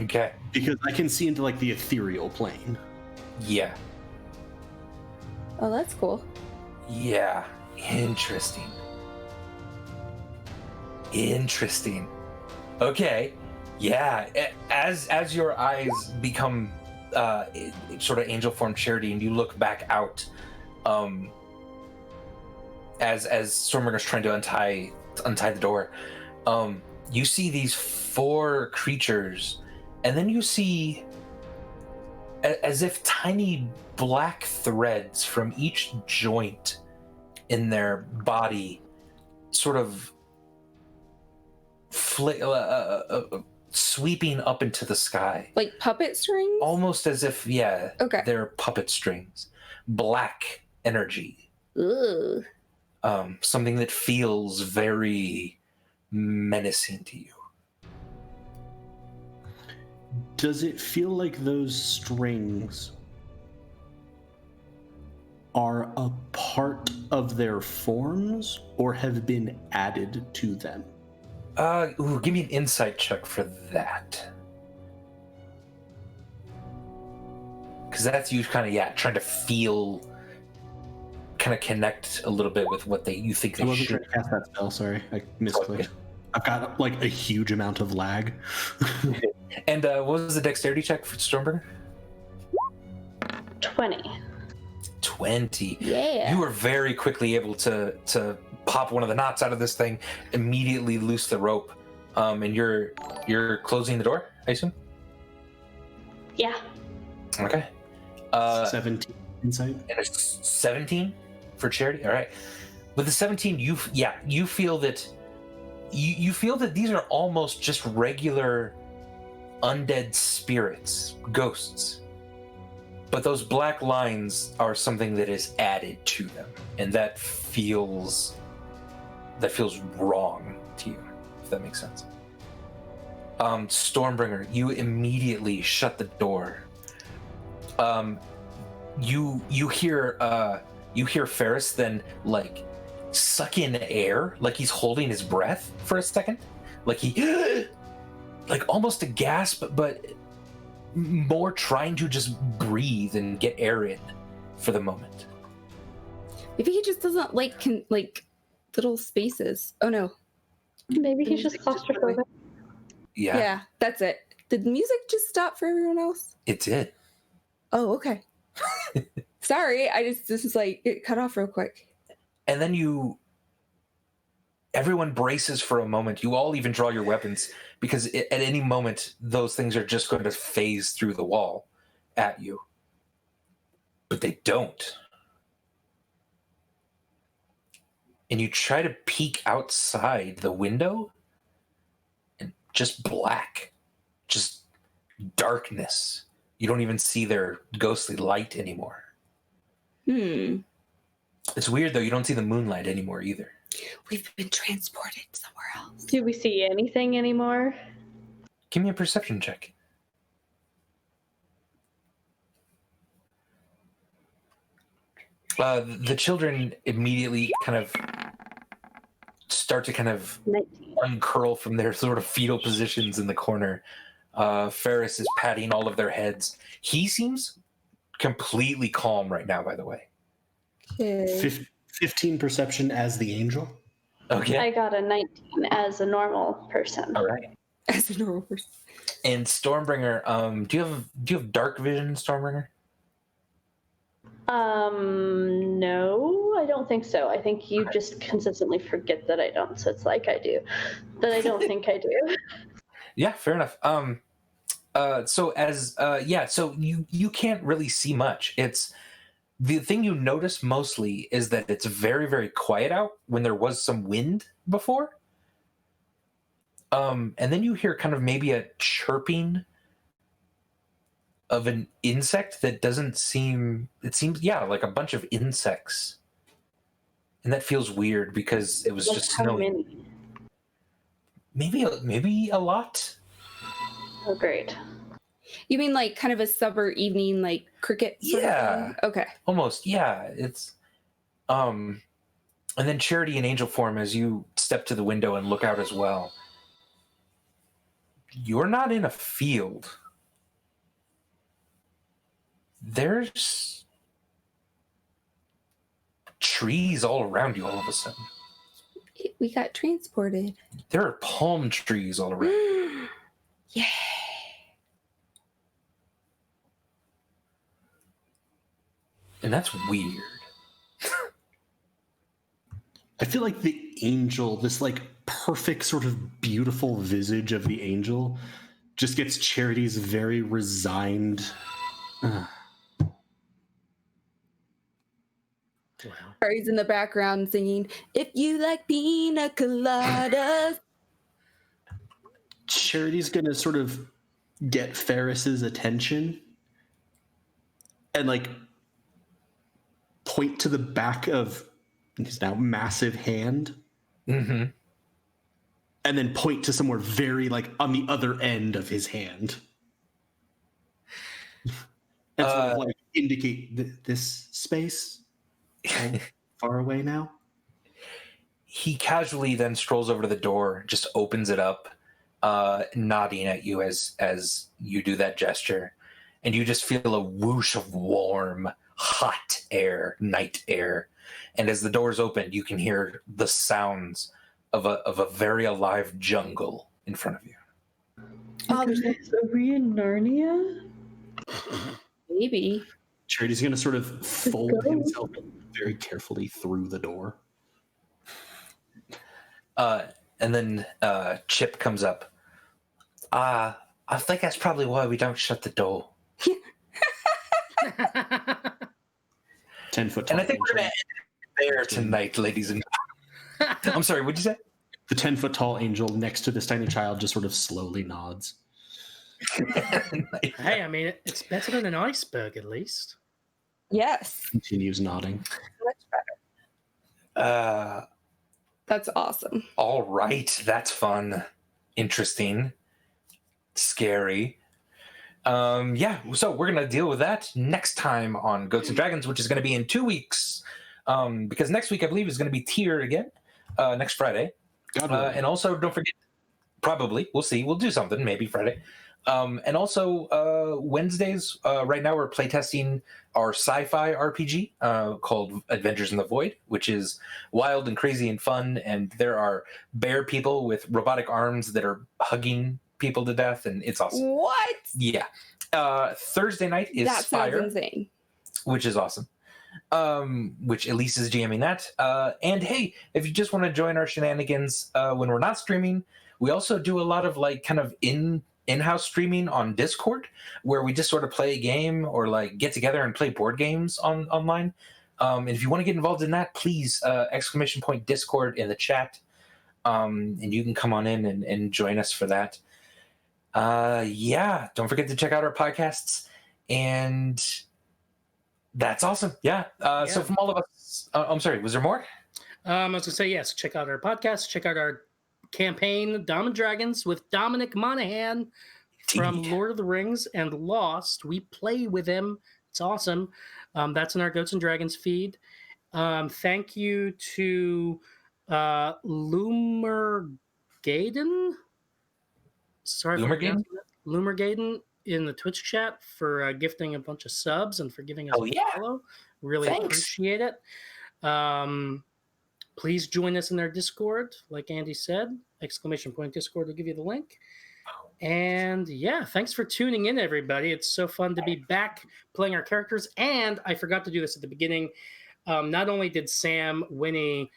Okay. because I can see into like the ethereal plane. Yeah. Oh, that's cool. Yeah. Interesting. Okay. Yeah. As your eyes become sort of angel form Charity, and you look back out, as Stormbreaker's trying to untie the door, you see these 4 creatures, and then you see as if tiny black threads from each joint in their body sort of sweeping up into the sky, Like puppet strings? almost as if Okay. they're puppet strings, black energy, Ugh. something that feels very menacing to you. Does it feel like those strings are a part of their forms or have been added to them? Give me an insight check for that. Because that's you kind of, trying to feel, kind of connect a little bit with what you think I they wasn't should. trying to cast that spell, sorry. I misclicked. Okay. I've got like a huge amount of lag. And what was the dexterity check for Stormbringer? 20. 20. Yeah. You were very quickly able to pop one of the knots out of this thing, immediately loose the rope, and you're closing the door, I assume? Yeah. Okay. 17 insight. And a 17 for Charity. All right. With the 17, you feel that you feel that these are almost just regular undead spirits, ghosts. But those black lines are something that is added to them, and that feels wrong to you, if that makes sense. Stormbringer, you immediately shut the door. You hear Ferris then like suck in air, like he's holding his breath for a second, like he like almost a gasp, but more trying to just breathe and get air in for the moment. Maybe he just doesn't like little spaces. Oh no. Maybe he's just claustrophobic. Yeah, that's it. Did the music just stop for everyone else? It did. Oh, okay. Sorry, this is like it cut off real quick. And then everyone braces for a moment. You all even draw your weapons because at any moment those things are just going to phase through the wall at you. But they don't. And you try to peek outside the window and just black. Just darkness. You don't even see their ghostly light anymore. It's weird though, you don't see the moonlight anymore either. We've been transported somewhere else. Do we see anything anymore? Give me a perception check. The children immediately kind of start to kind of 19. uncurl from their sort of fetal positions in the corner. Ferris is patting all of their heads. He seems completely calm right now, by the way. Okay. 15 perception as the angel. Okay. I got a 19 as a normal person. All right. As a normal person. And Stormbringer, do you have dark vision, Stormbringer? No, I don't think so. I think you just consistently forget that I don't. So it's like I do, that I don't think I do. Yeah, fair enough. So you can't really see much. It's the thing you notice mostly is that it's very, very quiet out when there was some wind before. And then you hear kind of maybe a chirping of an insect that doesn't seem, it seems, like a bunch of insects. And that feels weird because it was Like just how snowing. many? Maybe a lot. Oh, great. You mean like kind of a summer evening, like cricket sort of thing? Okay. Almost, yeah. It's and then Charity in angel form as you step to the window and look out as well. You're not in a field. There's trees all around you all of a sudden. We got transported. There are palm trees all around. Yeah. And that's weird. I feel like the angel, this like perfect sort of beautiful visage of the angel, just gets Charity's very resigned. Wow. Harry's in the background singing, "If you like pina coladas." Charity's gonna sort of get Ferris's attention and like point to the back of his now massive hand, Mm-hmm. and then point to somewhere very like on the other end of his hand, and sort of like indicate this space. Far away now? He casually then strolls over to the door, just opens it up, nodding at you as you do that gesture. And you just feel a whoosh of warm, hot air, night air. And as the doors open, you can hear the sounds of a very alive jungle in front of you. Oh, guys, are we in Narnia? Maybe. Charity's going to sort of fold himself very carefully through the door. And then Chip comes up. I think that's probably why we don't shut the door. 10-foot tall. And I think we're going to end there tonight, ladies and I'm sorry, what'd you say? The 10-foot tall angel next to this tiny child just sort of slowly nods. Hey, I mean, it's better than an iceberg, at least. Yes. Continues nodding. Much better. That's awesome. All right, that's fun, interesting, scary. Yeah, so we're gonna deal with that next time on Goats and Dragons, which is gonna be in 2 weeks. Because next week I believe is gonna be Tier again, next Friday. And also don't forget, probably we'll see, we'll do something maybe Friday. And also Wednesdays, right now we're playtesting our sci-fi RPG called Adventures in the Void, which is wild and crazy and fun. And there are bear people with robotic arms that are hugging people to death, and it's awesome. What? Yeah. Thursday night is That Spire, sounds insane. which is awesome. Which Elise is jamming that. And hey, if you just want to join our shenanigans when we're not streaming, we also do a lot of like kind of in-house streaming on Discord, where we just sort of play a game or like get together and play board games online. And if you want to get involved in that, please !Discord in the chat. And you can come on in and join us for that. Yeah, don't forget to check out our podcasts. And that's awesome. Yeah. So from all of us, I'm sorry, was there more? I was going to say, yes, check out our podcast. Check out our campaign, Dom and Dragons, with Dominic Monaghan from Lord of the Rings and Lost. We play with him. It's awesome. That's in our Goats and Dragons feed. Thank you to Loomergaden. Sorry, Loomergaden in the Twitch chat for gifting a bunch of subs and for giving us a follow. Really appreciate it. Please join us in our Discord, like Andy said. !Discord will give you the link. And yeah, thanks for tuning in, everybody. It's so fun to be back playing our characters. And I forgot to do this at the beginning. Not only did Sam Winnie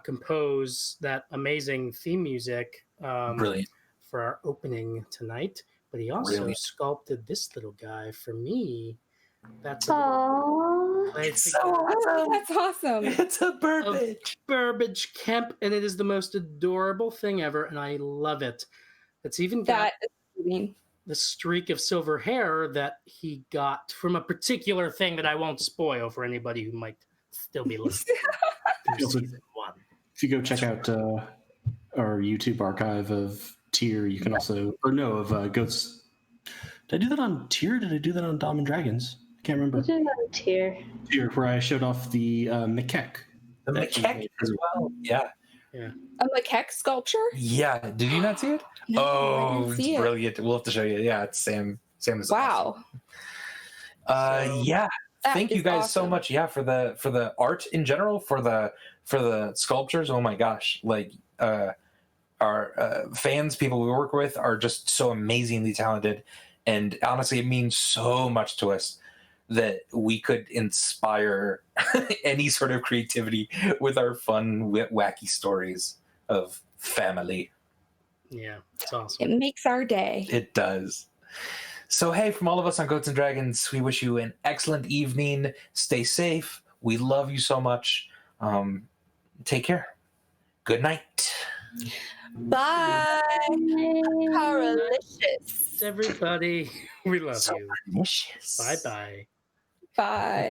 compose that amazing theme music Brilliant. for our opening tonight, but he also sculpted this little guy for me. That's That's awesome. It's a Burbage. Burbage Kemp, and it is the most adorable thing ever, and I love it. It's even got the streak of silver hair that he got from a particular thing that I won't spoil for anybody who might still be listening to season 1. If you go check out our YouTube archive of Tier, you can also, of Goats. Did I do that on Tier? Did I do that on Dom and Dragons? I can't remember. I did it on Tier. Tier, where I showed off the macaque. The macaque as well. Yeah. A macaque sculpture? Yeah. Did you not see it? No, I didn't see it's it. brilliant. We'll have to show you. Yeah, it's Sam. Sam is wow. Awesome. Yeah. Thank you guys so awesome. much. Yeah, for the art in general, for the sculptures. Oh my gosh. Like our fans, people we work with, are just so amazingly talented. And honestly, it means so much to us that we could inspire any sort of creativity with our fun, wacky stories of family. Yeah, it's awesome. It makes our day. It does. So, hey, from all of us on Goats and Dragons, we wish you an excellent evening. Stay safe. We love you so much. Take care. Good night. Bye. Carolicious. Everybody, we love So you. pernicious. Bye-bye. Bye.